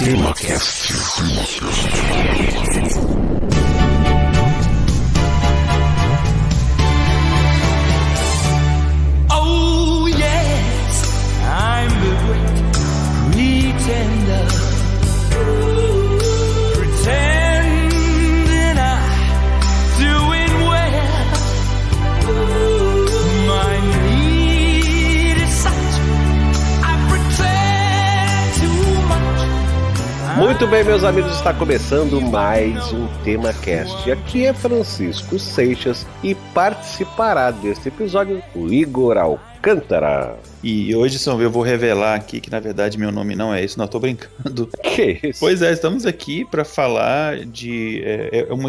TemaCast. Oh yes, I'm the great pretender. Pretending I'm doing well. My need is such, I pretend too much. Muito bem, meus amigos, está começando mais um TemaCast. Aqui é Francisco Seixas e participará deste episódio o Igor Alcântara. E hoje, eu vou revelar aqui que, na verdade, meu nome não é esse, não, tô brincando. Que isso? Pois é, estamos aqui para falar de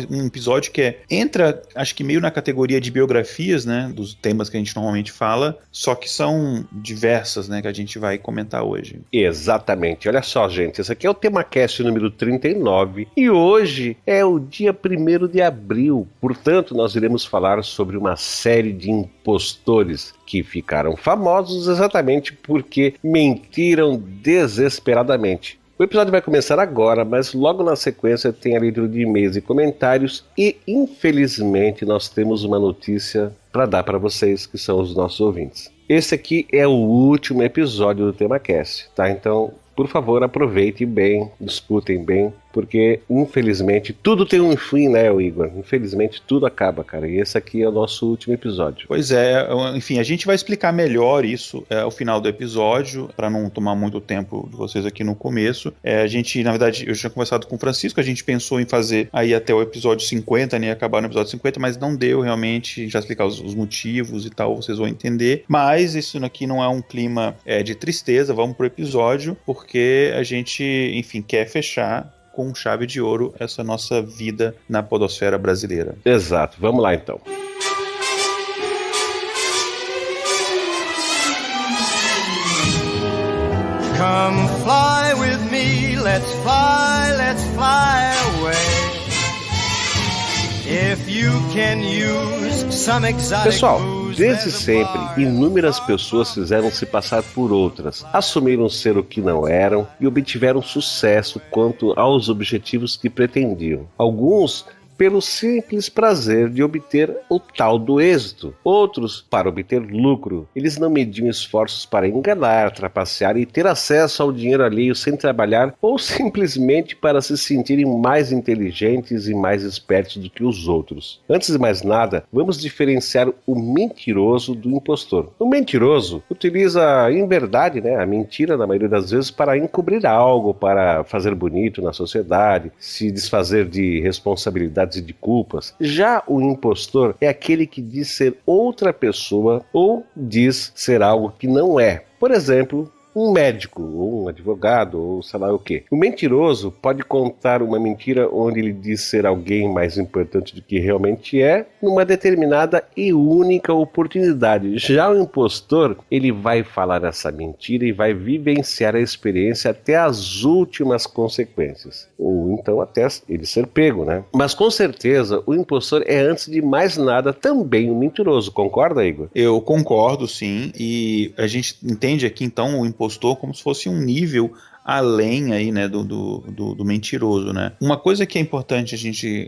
um episódio que entra, acho que meio na categoria de biografias, né, dos temas que a gente normalmente fala, só que são diversas, né, que a gente vai comentar hoje. Exatamente, olha só, gente, esse aqui é o TemaCast número 39 e hoje é o dia 1º de abril, portanto, nós iremos falar sobre uma série de impostores que ficaram famosos exatamente porque mentiram desesperadamente. O episódio vai começar agora, mas logo na sequência tem a leitura de e-mails e comentários e, infelizmente, nós temos uma notícia para dar para vocês, que são os nossos ouvintes. Esse aqui é o último episódio do TemaCast, tá? Então, por favor, aproveitem bem, discutem bem, porque, infelizmente, tudo tem um fim, né, Igor? Infelizmente, tudo acaba, cara. E esse aqui é o nosso último episódio. Pois é, enfim, a gente vai explicar melhor isso ao final do episódio, para não tomar muito tempo de vocês aqui no começo. A gente, na verdade, eu tinha conversado com o Francisco, a gente pensou em fazer aí até o episódio 50, né, acabar no episódio 50, mas não deu realmente, já explicar os motivos e tal, vocês vão entender. Mas isso aqui não é um clima de tristeza, vamos pro episódio, porque a gente, enfim, quer fechar com chave de ouro essa nossa vida na podosfera brasileira. Exato, vamos lá então. Come fly with me, let's fly away. If you can use some exotic Pessoal, booze, desde there's a sempre, bar. inúmeras pessoas fizeram se passar por outras, assumiram ser o que não eram e obtiveram sucesso quanto aos objetivos que pretendiam. Alguns pelo simples prazer de obter o tal do êxito. Outros, para obter lucro. Eles não mediam esforços para enganar, trapacear e ter acesso ao dinheiro alheio sem trabalhar ou simplesmente para se sentirem mais inteligentes e mais espertos do que os outros. Antes de mais nada, vamos diferenciar o mentiroso do impostor. O mentiroso utiliza, em verdade, né, a mentira, na maioria das vezes, para encobrir algo, para fazer bonito na sociedade, se desfazer de responsabilidades e de culpas. Já o impostor é aquele que diz ser outra pessoa ou diz ser algo que não é. Por exemplo, um médico, ou um advogado, ou sei lá o quê. O mentiroso pode contar uma mentira onde ele diz ser alguém mais importante do que realmente é, numa determinada e única oportunidade. Já o impostor, ele vai falar essa mentira e vai vivenciar a experiência até as últimas consequências. Ou então até ele ser pego, né? Mas com certeza, o impostor é, antes de mais nada, também um mentiroso. Concorda, Igor? Eu concordo, sim, e a gente entende aqui, então, o impostor como se fosse um nível além aí, né, do mentiroso, né? Uma coisa que é importante a gente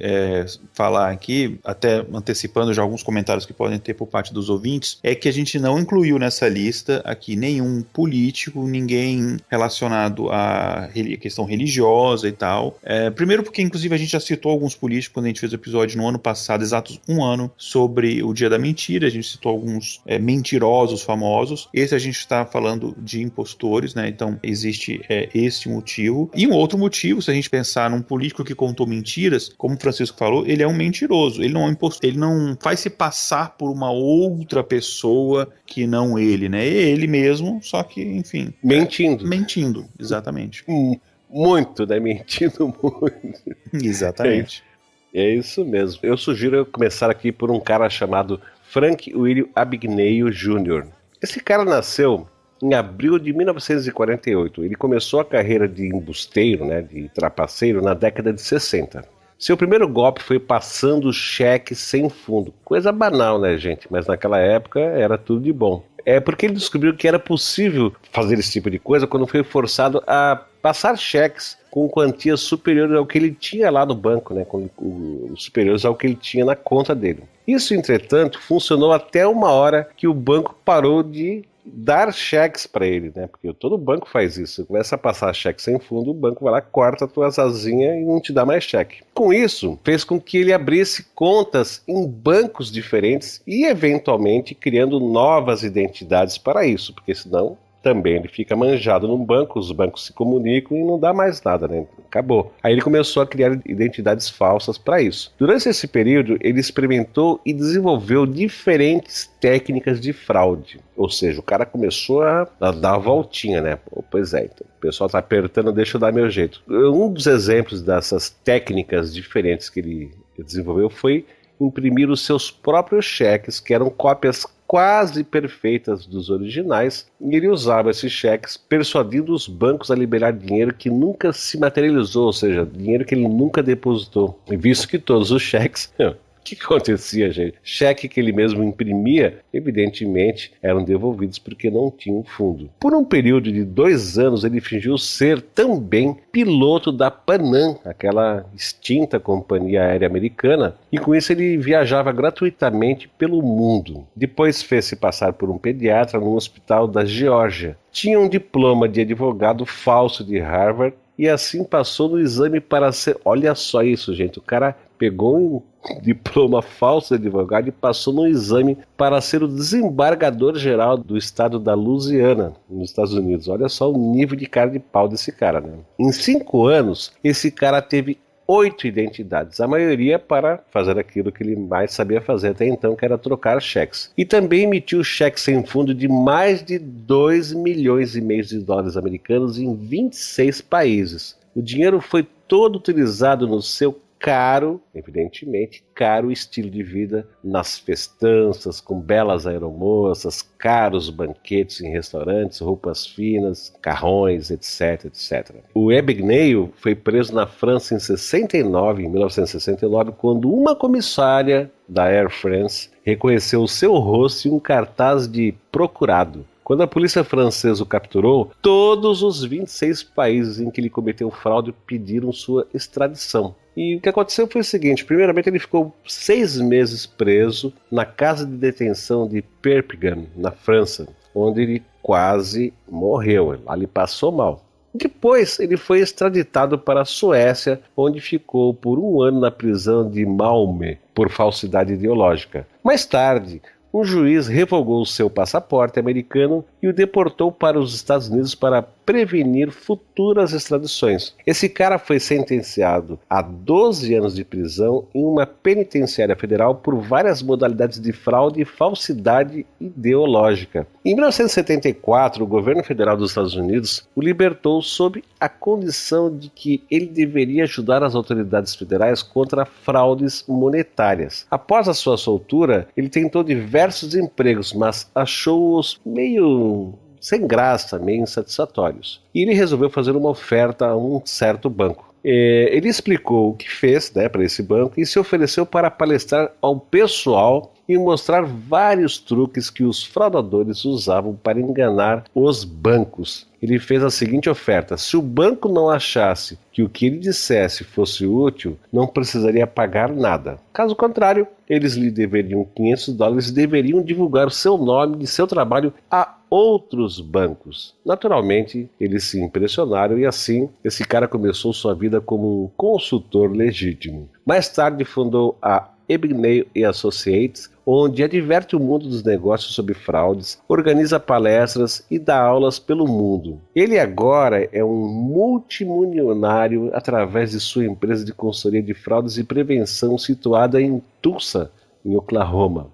falar aqui, até antecipando já alguns comentários que podem ter por parte dos ouvintes, é que a gente não incluiu nessa lista aqui nenhum político, ninguém relacionado à questão religiosa e tal. Primeiro porque, inclusive, a gente já citou alguns políticos quando a gente fez o episódio no ano passado, exatos um ano, sobre o Dia da Mentira. A gente citou alguns mentirosos famosos. Esse a gente está falando de impostores, né? Então, existe este motivo. E um outro motivo, se a gente pensar num político que contou mentiras, como o Francisco falou, ele é um mentiroso, ele não é um impostor, ele não faz se passar por uma outra pessoa que não ele, né? É ele mesmo, só que, enfim... Mentindo, exatamente. Muito, né? Mentindo muito. Exatamente. É isso mesmo. Eu sugiro eu começar aqui por um cara chamado Frank William Abagnale Jr. Esse cara nasceu em abril de 1948. Ele começou a carreira de embusteiro, né, de trapaceiro, na década de 60. Seu primeiro golpe foi passando cheque sem fundo. Coisa banal, né, gente? Mas naquela época era tudo de bom. É porque ele descobriu que era possível fazer esse tipo de coisa quando foi forçado a passar cheques com quantias superiores ao que ele tinha lá no banco, né? Superiores ao que ele tinha na conta dele. Isso, entretanto, funcionou até uma hora que o banco parou de dar cheques para ele, né? Porque todo banco faz isso. Você começa a passar cheque sem fundo, o banco vai lá, corta a tua asinha e não te dá mais cheque. Com isso, fez com que ele abrisse contas em bancos diferentes e, eventualmente, criando novas identidades para isso, porque senão também ele fica manjado no banco, os bancos se comunicam e não dá mais nada, né? Acabou. Aí ele começou a criar identidades falsas para isso. Durante esse período, ele experimentou e desenvolveu diferentes técnicas de fraude. Ou seja, o cara começou a dar a voltinha, né? Pois é, então, o pessoal tá apertando, deixa eu dar meu jeito. Um dos exemplos dessas técnicas diferentes que ele desenvolveu foi imprimir os seus próprios cheques, que eram cópias quase perfeitas dos originais, e ele usava esses cheques persuadindo os bancos a liberar dinheiro que nunca se materializou, ou seja, dinheiro que ele nunca depositou. E visto que todos os cheques... O que acontecia, gente? Cheque que ele mesmo imprimia, evidentemente, eram devolvidos porque não tinham fundo. Por um período de 2 anos, ele fingiu ser também piloto da Panam, aquela extinta companhia aérea americana, e com isso ele viajava gratuitamente pelo mundo. Depois fez-se passar por um pediatra num hospital da Geórgia. Tinha um diploma de advogado falso de Harvard e assim passou no exame para ser... Olha só isso, gente, o cara pegou um diploma falso de advogado e passou no exame para ser o desembargador geral do estado da Louisiana, nos Estados Unidos. Olha só o nível de cara de pau desse cara, né? Em 5 anos, esse cara teve 8 identidades, a maioria para fazer aquilo que ele mais sabia fazer até então, que era trocar cheques. E também emitiu cheques sem fundo de mais de 2,5 milhões de dólares americanos em 26 países. O dinheiro foi todo utilizado no seu caro, evidentemente, caro estilo de vida nas festanças, com belas aeromoças, caros banquetes em restaurantes, roupas finas, carrões, etc, etc. O Ebignail foi preso na França em 1969, quando uma comissária da Air France reconheceu o seu rosto em um cartaz de procurado. Quando a polícia francesa o capturou, todos os 26 países em que ele cometeu fraude pediram sua extradição. E o que aconteceu foi o seguinte: primeiramente ele ficou 6 meses preso na casa de detenção de Perpignan, na França, onde ele quase morreu, lá ele passou mal. Depois ele foi extraditado para a Suécia, onde ficou por 1 ano na prisão de Malmö, por falsidade ideológica. Mais tarde, um juiz revogou seu passaporte americano e o deportou para os Estados Unidos para prevenir futuras extradições. Esse cara foi sentenciado a 12 anos de prisão em uma penitenciária federal por várias modalidades de fraude e falsidade ideológica. Em 1974, o governo federal dos Estados Unidos o libertou sob a condição de que ele deveria ajudar as autoridades federais contra fraudes monetárias. Após a sua soltura, ele tentou diversos empregos, mas achou-os meio sem graça, meio insatisfatórios. E ele resolveu fazer uma oferta a um certo banco. Ele explicou o que fez, né, para esse banco e se ofereceu para palestrar ao pessoal e mostrar vários truques que os fraudadores usavam para enganar os bancos. Ele fez a seguinte oferta: se o banco não achasse que o que ele dissesse fosse útil, não precisaria pagar nada. Caso contrário, eles lhe deveriam $500 e deveriam divulgar o seu nome e seu trabalho a outros bancos. Naturalmente, eles se impressionaram e assim, esse cara começou sua vida como um consultor legítimo. Mais tarde fundou a Ebignail Associates, onde adverte o mundo dos negócios sobre fraudes, organiza palestras e dá aulas pelo mundo. Ele agora é um multimilionário através de sua empresa de consultoria de fraudes e prevenção situada em Tulsa, em Oklahoma.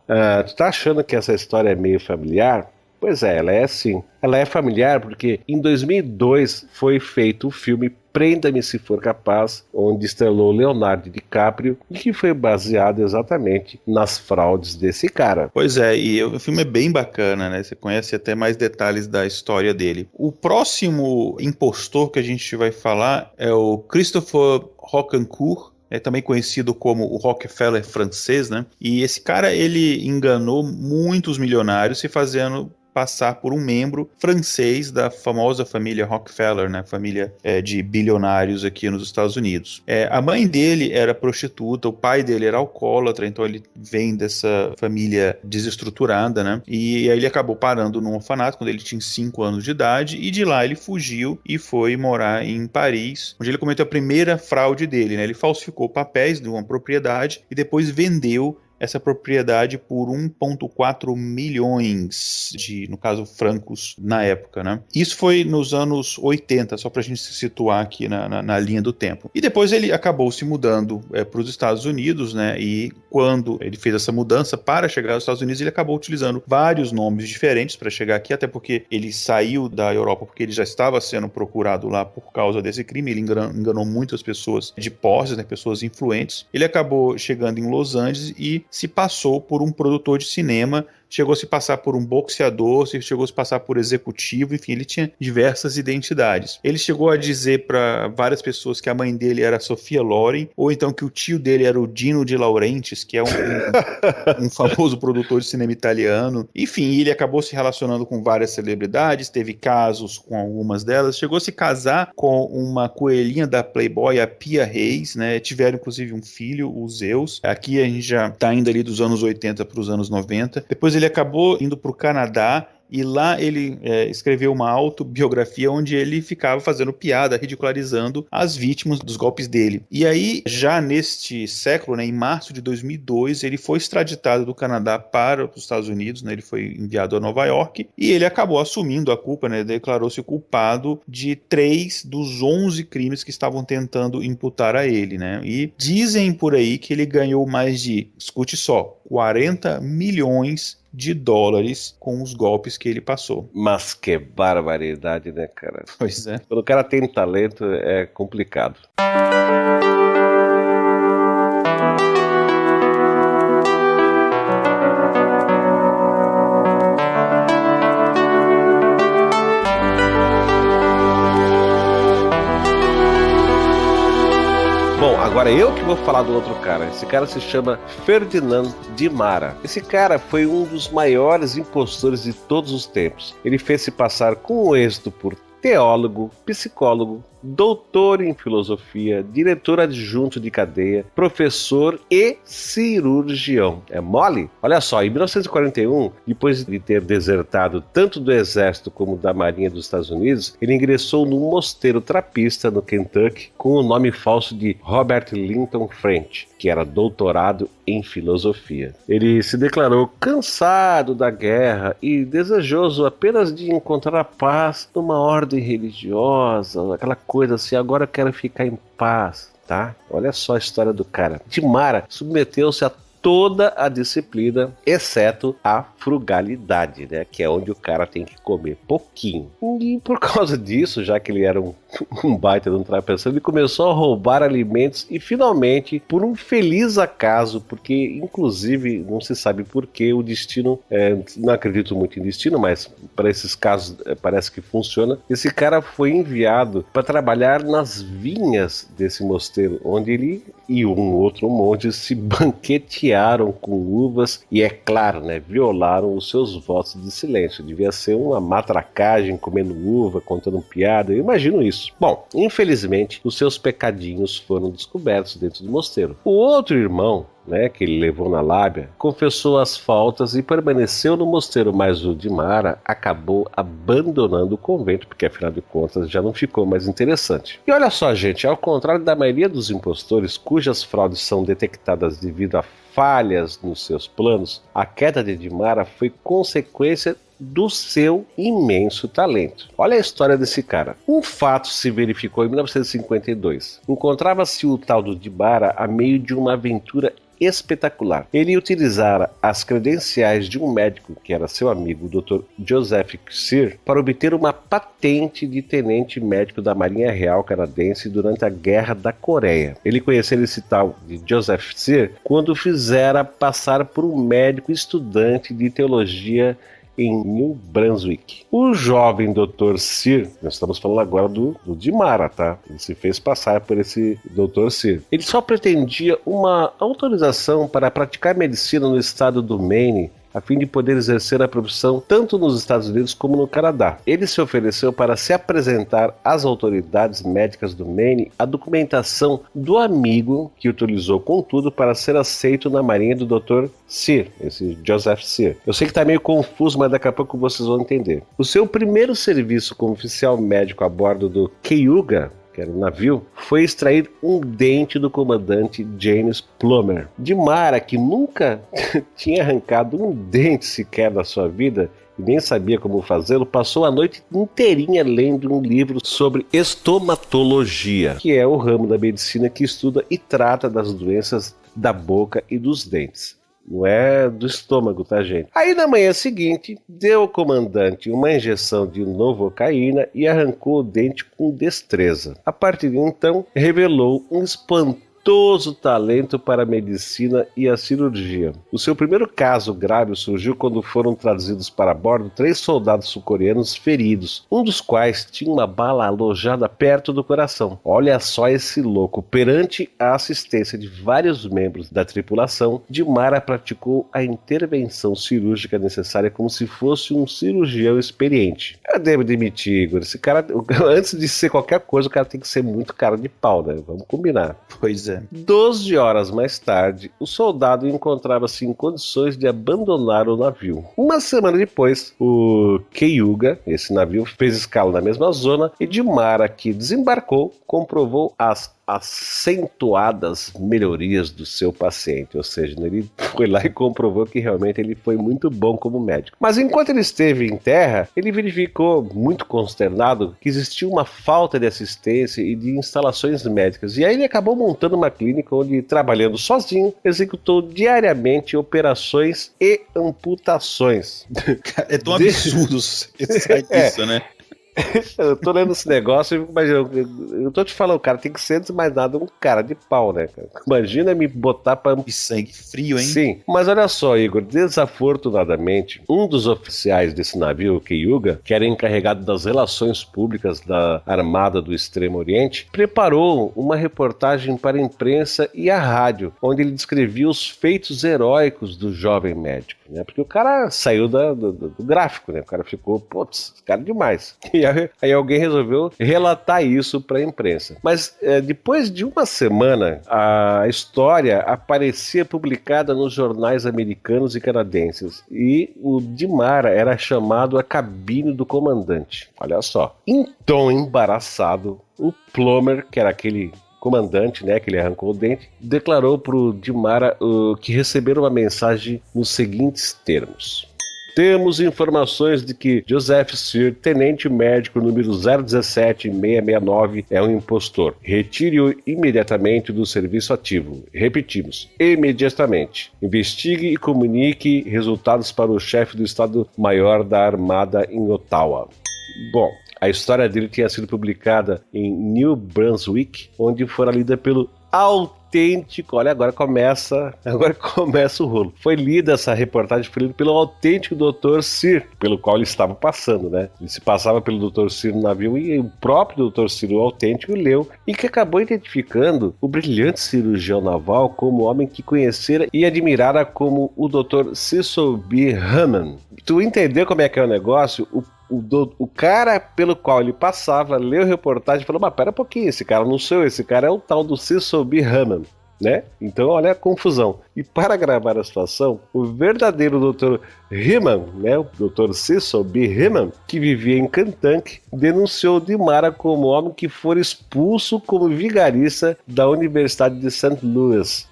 Tu tá achando que essa história é meio familiar? Pois é, ela é sim. Ela é familiar porque em 2002 foi feito o filme Prenda-me se for capaz, onde estrelou Leonardo DiCaprio e que foi baseado exatamente nas fraudes desse cara. Pois é, e o filme é bem bacana, né? Você conhece até mais detalhes da história dele. O próximo impostor que a gente vai falar é o Christopher Roccancourt, é também conhecido como o Rockefeller francês, né? E esse cara, ele enganou muitos milionários se fazendo passar por um membro francês da famosa família Rockefeller, né, família de bilionários aqui nos Estados Unidos. A mãe dele era prostituta, o pai dele era alcoólatra, então ele vem dessa família desestruturada, né, e aí ele acabou parando num orfanato quando ele tinha 5 anos de idade, e de lá ele fugiu e foi morar em Paris, onde ele cometeu a primeira fraude dele, né, ele falsificou papéis de uma propriedade e depois vendeu essa propriedade por 1,4 milhões de, no caso, francos na época, né? Isso foi nos anos 80, só para a gente se situar aqui na linha do tempo. E depois ele acabou se mudando para os Estados Unidos, né? E quando ele fez essa mudança para chegar aos Estados Unidos, ele acabou utilizando vários nomes diferentes para chegar aqui, até porque ele saiu da Europa porque ele já estava sendo procurado lá por causa desse crime, ele enganou muitas pessoas de posses, né? Pessoas influentes. Ele acabou chegando em Los Angeles e se passou por um produtor de cinema, chegou a se passar por um boxeador, chegou a se passar por executivo, enfim, ele tinha diversas identidades. Ele chegou a dizer para várias pessoas que a mãe dele era Sophia Loren, ou então que o tio dele era o Dino de Laurentiis, que é um famoso produtor de cinema italiano. Enfim, ele acabou se relacionando com várias celebridades, teve casos com algumas delas, chegou a se casar com uma coelhinha da Playboy, a Pia Reis, né? Tiveram inclusive um filho, o Zeus. Aqui a gente já está indo ali dos anos 80 para os anos 90. Depois ele acabou indo para o Canadá e lá ele escreveu uma autobiografia onde ele ficava fazendo piada, ridicularizando as vítimas dos golpes dele. E aí, já neste século, né, em março de 2002, ele foi extraditado do Canadá para os Estados Unidos, né, ele foi enviado a Nova York e ele acabou assumindo a culpa, né, declarou-se culpado de 3 dos 11 crimes que estavam tentando imputar a ele, né? E dizem por aí que ele ganhou mais de, escute só, 40 milhões de dólares com os golpes que ele passou. Mas que barbaridade, né, cara? Pois é. Quando o cara tem talento, é complicado. Bom, agora eu que vou falar do outro cara. Esse cara se chama Ferdinand de Mara. Esse cara foi um dos maiores impostores de todos os tempos. Ele fez se passar com êxito por teólogo, psicólogo, doutor em filosofia, diretor adjunto de cadeia, professor e cirurgião. É mole? Olha só, em 1941, depois de ter desertado tanto do exército como da marinha dos Estados Unidos, ele ingressou num mosteiro trapista no Kentucky com o nome falso de Robert Linton French, que era doutorado em filosofia. Ele se declarou cansado da guerra e desejoso apenas de encontrar a paz numa ordem religiosa, aquela coisa assim, agora eu quero ficar em paz, tá? Olha só a história do cara. De Mara submeteu-se a toda a disciplina, exceto a frugalidade, né? Que é onde o cara tem que comer pouquinho. E por causa disso, já que ele era um baita de um trapaceiro, ele começou a roubar alimentos e finalmente, por um feliz acaso, porque inclusive não se sabe por que o destino, não acredito muito em destino, mas para esses casos parece que funciona, esse cara foi enviado para trabalhar nas vinhas desse mosteiro, onde ele e um outro monge se banquetearam com uvas e, é claro, né, violaram os seus votos de silêncio. Devia ser uma matracagem, comendo uva, contando piada, eu imagino isso. Bom, infelizmente, os seus pecadinhos foram descobertos dentro do mosteiro. O outro irmão, né, que ele levou na lábia, confessou as faltas e permaneceu no mosteiro, mas o de Mara acabou abandonando o convento, porque afinal de contas já não ficou mais interessante. E olha só, gente, ao contrário da maioria dos impostores cujas fraudes são detectadas devido a falhas nos seus planos, a queda de Mara foi consequência do seu imenso talento. Olha a história desse cara. Um fato se verificou em 1952. Encontrava-se o tal do Dibara a meio de uma aventura espetacular. Ele utilizara as credenciais de um médico que era seu amigo, o Dr. Joseph Cyr, para obter uma patente de tenente médico da Marinha Real Canadense durante a Guerra da Coreia. Ele conheceu esse tal de Joseph Cyr quando fizera passar por um médico estudante de teologia em New Brunswick. O jovem Dr. Cyr, nós estamos falando agora do de Mara, tá? Ele se fez passar por esse Dr. Cyr. Ele só pretendia uma autorização para praticar medicina no estado do Maine, a fim de poder exercer a profissão tanto nos Estados Unidos como no Canadá. Ele se ofereceu para se apresentar às autoridades médicas do Maine a documentação do amigo, que utilizou contudo para ser aceito na marinha do Dr. Sear, esse Joseph Sear. Eu sei que está meio confuso, mas daqui a pouco vocês vão entender. O seu primeiro serviço como oficial médico a bordo do Cayuga, que era um navio, foi extrair um dente do comandante James Plummer. DeMara, que nunca tinha arrancado um dente sequer na sua vida e nem sabia como fazê-lo, passou a noite inteirinha lendo um livro sobre estomatologia, que é o ramo da medicina que estuda e trata das doenças da boca e dos dentes. Não é do estômago, tá, gente? Aí na manhã seguinte, deu ao comandante uma injeção de novocaína e arrancou o dente com destreza. A partir de então, revelou um espantoso talento para a medicina e a cirurgia. O seu primeiro caso grave surgiu quando foram trazidos para bordo 3 soldados sul-coreanos feridos, um dos quais tinha uma bala alojada perto do coração. Olha só esse louco. Perante a assistência de vários membros da tripulação, DeMara praticou a intervenção cirúrgica necessária como se fosse um cirurgião experiente. Eu devo admitir, Igor, esse cara, antes de ser qualquer coisa, o cara tem que ser muito cara de pau, né? Vamos combinar. Pois é. 12 horas mais tarde, o soldado encontrava-se em condições de abandonar o navio. Uma semana depois, o Cayuga, esse navio, fez escala na mesma zona e DeMara, que desembarcou, comprovou as acentuadas melhorias do seu paciente, ou seja, ele foi lá e comprovou que realmente ele foi muito bom como médico. Mas enquanto ele esteve em terra, ele verificou, muito consternado, que existia uma falta de assistência e de instalações médicas, e aí ele acabou montando uma clínica onde, trabalhando sozinho, executou diariamente operações e amputações. É tão absurdo isso, né? Eu tô lendo esse negócio, mas eu tô te falando, cara, tem que ser antes de mais nada um cara de pau, né, cara? Imagina me botar pra... De sangue frio, hein? Sim, mas olha só, Igor, desafortunadamente, um dos oficiais desse navio, o Cayuga, que era encarregado das relações públicas da Armada do Extremo Oriente, preparou uma reportagem para a imprensa e a rádio, onde ele descrevia os feitos heróicos do jovem médico, né? Porque o cara saiu do gráfico, né? O cara ficou, putz, cara é demais. E aí alguém resolveu relatar isso para a imprensa. Mas depois de uma semana, a história aparecia publicada nos jornais americanos e canadenses. E o DeMara era chamado a cabine do comandante. Olha só. Em tom embaraçado, o Plummer, que era aquele comandante, né, que ele arrancou o dente, declarou para o DeMara que receberam uma mensagem nos seguintes termos: temos informações de que Joseph Sear, tenente médico número 017669, é um impostor. Retire-o imediatamente do serviço ativo. Repetimos, imediatamente. Investigue e comunique resultados para o chefe do Estado-Maior da Armada em Ottawa. Bom, a história dele tinha sido publicada em New Brunswick, onde fora lida pelo autêntico, olha, agora começa o rolo. Foi lida essa reportagem, foi lida pelo autêntico Dr. Sear, pelo qual ele estava passando, né? Ele se passava pelo Dr. Sear no navio e o próprio Dr. Sear, o autêntico, leu e que acabou identificando o brilhante cirurgião naval como homem que conhecera e admirara como o Dr. Cecil B. Hammond. Tu entendeu como é que é o negócio? O cara pelo qual ele passava, leu a reportagem e falou, mas pera um pouquinho, esse cara não sou eu, esse cara é o tal do Cecil B. Hammond, né? Então olha a confusão. E para agravar a situação, o verdadeiro Dr. Hammond, né, o Dr. Cecil B. Hammond, que vivia em Kentucky, denunciou DeMara como homem que fora expulso como vigarista da Universidade de St. Louis.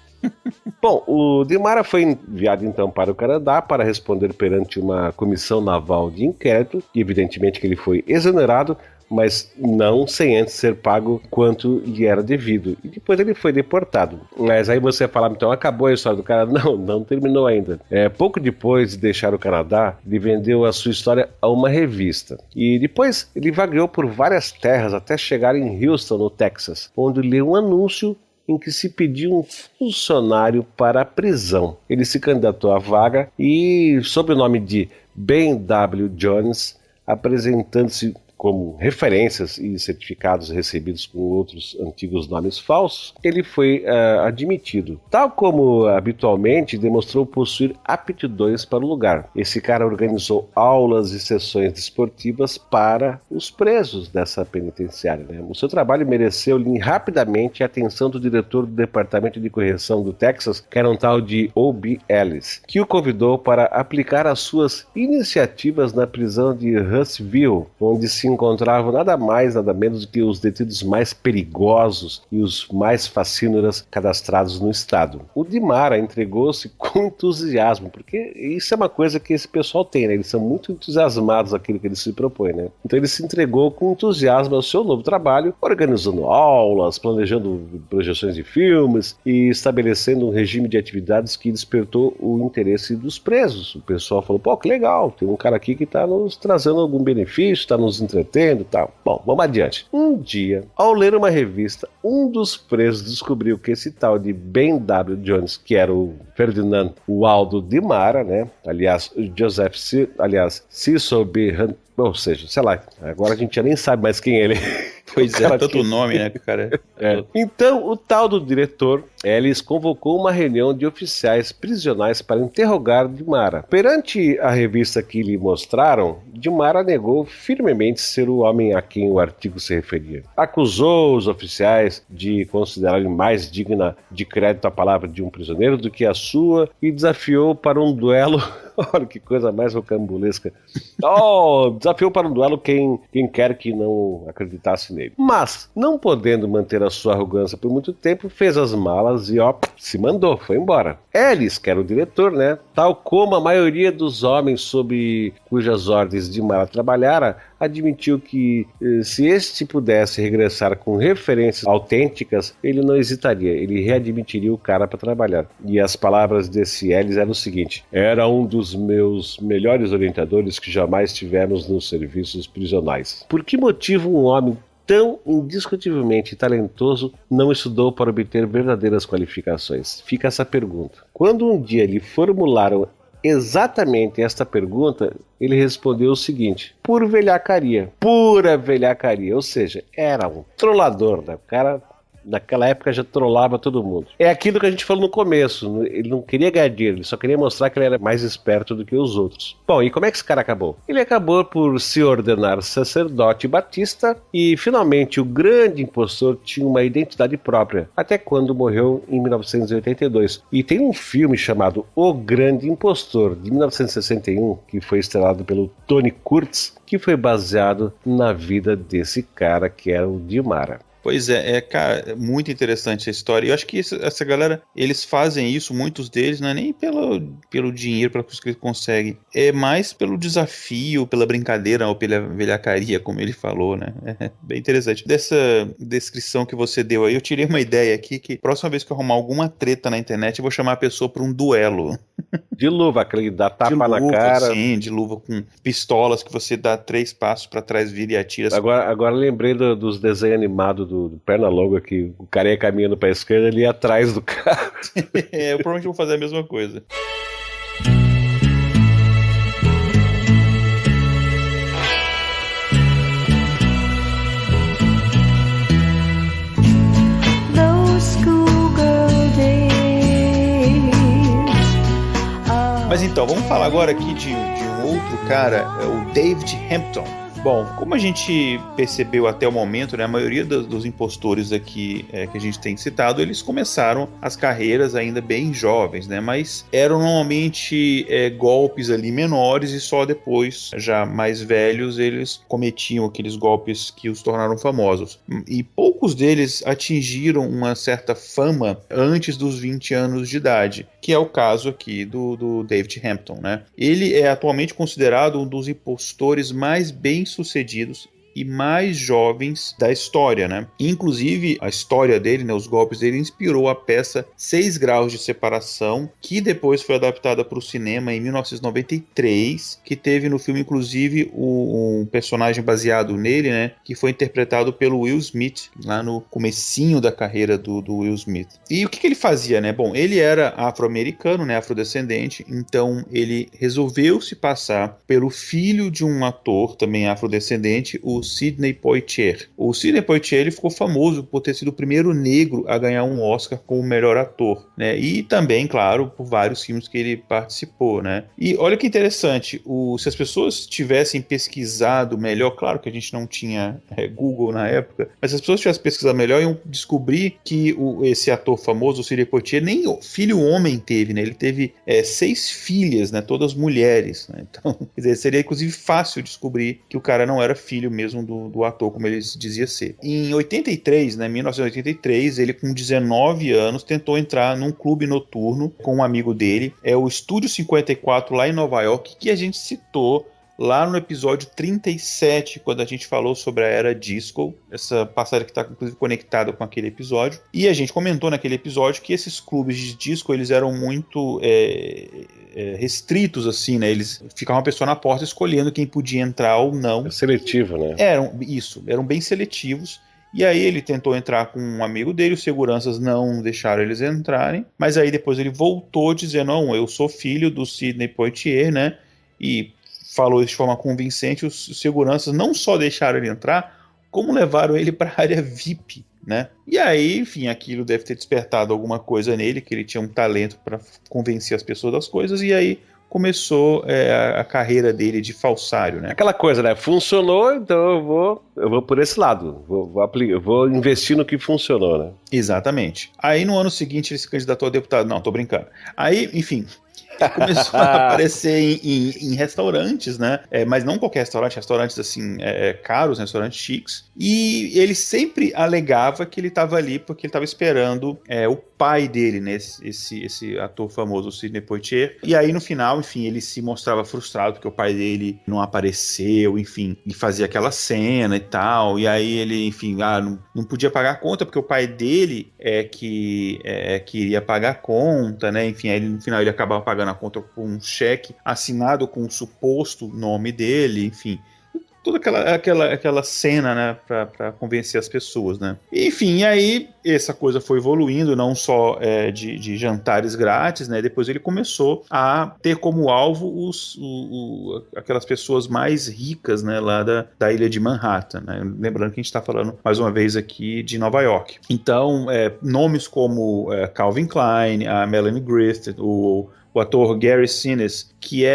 Bom, o DeMara foi enviado então para o Canadá para responder perante uma comissão naval de inquérito, e evidentemente que ele foi exonerado, mas não sem antes ser pago quanto lhe era devido. E depois ele foi deportado. Mas aí você fala, então acabou a história do cara? Não terminou ainda. Pouco depois de deixar o Canadá, ele vendeu a sua história a uma revista. E depois ele vagueou por várias terras até chegar em Houston, no Texas, onde leu um anúncio em que se pediu um funcionário para a prisão. Ele se candidatou à vaga e, sob o nome de Ben W. Jones, apresentando-se como referências e certificados recebidos com outros antigos nomes falsos, ele foi admitido. Tal como habitualmente, demonstrou possuir aptidões para o lugar. Esse cara organizou aulas e sessões desportivas para os presos dessa penitenciária, né? O seu trabalho mereceu-lhe rapidamente a atenção do diretor do Departamento de Correção do Texas, que era um tal de O.B. Ellis, que o convidou para aplicar as suas iniciativas na prisão de Huntsville, onde se encontravam nada mais, nada menos do que os detidos mais perigosos e os mais fascínoras cadastrados no estado. O DiMara entregou-se com entusiasmo, porque isso é uma coisa que esse pessoal tem, né? Eles são muito entusiasmados naquilo que eles se propõem, né? Então ele se entregou com entusiasmo ao seu novo trabalho, organizando aulas, planejando projeções de filmes e estabelecendo um regime de atividades que despertou o interesse dos presos. O pessoal falou, pô, que legal, tem um cara aqui que está nos trazendo algum benefício, está nos entretendo e tal. Bom, vamos adiante. Um dia, ao ler uma revista, um dos presos descobriu que esse tal de Ben W. Jones, que era o Ferdinand Waldo DiMara, né? Aliás, Cecil B. Hunt, ou seja, sei lá, agora a gente já nem sabe mais quem ele é. Pois é, tanto nome, né, cara? Então, o tal do diretor, Ellis, convocou uma reunião de oficiais prisionais para interrogar DiMara. Perante a revista que lhe mostraram, DiMara negou firmemente ser o homem a quem o artigo se referia. Acusou os oficiais de considerarem mais digna de crédito a palavra de um prisioneiro do que a sua e desafiou para um duelo. Olha que coisa mais rocambolesca. Desafiou para um duelo quem quer que não acreditasse nele. Mas, não podendo manter a sua arrogância por muito tempo, fez as malas e se mandou, foi embora. Ellis, que era o diretor, né, tal como a maioria dos homens sob cujas ordens DiMara trabalhara, admitiu que se este pudesse regressar com referências autênticas, ele não hesitaria, ele readmitiria o cara para trabalhar. E as palavras desse Ellis eram o seguinte: era um dos meus melhores orientadores que jamais tivemos nos serviços prisionais. Por que motivo um homem tão indiscutivelmente talentoso não estudou para obter verdadeiras qualificações? Fica essa pergunta. Quando um dia lhe formularam exatamente esta pergunta, ele respondeu o seguinte: por velhacaria, pura velhacaria, ou seja, era um trollador, né? O cara naquela época já trollava todo mundo. É aquilo que a gente falou no começo, ele não queria ganhar dinheiro, ele só queria mostrar que ele era mais esperto do que os outros. Bom, e como é que esse cara acabou? Ele acabou por se ordenar sacerdote batista e finalmente o grande impostor tinha uma identidade própria, até quando morreu em 1982. E tem um filme chamado O Grande Impostor, de 1961, que foi estrelado pelo Tony Curtis, que foi baseado na vida desse cara que era o DiMara. Pois cara, muito interessante essa história. Eu acho que essa galera, eles fazem isso, muitos deles, não é nem pelo dinheiro, pela coisa que eles conseguem, é mais pelo desafio, pela brincadeira ou pela velhacaria, como ele falou, né? É bem interessante. Dessa descrição que você deu aí, eu tirei uma ideia aqui que próxima vez que eu arrumar alguma treta na internet, eu vou chamar a pessoa para um duelo. De luva, aquele dá tapa na cara. Sim, de luva com pistolas que você dá 3 passos para trás, vira e atira. Agora lembrei dos desenhos animados do Pernalonga, que o cara ia caminhando pra esquerda, ele ia atrás do cara. Eu provavelmente vou fazer a mesma coisa. Mas então, vamos falar agora aqui de um outro cara, o David Hampton. Bom, como a gente percebeu até o momento, né, a maioria dos impostores aqui que a gente tem citado, eles começaram as carreiras ainda bem jovens, né, mas eram normalmente golpes ali menores e só depois, já mais velhos, eles cometiam aqueles golpes que os tornaram famosos. E poucos deles atingiram uma certa fama antes dos 20 anos de idade, que é o caso aqui do David Hampton, né? Ele é atualmente considerado um dos impostores mais bem-sucedidos e mais jovens da história, né? Inclusive, a história dele, né, os golpes dele, inspirou a peça 6 Graus de Separação, que depois foi adaptada para o cinema em 1993, que teve no filme, inclusive, um personagem baseado nele, né, que foi interpretado pelo Will Smith, lá no comecinho da carreira do Will Smith. E o que ele fazia, né? Bom, ele era afro-americano, né, afrodescendente, então ele resolveu se passar pelo filho de um ator também afrodescendente, o do Sidney Poitier. O Sidney Poitier ele ficou famoso por ter sido o primeiro negro a ganhar um Oscar como melhor ator, né? E também, claro, por vários filmes que ele participou, né? E olha que interessante, se as pessoas tivessem pesquisado melhor, claro que a gente não tinha Google na época, mas se as pessoas tivessem pesquisado melhor, iam descobrir que esse ator famoso, o Sidney Poitier, nem filho homem teve, né? Ele teve 6 filhas, né? Todas mulheres, né? Então, quer dizer, seria inclusive fácil descobrir que o cara não era filho mesmo do ator, como ele dizia ser. Em 83, né, 1983, ele com 19 anos tentou entrar num clube noturno com um amigo dele, o Estúdio 54 lá em Nova York, que a gente citou lá no episódio 37, quando a gente falou sobre a era disco, essa passagem que está inclusive conectada com aquele episódio, e a gente comentou naquele episódio que esses clubes de disco, eles eram muito restritos, assim, né, eles ficavam uma pessoa na porta escolhendo quem podia entrar ou não. É seletivo, né? Eram bem seletivos. E aí ele tentou entrar com um amigo dele, os seguranças não deixaram eles entrarem, mas aí depois ele voltou dizendo, não, eu sou filho do Sidney Poitier, né, e falou isso de forma convincente. Os seguranças não só deixaram ele entrar, como levaram ele para a área VIP, né? E aí, enfim, aquilo deve ter despertado alguma coisa nele, que ele tinha um talento para convencer as pessoas das coisas, e aí começou a carreira dele de falsário, né? Aquela coisa, né? Funcionou, então eu vou por esse lado. Eu vou investir no que funcionou, né? Exatamente. Aí no ano seguinte ele se candidatou a deputado. Não, tô brincando. Aí, enfim, começou a aparecer em restaurantes, né? Mas não qualquer restaurante, restaurantes assim, caros, restaurantes chiques. E ele sempre alegava que ele estava ali porque ele estava esperando o pai dele, né? Esse ator famoso, o Sidney Poitier. E aí no final, enfim, ele se mostrava frustrado porque o pai dele não apareceu, enfim, e fazia aquela cena e tal. E aí ele, enfim, não podia pagar a conta porque o pai dele que iria pagar a conta, né? Enfim, aí no final ele acabava pagando a conta com um cheque assinado com o suposto nome dele, enfim, toda aquela cena, né, para convencer as pessoas, né. Enfim, e aí essa coisa foi evoluindo, não só de jantares grátis, né, depois ele começou a ter como alvo aquelas pessoas mais ricas, né, lá da ilha de Manhattan, né, lembrando que a gente está falando mais uma vez aqui de Nova York. Então, nomes como Calvin Klein, a Melanie Griffith, o ator Gary Sinise, que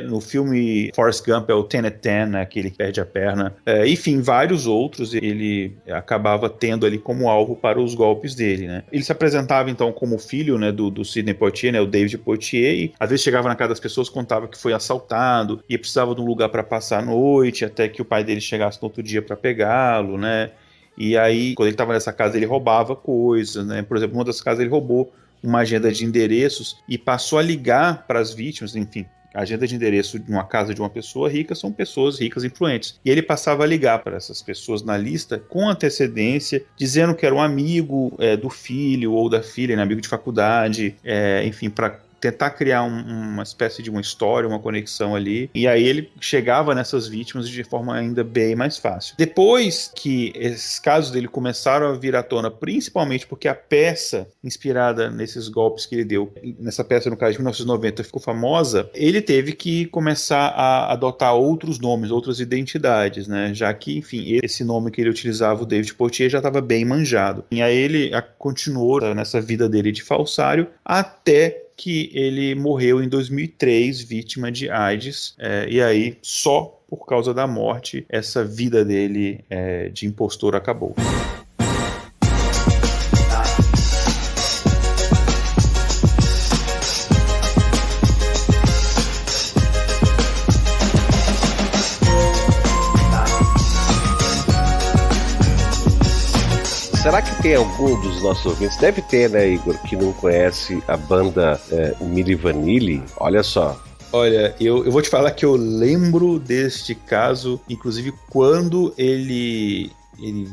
no filme Forrest Gump é o 10 at 10, né, que ele perde a perna. Enfim, vários outros ele acabava tendo ali como alvo para os golpes dele, né. Ele se apresentava então como filho, né, do Sidney Poitier, né, o David Poitier, e às vezes chegava na casa das pessoas, contava que foi assaltado e precisava de um lugar para passar a noite, até que o pai dele chegasse no outro dia para pegá-lo, né. E aí, quando ele estava nessa casa, ele roubava coisas, né. Por exemplo, uma das casas ele roubou uma agenda de endereços e passou a ligar para as vítimas, enfim, a agenda de endereço de uma casa de uma pessoa rica são pessoas ricas e influentes. E ele passava a ligar para essas pessoas na lista com antecedência, dizendo que era um amigo do filho ou da filha, né, amigo de faculdade, enfim, para tentar criar uma espécie de uma história, uma conexão ali, e aí ele chegava nessas vítimas de forma ainda bem mais fácil. Depois que esses casos dele começaram a vir à tona, principalmente porque a peça inspirada nesses golpes que ele deu, nessa peça no caso de 1990 ficou famosa, ele teve que começar a adotar outros nomes, outras identidades, né, já que, enfim, esse nome que ele utilizava, o David Poitier, já estava bem manjado. E aí ele continuou nessa vida dele de falsário, até que ele morreu em 2003, vítima de AIDS, e aí só por causa da morte essa vida dele de impostor acabou. Será que tem algum dos nossos ouvintes, deve ter, né, Igor, que não conhece a banda Milli Vanilli? Olha só. Olha, eu vou te falar que eu lembro deste caso, inclusive quando ele ele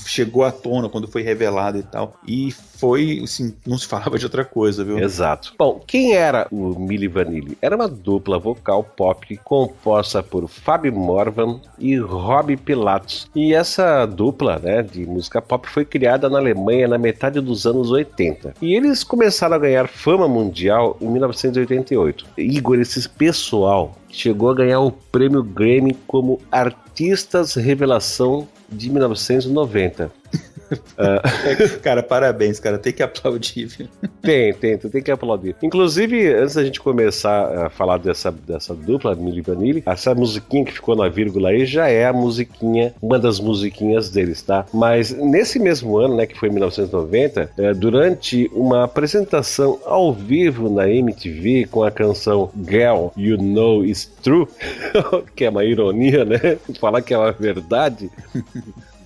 chegou à tona quando foi revelado e tal. E foi, assim, não se falava de outra coisa, viu? Exato. Bom, quem era o Milli Vanilli? Era uma dupla vocal pop composta por Fabi Morvan e Robbie Pilatus. E essa dupla, né, de música pop foi criada na Alemanha na metade dos anos 80. E eles começaram a ganhar fama mundial em 1988. Igor, esse pessoal chegou a ganhar o prêmio Grammy como Artistas Revelação de 1990. Cara, parabéns, cara. Tem que aplaudir, viu? Tu tem que aplaudir. Inclusive, antes da gente começar a falar dessa dupla, Milli Vanilli, essa musiquinha que ficou na vírgula aí já é a musiquinha, uma das musiquinhas deles, tá? Mas nesse mesmo ano, né, que foi 1990, durante uma apresentação ao vivo na MTV com a canção Girl, You Know It's True, que é uma ironia, né? Falar que é uma verdade.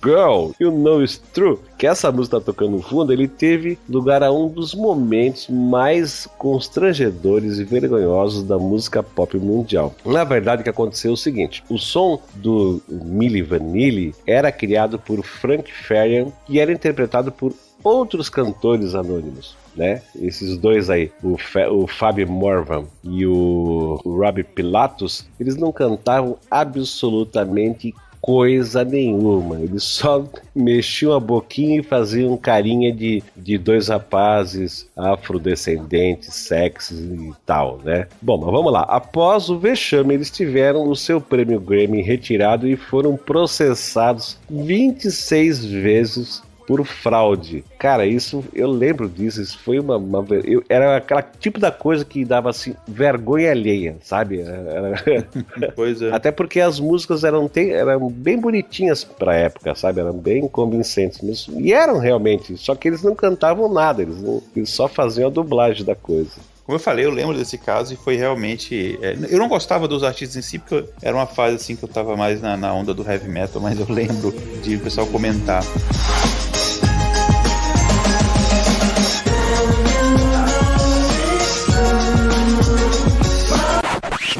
Girl, You Know It's True, que essa música tá tocando no fundo, ele teve lugar a um dos momentos mais constrangedores e vergonhosos da música pop mundial. Na verdade, o que aconteceu é o seguinte: o som do Milli Vanilli era criado por Frank Farian e era interpretado por outros cantores anônimos, né? Esses dois aí, o Fabi Morvan e o Robbie Pilatus, eles não cantavam absolutamente coisa nenhuma, eles só mexiam a boquinha e faziam carinha de dois rapazes afrodescendentes, sexys e tal, né? Bom, mas vamos lá. Após o vexame, eles tiveram o seu prêmio Grammy retirado e foram processados 26 vezes por fraude. Cara, isso, eu lembro disso, isso foi era aquela tipo da coisa que dava, assim, vergonha alheia, sabe? Pois é. Até porque as músicas eram bem bonitinhas pra época, sabe? Eram bem convincentes mesmo. E eram realmente, só que eles não cantavam nada, eles só faziam a dublagem da coisa. Como eu falei, eu lembro desse caso e foi realmente... eu não gostava dos artistas em si, porque era uma fase assim que eu tava mais na onda do heavy metal, mas eu lembro de o pessoal comentar.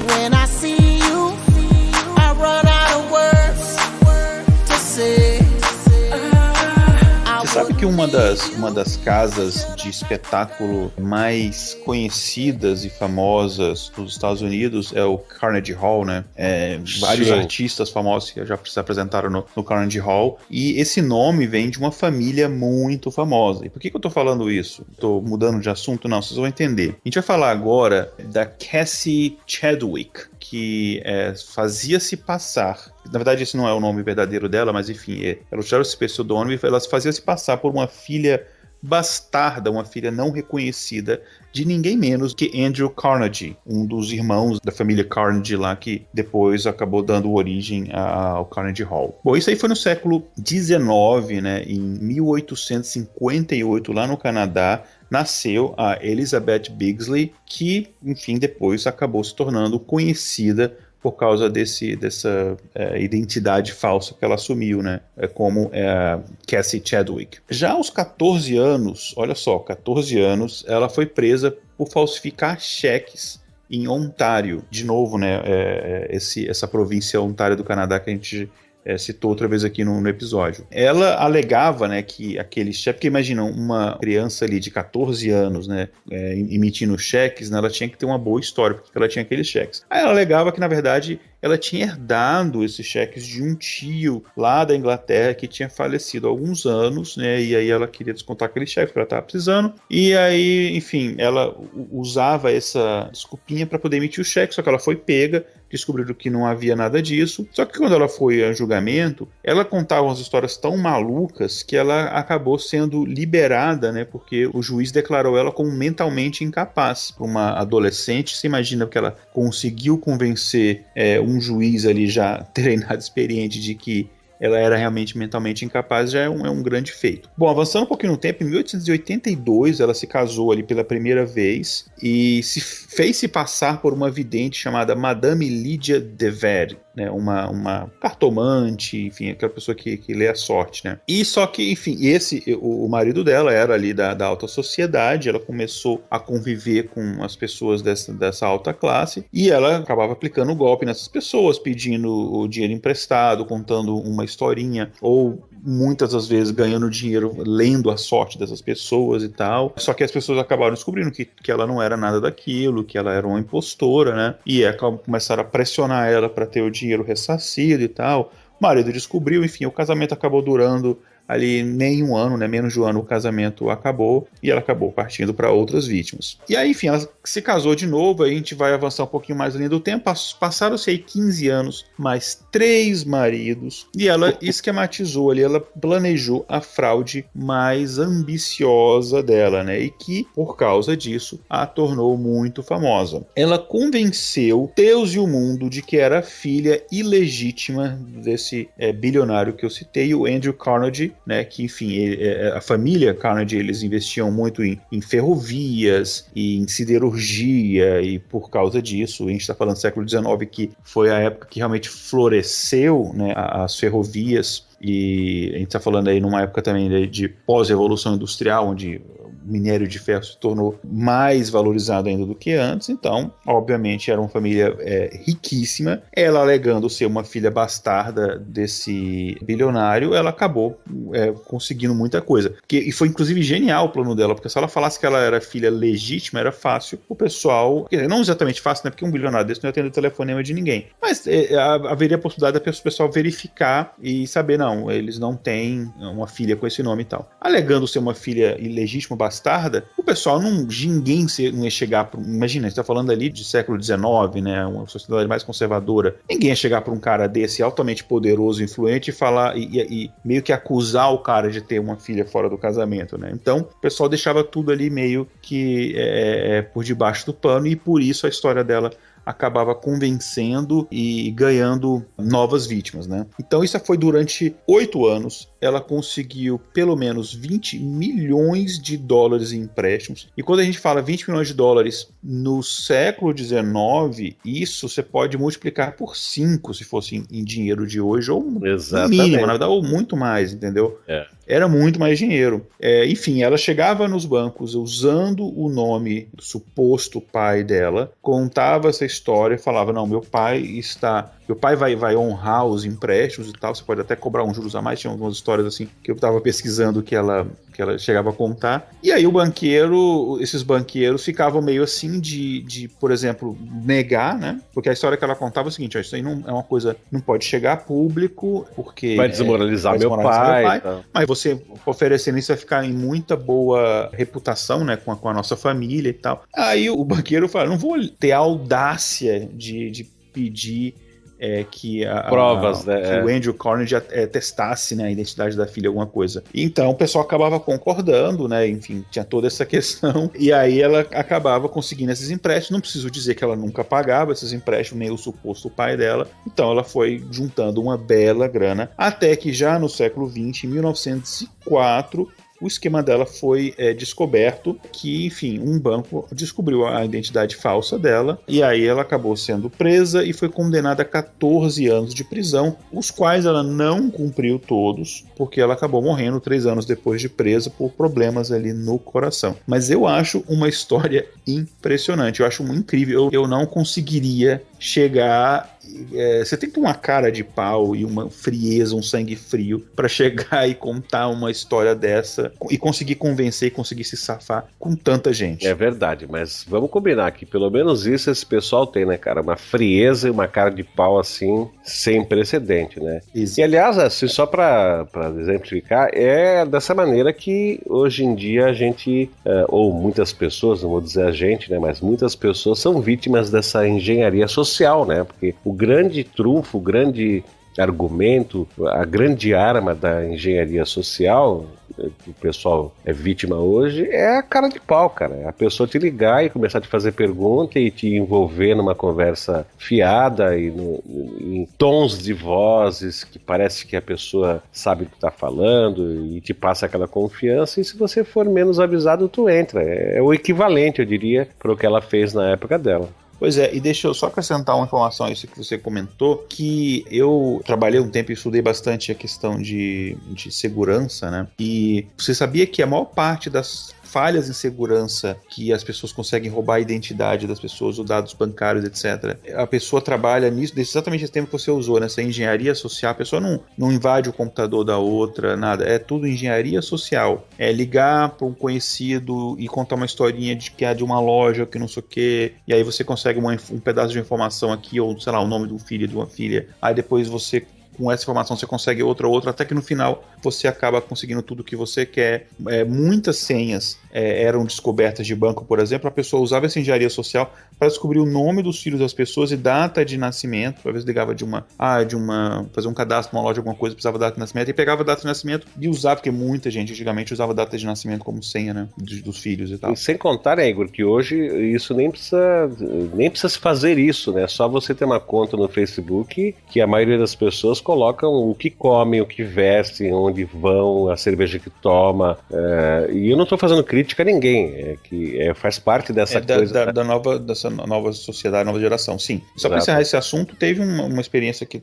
When I see you, I run out of words to say. Você sabe que uma das casas de espetáculo mais conhecidas e famosas dos Estados Unidos é o Carnegie Hall, né? Vários artistas famosos já se apresentaram no Carnegie Hall. E esse nome vem de uma família muito famosa. E por que eu tô falando isso? Tô mudando de assunto? Não, vocês vão entender. A gente vai falar agora da Cassie Chadwick, que fazia-se passar... Na verdade, esse não é o nome verdadeiro dela, mas enfim, ela usava esse pseudônimo e ela fazia-se passar por uma filha bastarda, uma filha não reconhecida de ninguém menos que Andrew Carnegie, um dos irmãos da família Carnegie lá, que depois acabou dando origem ao Carnegie Hall. Bom, isso aí foi no século XIX, né? Em 1858, lá no Canadá, nasceu a Elizabeth Bixley, que, enfim, depois acabou se tornando conhecida por causa dessa identidade falsa que ela assumiu, né? Como Cassie Chadwick. Já aos 14 anos, olha só, 14 anos, ela foi presa por falsificar cheques em Ontário. De novo, né? Essa província Ontário do Canadá que a gente citou outra vez aqui no episódio. Ela alegava, né, que aquele cheque, porque imagina uma criança ali de 14 anos, né, emitindo cheques, né, ela tinha que ter uma boa história, porque ela tinha aqueles cheques. Aí ela alegava que, na verdade, ela tinha herdado esses cheques de um tio lá da Inglaterra que tinha falecido há alguns anos, né, e aí ela queria descontar aquele cheque porque ela estava precisando, e aí, enfim, ela usava essa desculpinha para poder emitir o cheque, só que ela foi pega, descobriram que não havia nada disso, só que quando ela foi a julgamento, ela contava umas histórias tão malucas que ela acabou sendo liberada, né, porque o juiz declarou ela como mentalmente incapaz. Para uma adolescente, você imagina que ela conseguiu convencer um juiz ali já treinado, experiente, de que ela era realmente mentalmente incapaz, já é um grande feito. Bom, avançando um pouquinho no tempo, em 1882 ela se casou ali pela primeira vez e fez se passar por uma vidente chamada Madame Lydia de Vere, né, uma cartomante, enfim, aquela pessoa que lê a sorte, né? E só que, enfim, o marido dela era ali da alta sociedade, ela começou a conviver com as pessoas dessa alta classe e ela acabava aplicando o golpe nessas pessoas, pedindo o dinheiro emprestado, contando uma historinha ou muitas das vezes ganhando dinheiro lendo a sorte dessas pessoas e tal. Só que as pessoas acabaram descobrindo que ela não era nada daquilo, que ela era uma impostora, né? E começaram a pressionar ela para ter o dinheiro ressarcido e tal. O marido descobriu, enfim, o casamento acabou durando ali nem um ano, né, menos de um ano, o casamento acabou e ela acabou partindo para outras vítimas. E aí, enfim, ela se casou de novo, aí a gente vai avançar um pouquinho mais além do tempo, passaram-se aí 15 anos, mais 3 maridos, e ela esquematizou ali, ela planejou a fraude mais ambiciosa dela, né, e que, por causa disso, a tornou muito famosa. Ela convenceu Deus e o mundo de que era filha ilegítima desse bilionário que eu citei, o Andrew Carnegie, né, que enfim, a família Carnegie, eles investiam muito em ferrovias e em siderurgia, e por causa disso, a gente está falando do século XIX, que foi a época que realmente floresceu, né, as ferrovias, e a gente está falando aí numa época também de pós-revolução industrial, onde o minério de ferro se tornou mais valorizado ainda do que antes. Então, obviamente, era uma família riquíssima. Ela, alegando ser uma filha bastarda desse bilionário, ela acabou conseguindo muita coisa. E foi, inclusive, genial o plano dela, porque se ela falasse que ela era filha legítima, era fácil o pessoal... Quer dizer, não exatamente fácil, né? Porque um bilionário desse não ia atender o telefonema de ninguém. Mas haveria a possibilidade do pessoal verificar e saber, não, eles não têm uma filha com esse nome e tal. Alegando ser uma filha ilegítima, bastarda, o pessoal ninguém não ia chegar para... Imagina, a gente tá falando ali de século XIX, né, uma sociedade mais conservadora. Ninguém ia chegar para um cara desse altamente poderoso, influente, e falar e meio que acusar o cara de ter uma filha fora do casamento, né? Então, o pessoal deixava tudo ali meio que por debaixo do pano, e por isso a história dela acabava convencendo e ganhando novas vítimas, né? Então isso foi durante 8 anos. Ela conseguiu pelo menos 20 milhões de dólares em empréstimos. E quando a gente fala 20 milhões de dólares no século XIX, isso você pode multiplicar por 5 se fosse em dinheiro de hoje, ou no mínimo, na verdade, ou muito mais, entendeu? Era muito mais dinheiro. Enfim, ela chegava nos bancos usando o nome do suposto pai dela, contava essa história, falava, não, meu pai vai honrar os empréstimos e tal, você pode até cobrar uns juros a mais. Tinha algumas histórias assim que eu estava pesquisando que ela chegava a contar. E aí esses banqueiros ficavam meio assim de, por exemplo, negar, né? Porque a história que ela contava é o seguinte, isso aí não é uma coisa, não pode chegar a público, porque vai desmoralizar meu pai. Mas você oferecendo isso vai ficar em muita boa reputação, né, com a nossa família e tal. Aí o banqueiro fala, não vou ter a audácia de pedir que provas, né? Que o Andrew Carnegie testasse, né, a identidade da filha, alguma coisa. Então o pessoal acabava concordando, né? Enfim, tinha toda essa questão. E aí ela acabava conseguindo esses empréstimos. Não preciso dizer que ela nunca pagava esses empréstimos, nem o suposto pai dela. Então ela foi juntando uma bela grana, até que já no século XX, em 1904, o esquema dela foi descoberto, que, enfim, um banco descobriu a identidade falsa dela, e aí ela acabou sendo presa e foi condenada a 14 anos de prisão, os quais ela não cumpriu todos, porque ela acabou morrendo 3 anos depois de presa por problemas ali no coração. Mas eu acho uma história impressionante, eu acho muito incrível. Eu não conseguiria chegar... você tem que ter uma cara de pau e uma frieza, um sangue frio para chegar e contar uma história dessa e conseguir convencer e conseguir se safar com tanta gente. É verdade, mas vamos combinar que pelo menos isso esse pessoal tem, né, cara? Uma frieza e uma cara de pau assim, sem precedente, né? Isso. E aliás, assim, só para exemplificar, é dessa maneira que hoje em dia a gente, ou muitas pessoas, não vou dizer a gente, né, mas muitas pessoas são vítimas dessa engenharia social, né? Porque o grande trunfo, o grande argumento, a grande arma da engenharia social, que o pessoal é vítima hoje, é a cara de pau, cara. É a pessoa te ligar e começar a te fazer pergunta e te envolver numa conversa fiada e em tons de vozes que parece que a pessoa sabe o que está falando e te passa aquela confiança, e se você for menos avisado, tu entra. É o equivalente, eu diria, para o que ela fez na época dela. Pois é, e deixa eu só acrescentar uma informação a isso que você comentou, que eu trabalhei um tempo e estudei bastante a questão de segurança, né? E você sabia que a maior parte das falhas em segurança que as pessoas conseguem roubar a identidade das pessoas, os dados bancários, etc. A pessoa trabalha nisso, exatamente esse termo que você usou, nessa engenharia social. A pessoa não invade o computador da outra, nada. É tudo engenharia social. É ligar para um conhecido e contar uma historinha de que é de uma loja, que não sei o quê, e aí você consegue um pedaço de informação aqui, ou sei lá, o nome de um filho, de uma filha. Aí depois você, com essa informação, você consegue outra, até que no final você acaba conseguindo tudo que você quer. Muitas senhas eram descobertas de banco, por exemplo. A pessoa usava essa engenharia social para descobrir o nome dos filhos das pessoas e data de nascimento. Às vezes ligava fazer um cadastro numa loja, alguma coisa, precisava data de nascimento, e pegava a data de nascimento e usava, porque muita gente antigamente usava data de nascimento como senha, né, dos filhos e tal. E sem contar, né, Igor, que hoje isso nem precisa se fazer isso, né? Só você ter uma conta no Facebook que a maioria das pessoas colocam o que comem, o que vestem, onde vão, a cerveja que toma. E eu não estou fazendo crítica a ninguém, faz parte dessa coisa. Dessa nova sociedade, nova geração, sim. Só para encerrar esse assunto, teve uma experiência que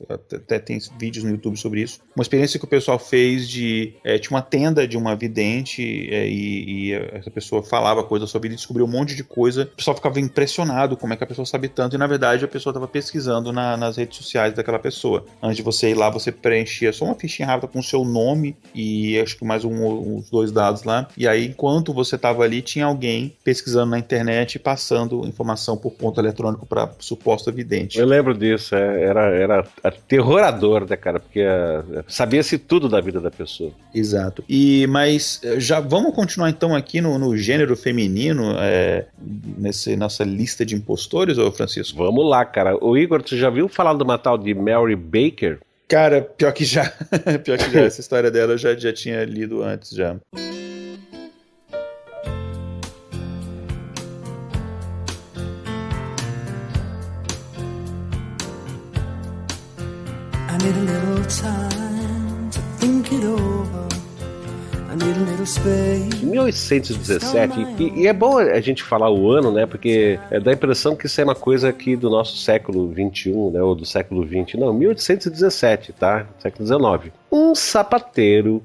até tem vídeos no YouTube sobre isso. Uma experiência que o pessoal fez tinha uma tenda de uma vidente e essa pessoa falava coisa da sua vida e descobriu um monte de coisa. O pessoal ficava impressionado como é que a pessoa sabe tanto, e na verdade a pessoa estava pesquisando nas redes sociais daquela pessoa. Antes de você ir lá, você preenchia só uma fichinha rápida com o seu nome e acho que mais uns 2 dados lá. E aí, enquanto você estava ali, tinha alguém pesquisando na internet e passando informação por ponto eletrônico para suposto vidente. Eu lembro disso, era aterrorador, né, cara? Porque sabia-se tudo da vida da pessoa. Exato. Mas já vamos continuar então aqui no gênero feminino, nessa nossa lista de impostores, ô Francisco? Vamos lá, cara. O Igor, tu já viu falar de uma tal de Mary Baker? Cara, pior que já. Essa história dela eu já tinha lido antes já. I need a little time to think it over. I need a little space. Em 1817, e é bom a gente falar o ano, né? Porque dá a impressão que isso é uma coisa aqui do nosso século XXI, né? Ou do século XX. Não, 1817, tá? Século XIX. Um sapateiro,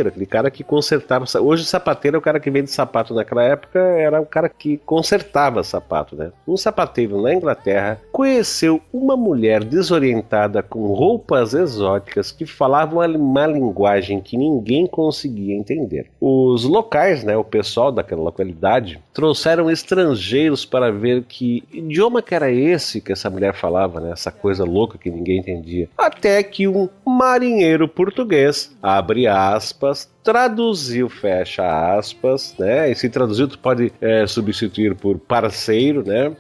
aquele cara que consertava. Hoje o sapateiro é o cara que vende sapato. Naquela época era o cara que consertava sapato, né? Um sapateiro na Inglaterra conheceu uma mulher desorientada com roupas exóticas que falavam uma linguagem que ninguém conseguia entender. Os locais, né, o pessoal daquela localidade, trouxeram estrangeiros para ver que idioma que era esse que essa mulher falava, né? Essa coisa louca que ninguém entendia. Até que um marinheiro português, abre aspas, traduziu, fecha aspas, né? E se traduziu, tu pode substituir por parceiro, né?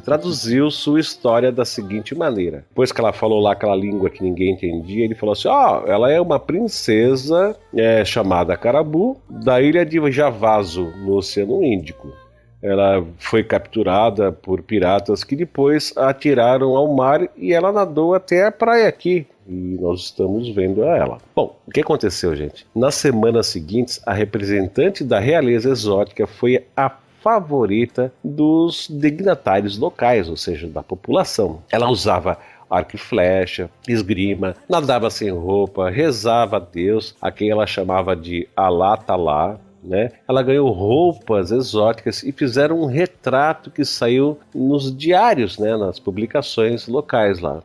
Traduziu sua história da seguinte maneira. Depois que ela falou lá aquela língua que ninguém entendia, ele falou assim: ela é uma princesa chamada Carabu, da ilha de Javaso, no Oceano Índico. Ela foi capturada por piratas que depois a atiraram ao mar e ela nadou até a praia aqui. E nós estamos vendo ela. Bom, o que aconteceu, gente? Nas semanas seguintes, a representante da realeza exótica foi a favorita dos dignatários locais, ou seja, da população. Ela usava arco e flecha, esgrima, nadava sem roupa, rezava a Deus, a quem ela chamava de Alá Talá, né? Ela ganhou roupas exóticas e fizeram um retrato que saiu nos diários, né? Nas publicações locais lá.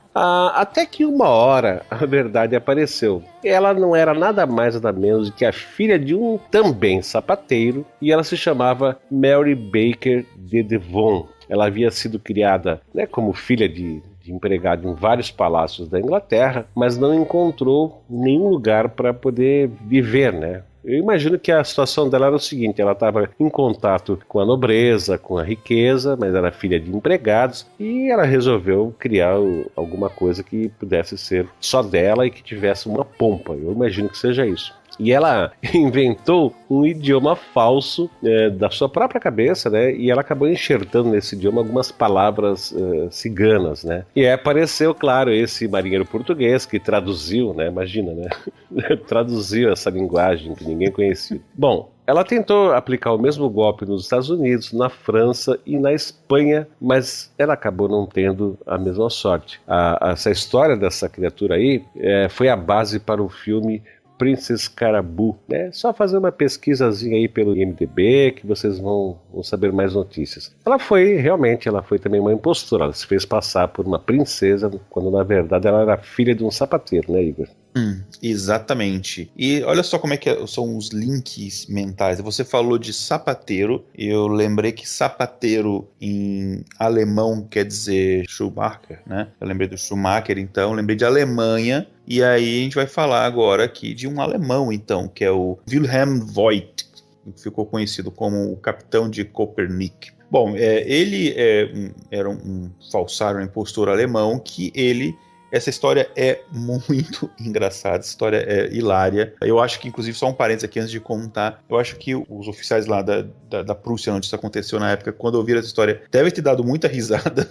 Até que uma hora a verdade apareceu. Ela não era nada mais nada menos que a filha de um também sapateiro, e ela se chamava Mary Baker de Devon. Ela havia sido criada, né, como filha de empregado em vários palácios da Inglaterra, mas não encontrou nenhum lugar para poder viver, né? Eu imagino que a situação dela era o seguinte: ela estava em contato com a nobreza, com a riqueza, mas era filha de empregados, e ela resolveu criar alguma coisa que pudesse ser só dela e que tivesse uma pompa. Eu imagino que seja isso. E ela inventou um idioma falso da sua própria cabeça, né? E ela acabou enxertando nesse idioma algumas palavras ciganas, né? E aí apareceu, claro, esse marinheiro português que traduziu, né? Imagina, né? Traduziu essa linguagem que ninguém conhecia. Bom, ela tentou aplicar o mesmo golpe nos Estados Unidos, na França e na Espanha, mas ela acabou não tendo a mesma sorte. Essa história dessa criatura aí foi a base para o filme Princess Caraboo, né? Só fazer uma pesquisazinha aí pelo IMDb que vocês vão saber mais notícias. Ela foi também uma impostora. Ela se fez passar por uma princesa, quando na verdade ela era filha de um sapateiro, né, Igor? Exatamente. E olha só como é que são os links mentais. Você falou de sapateiro, eu lembrei que sapateiro em alemão quer dizer Schumacher, né? Eu lembrei do Schumacher, então, lembrei de Alemanha, e aí a gente vai falar agora aqui de um alemão, então, que é o Wilhelm Voigt, que ficou conhecido como o capitão de Copernic. Bom, ele era um falsário, um impostor alemão que ele... Essa história é muito engraçada, essa história é hilária. Eu acho que, inclusive, só um parênteses aqui antes de contar, eu acho que os oficiais lá da Prússia, onde isso aconteceu na época, quando ouviram essa história, devem ter dado muita risada,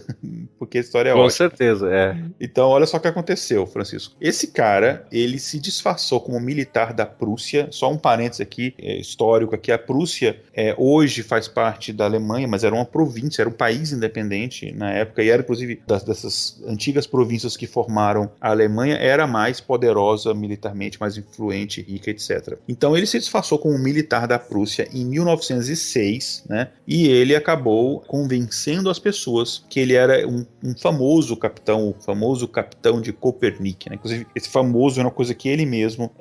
porque a história é ótima. Com certeza, é. Então, olha só o que aconteceu, Francisco. Esse cara, ele se disfarçou como militar da Prússia, só um parênteses aqui, histórico aqui, a Prússia hoje faz parte da Alemanha, mas era uma província, era um país independente na época, e era, inclusive, dessas antigas províncias que formaram a Alemanha, era mais poderosa militarmente, mais influente, rica, etc. Então ele se disfarçou como militar da Prússia em 1906, né? E ele acabou convencendo as pessoas que ele era um famoso capitão, o famoso capitão de Copernic, né? Inclusive, esse famoso é uma coisa que ele mesmo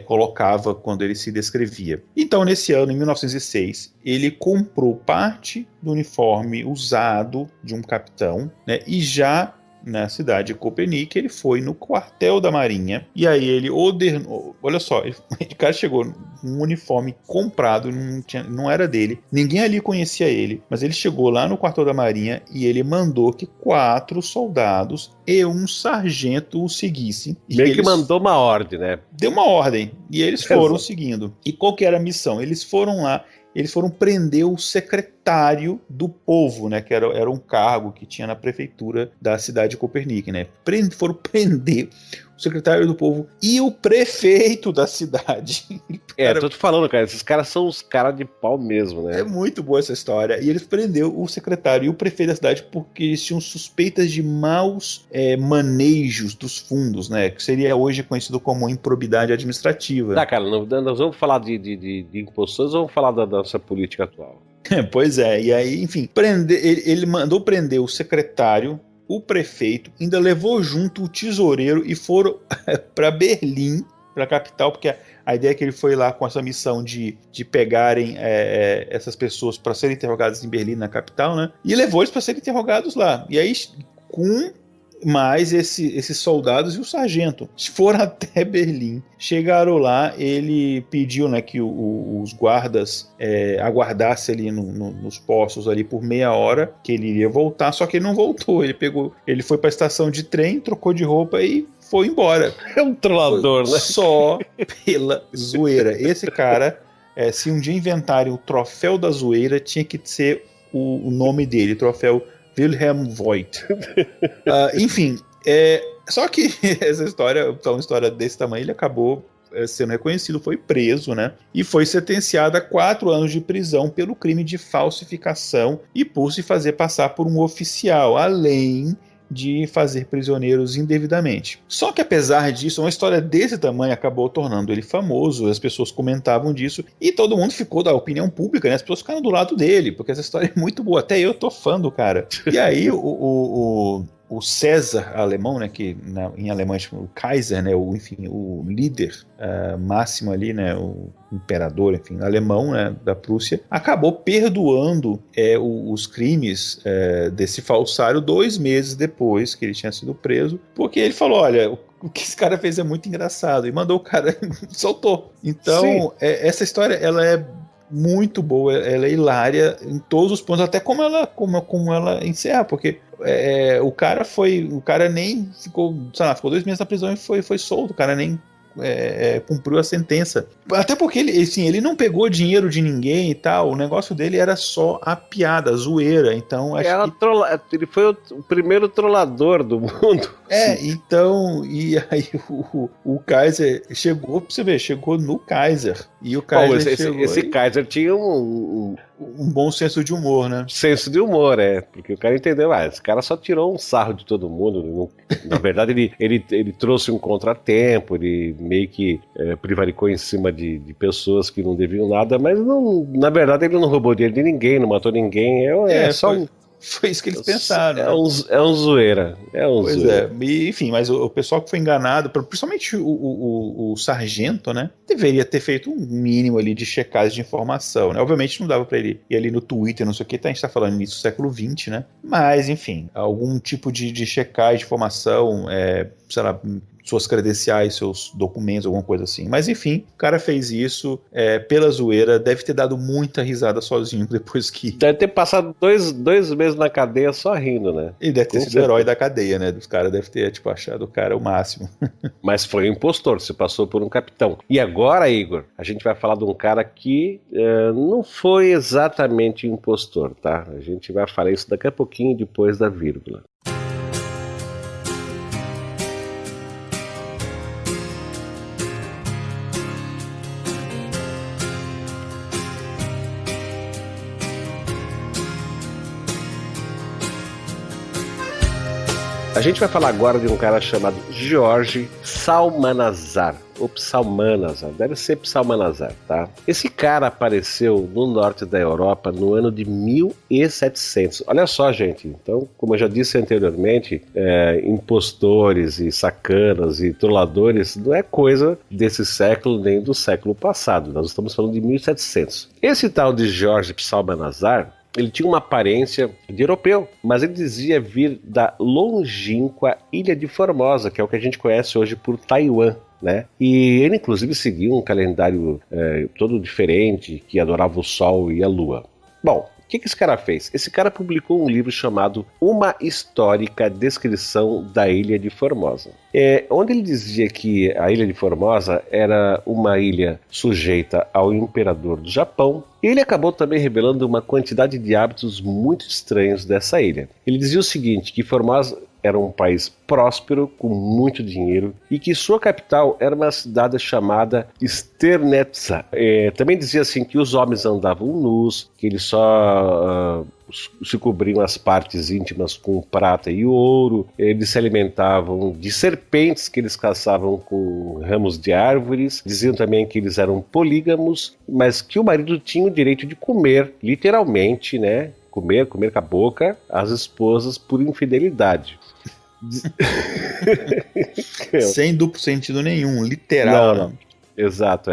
colocava quando ele se descrevia. Então, nesse ano, em 1906, ele comprou parte do uniforme usado de um capitão, né? E já na cidade de Copernic, ele foi no quartel da Marinha, e aí ele ordenou, olha só, o cara chegou num uniforme comprado, não era dele, ninguém ali conhecia ele, mas ele chegou lá no quartel da Marinha e ele mandou que 4 soldados e um sargento o seguissem. Meio que mandou uma ordem, né? Deu uma ordem, e eles foram seguindo. E qual que era a missão? Eles foram lá, eles foram prender o secretário do povo, né, que era um cargo que tinha na prefeitura da cidade de Copernic, né? Foram prender o secretário do povo e o prefeito da cidade. Tô te falando, cara, esses caras são os caras de pau mesmo, né? É muito boa essa história. E eles prendeu o secretário e o prefeito da cidade porque eles tinham suspeitas de maus manejos dos fundos, né? Que seria hoje conhecido como improbidade administrativa. Tá, cara, nós vamos falar de impostores ou vamos falar da nossa política atual? Pois é, e aí, enfim, ele mandou prender o secretário, o prefeito, ainda levou junto o tesoureiro e foram para Berlim, para a capital, porque a ideia é que ele foi lá com essa missão de pegarem essas pessoas para serem interrogadas em Berlim, na capital, né? E levou eles para serem interrogados lá. E aí, com mais esses soldados e o sargento foram até Berlim. Chegaram lá, ele pediu, né, que os guardas aguardassem ali nos postos ali por meia hora, que ele iria voltar, só que ele não voltou. Ele foi para a estação de trem, trocou de roupa e foi embora. É um trollador, né? Só pela zoeira. Esse cara, se um dia inventarem o troféu da zoeira, tinha que ser o nome dele, troféu Wilhelm Voigt. Enfim, só que essa história, uma história desse tamanho, ele acabou sendo reconhecido, foi preso, né? E foi sentenciado a 4 anos de prisão pelo crime de falsificação e por se fazer passar por um oficial, além de fazer prisioneiros indevidamente. Só que apesar disso, uma história desse tamanho acabou tornando ele famoso, as pessoas comentavam disso e todo mundo ficou da opinião pública, né? As pessoas ficaram do lado dele, porque essa história é muito boa, até eu tô fã do cara. E aí o César alemão, né, que em alemão é o Kaiser, né, o líder máximo ali, né, o imperador, enfim, alemão, né, da Prússia, acabou perdoando os crimes desse falsário 2 meses depois que ele tinha sido preso, porque ele falou, olha, o que esse cara fez é muito engraçado, e mandou o cara, soltou. Então, essa história, ela é muito boa, ela é hilária em todos os pontos, até como ela encerra, porque o cara nem ficou, sei lá, ficou 2 meses na prisão e foi solto, o cara nem cumpriu a sentença. Até porque ele não pegou dinheiro de ninguém e tal, o negócio dele era só a piada, a zoeira, então ele foi o primeiro trollador do mundo. Então, e aí o Kaiser chegou, pra você ver, chegou no Kaiser E o Kaiser esse Kaiser tinha um bom senso de humor, né? Senso de humor, porque o cara entendeu, esse cara só tirou um sarro de todo mundo. Na verdade, ele trouxe um contratempo, ele meio que prevaricou em cima de pessoas que não deviam nada, mas na verdade ele não roubou dinheiro de ninguém, não matou ninguém, Foi isso que eles pensaram. É um zoeira. Pois é. Enfim, mas o pessoal que foi enganado, principalmente o sargento, né? Deveria ter feito um mínimo ali de checagem de informação, né? Obviamente não dava pra ele ir ali no Twitter, não sei o que, a gente tá falando nisso no século XX, né? Mas, enfim, algum tipo de checagem de informação, sei lá, suas credenciais, seus documentos, alguma coisa assim. Mas enfim, o cara fez isso pela zoeira, deve ter dado muita risada sozinho depois que... Deve ter passado dois meses na cadeia só rindo, né? Ele deve ter sido herói da cadeia, né? Os caras devem ter, achado o cara o máximo. Mas foi um impostor, se passou por um capitão. E agora, Igor, a gente vai falar de um cara que não foi exatamente um impostor, tá? A gente vai falar isso daqui a pouquinho, depois da vírgula. A gente vai falar agora de um cara chamado George Psalmanazar, ou Psalmanazar, deve ser Psalmanazar, tá? Esse cara apareceu no norte da Europa no ano de 1700. Olha só, gente, então, como eu já disse anteriormente, impostores e sacanas e trolladores não é coisa desse século nem do século passado, nós estamos falando de 1700. Esse tal de George Psalmanazar, ele tinha uma aparência de europeu, mas ele dizia vir da longínqua Ilha de Formosa, que é o que a gente conhece hoje por Taiwan, né? E ele inclusive seguia um calendário todo diferente, que adorava o sol e a lua. Bom, o que esse cara fez? Esse cara publicou um livro chamado Uma Histórica Descrição da Ilha de Formosa, onde ele dizia que a Ilha de Formosa era uma ilha sujeita ao imperador do Japão, e ele acabou também revelando uma quantidade de hábitos muito estranhos dessa ilha. Ele dizia o seguinte, que Formosa era um país próspero, com muito dinheiro, e que sua capital era uma cidade chamada Sternetsa. Também dizia assim que os homens andavam nus, que eles só se cobriam as partes íntimas com prata e ouro, eles se alimentavam de serpentes que eles caçavam com ramos de árvores, diziam também que eles eram polígamos, mas que o marido tinha o direito de comer, literalmente, né? Comer com a boca, as esposas por infidelidade. Sem duplo sentido nenhum, literal. Não. Exato,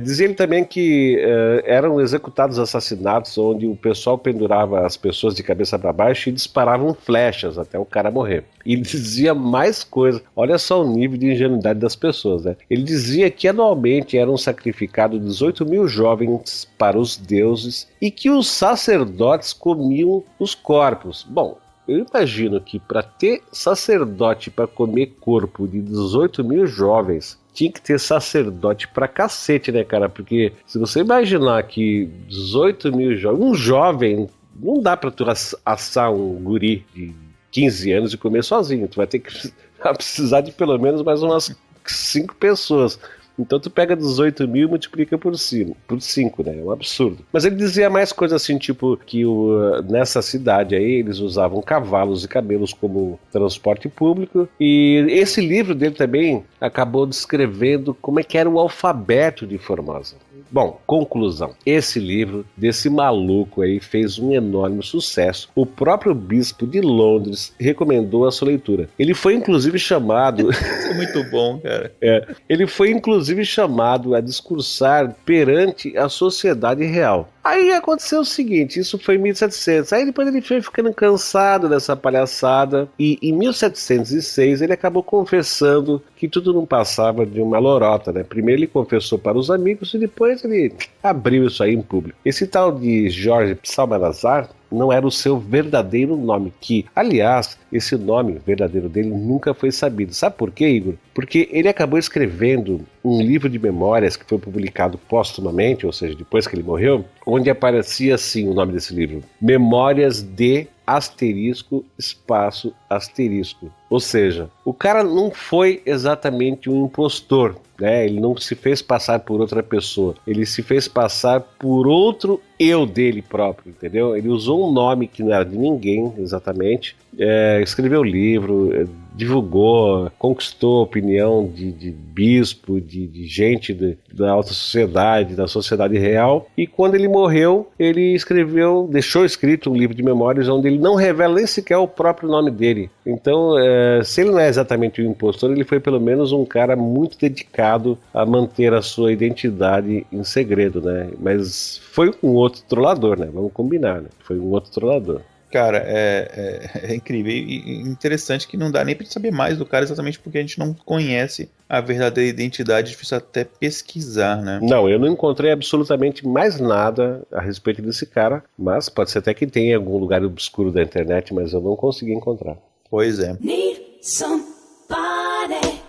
dizia ele também que eram executados assassinatos onde o pessoal pendurava as pessoas de cabeça para baixo e disparavam flechas até o cara morrer. E ele dizia mais coisas, olha só o nível de ingenuidade das pessoas, né? Ele dizia que anualmente eram sacrificados 18 mil jovens para os deuses e que os sacerdotes comiam os corpos. Bom, eu imagino que para ter sacerdote para comer corpo de 18 mil jovens, tinha que ter sacerdote pra cacete, né, cara? Porque se você imaginar que 18 mil jovens, um jovem, não dá pra tu assar um guri de 15 anos e comer sozinho. Tu vai ter que precisar de pelo menos mais umas 5 pessoas. Então tu pega 18 mil e multiplica por 5, né? É um absurdo. Mas ele dizia mais coisas assim, tipo que nessa cidade aí eles usavam cavalos e camelos como transporte público. E esse livro dele também acabou descrevendo como é que era o alfabeto de Formosa. Bom, conclusão. Esse livro desse maluco aí fez um enorme sucesso. O próprio bispo de Londres recomendou a sua leitura. Ele foi inclusive chamado... Isso é muito bom, cara. Ele foi inclusive chamado a discursar perante a sociedade real. Aí aconteceu o seguinte, isso foi em 1700, aí depois ele foi ficando cansado dessa palhaçada e em 1706 ele acabou confessando que tudo não passava de uma lorota, né? Primeiro ele confessou para os amigos e depois ele abriu isso aí em público. Esse tal de George Psalmanazar não era o seu verdadeiro nome, que, aliás, esse nome verdadeiro dele nunca foi sabido. Sabe por quê, Igor? Porque ele acabou escrevendo um livro de memórias que foi publicado póstumamente, ou seja, depois que ele morreu, onde aparecia assim o nome desse livro: Memórias de asterisco, espaço, asterisco. Ou seja, o cara não foi exatamente um impostor. né? Ele não se fez passar por outra pessoa, ele se fez passar por outro eu dele próprio, entendeu? Ele usou um nome que não era de ninguém, exatamente, escreveu livro, divulgou, conquistou a opinião de bispo, de gente da alta sociedade, da sociedade real, e quando ele morreu, ele deixou escrito um livro de memórias onde ele não revela nem sequer o próprio nome dele. Então, se ele não é exatamente o impostor, ele foi pelo menos um cara muito dedicado a manter a sua identidade em segredo, né? Mas foi um outro trollador, né? Vamos combinar, né? Foi um outro trollador. Cara, é incrível e interessante que não dá nem pra saber mais do cara exatamente porque a gente não conhece a verdadeira identidade, é difícil até pesquisar, né? Não, eu não encontrei absolutamente mais nada a respeito desse cara, mas pode ser até que tenha em algum lugar obscuro da internet, mas eu não consegui encontrar. Pois é. Need somebody.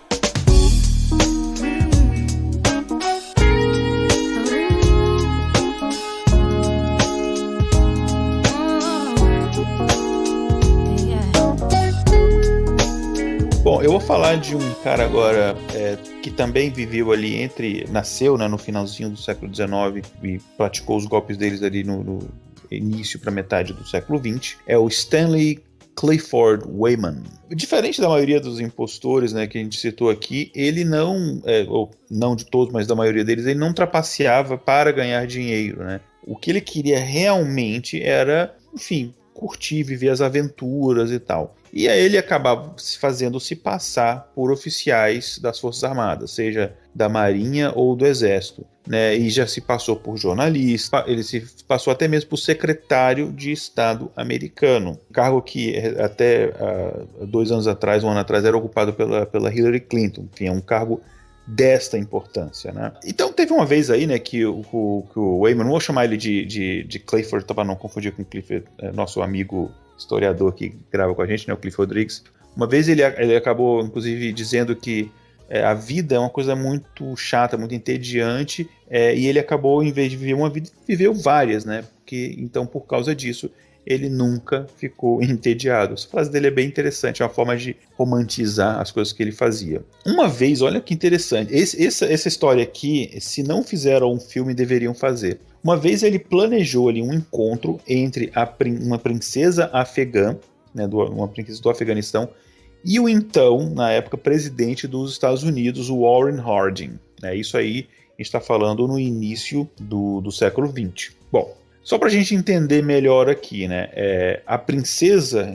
Bom, eu vou falar de um cara agora que também viveu ali nasceu, né, no finalzinho do século XIX e praticou os golpes deles ali no início para metade do século XX. É o Stanley Clifford Wayman. Diferente da maioria dos impostores, né, que a gente citou aqui, ele ou não de todos, mas da maioria deles, ele não trapaceava para ganhar dinheiro, né? O que ele queria realmente era, enfim, curtir, viver as aventuras e tal. E aí ele acabava fazendo-se passar por oficiais das Forças Armadas, seja da Marinha ou do Exército, né? E já se passou por jornalista, ele se passou até mesmo por secretário de Estado americano, cargo que até 2 anos atrás, 1 ano atrás, era ocupado pela Hillary Clinton. Enfim, é um cargo desta importância, né? Então teve uma vez aí, né, que o Wayman, não vou chamar ele de Clifford, para não confundir com o Clifford, nosso amigo historiador que grava com a gente, né, o Cliff Rodrigues. Uma vez ele acabou, inclusive, dizendo que a vida é uma coisa muito chata, muito entediante, e ele acabou, em vez de viver uma vida, viveu várias, né? Então, por causa disso, ele nunca ficou entediado. Essa frase dele é bem interessante, é uma forma de romantizar as coisas que ele fazia. Uma vez, olha que interessante, essa história aqui, se não fizeram um filme, deveriam fazer. Uma vez ele planejou ali um encontro entre uma princesa afegã, né, uma princesa do Afeganistão, e o então, na época, presidente dos Estados Unidos, o Warren Harding. Isso aí a gente está falando no início do século XX. Bom, só para a gente entender melhor aqui, né? A princesa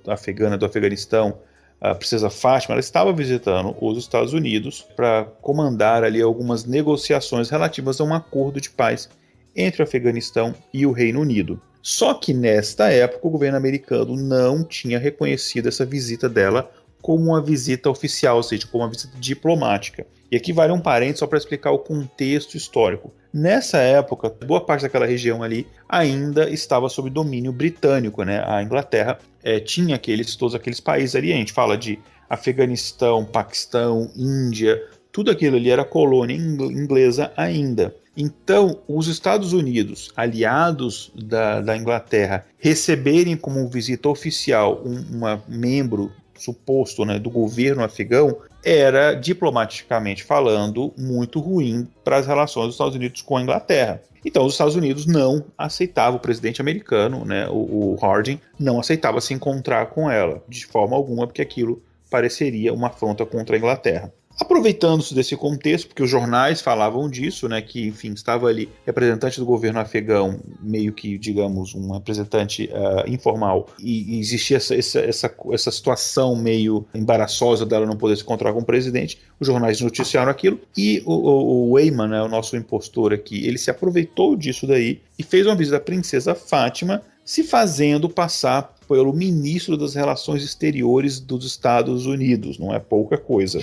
afegana do Afeganistão, a princesa Fátima, ela estava visitando os Estados Unidos para comandar ali algumas negociações relativas a um acordo de paz entre o Afeganistão e o Reino Unido. Só que nesta época o governo americano não tinha reconhecido essa visita dela como uma visita oficial, ou seja, como uma visita diplomática. E aqui vale um parênteses só para explicar o contexto histórico. Nessa época, boa parte daquela região ali ainda estava sob domínio britânico, né? A Inglaterra tinha todos aqueles países ali, a gente fala de Afeganistão, Paquistão, Índia, tudo aquilo ali era colônia inglesa ainda. Então, os Estados Unidos, aliados da Inglaterra, receberem como visita oficial um membro suposto, né, do governo afegão, era, diplomaticamente falando, muito ruim para as relações dos Estados Unidos com a Inglaterra. Então, os Estados Unidos não aceitavam, o presidente americano, né, o Harding, não aceitava se encontrar com ela, de forma alguma, porque aquilo pareceria uma afronta contra a Inglaterra. Aproveitando-se desse contexto, porque os jornais falavam disso, né, que, enfim, estava ali representante do governo afegão, meio que, digamos, um representante informal, e existia essa situação meio embaraçosa dela não poder se encontrar com o presidente, os jornais noticiaram aquilo, e o Wayman, né, o nosso impostor aqui, ele se aproveitou disso daí e fez uma visita à princesa Fátima, se fazendo passar pelo ministro das Relações Exteriores dos Estados Unidos, não é pouca coisa.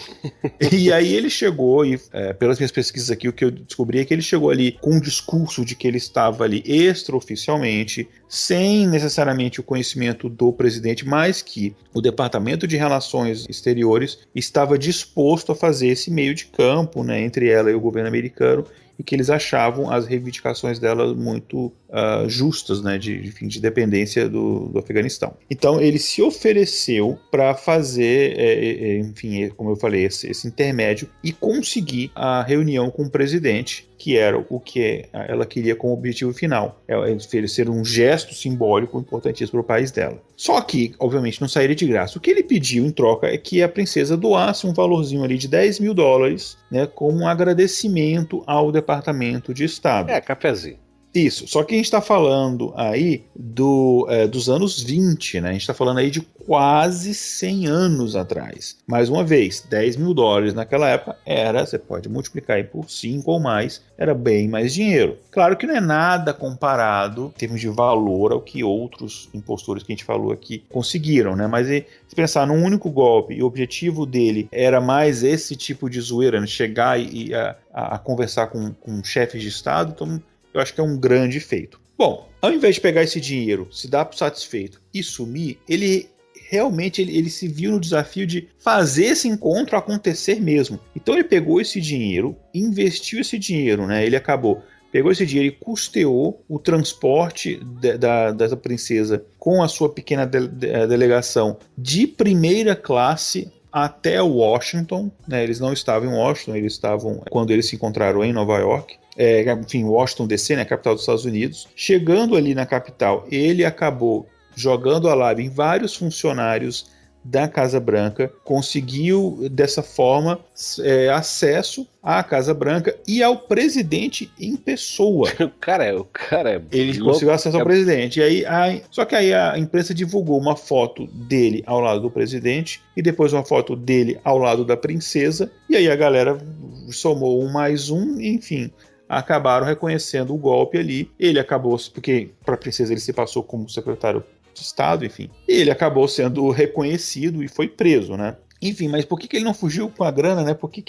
E aí ele chegou, e pelas minhas pesquisas aqui, o que eu descobri é que ele chegou ali com um discurso de que ele estava ali extraoficialmente, sem necessariamente o conhecimento do presidente, mas que o Departamento de Relações Exteriores estava disposto a fazer esse meio de campo, né, entre ela e o governo americano, e que eles achavam as reivindicações dela muito justas, né, de dependência do Afeganistão. Então ele se ofereceu para fazer, enfim, como eu falei, esse intermédio e conseguir a reunião com o presidente, que era o que ela queria como objetivo final, oferecer um gesto simbólico importantíssimo para o país dela. Só que, obviamente, não sairia de graça. O que ele pediu em troca é que a princesa doasse um valorzinho ali de $10 mil, né, como um agradecimento ao Departamento de Estado. Cafezinho. Isso, só que a gente está falando aí dos anos 20, né? A gente está falando aí de quase 100 anos atrás. Mais uma vez, $10 mil naquela época você pode multiplicar aí por 5 ou mais, era bem mais dinheiro. Claro que não é nada comparado em termos de valor ao que outros impostores que a gente falou aqui conseguiram, né? Mas se pensar num único golpe e o objetivo dele era mais esse tipo de zoeira, né? Chegar e a conversar com chefes de Estado, então eu acho que é um grande feito. Bom, ao invés de pegar esse dinheiro, se dar por satisfeito e sumir, ele realmente ele se viu no desafio de fazer esse encontro acontecer mesmo. Então ele pegou esse dinheiro, investiu esse dinheiro, né? Ele pegou esse dinheiro e custeou o transporte da princesa com a sua pequena delegação de primeira classe até Washington, né? Eles não estavam em Washington, eles estavam quando eles se encontraram em Nova York. Enfim, Washington DC, né, capital dos Estados Unidos. Chegando ali na capital, ele acabou jogando a lábia em vários funcionários da Casa Branca, conseguiu dessa forma acesso à Casa Branca e ao presidente em pessoa. O cara é Ele conseguiu acesso ao presidente. E aí, só que aí a imprensa divulgou uma foto dele ao lado do presidente e depois uma foto dele ao lado da princesa, e aí a galera somou um mais um, enfim, acabaram reconhecendo o golpe ali. Ele acabou, porque para a princesa ele se passou como secretário de Estado, enfim, e ele acabou sendo reconhecido e foi preso, né? Enfim, mas por que ele não fugiu com a grana, né? Porque,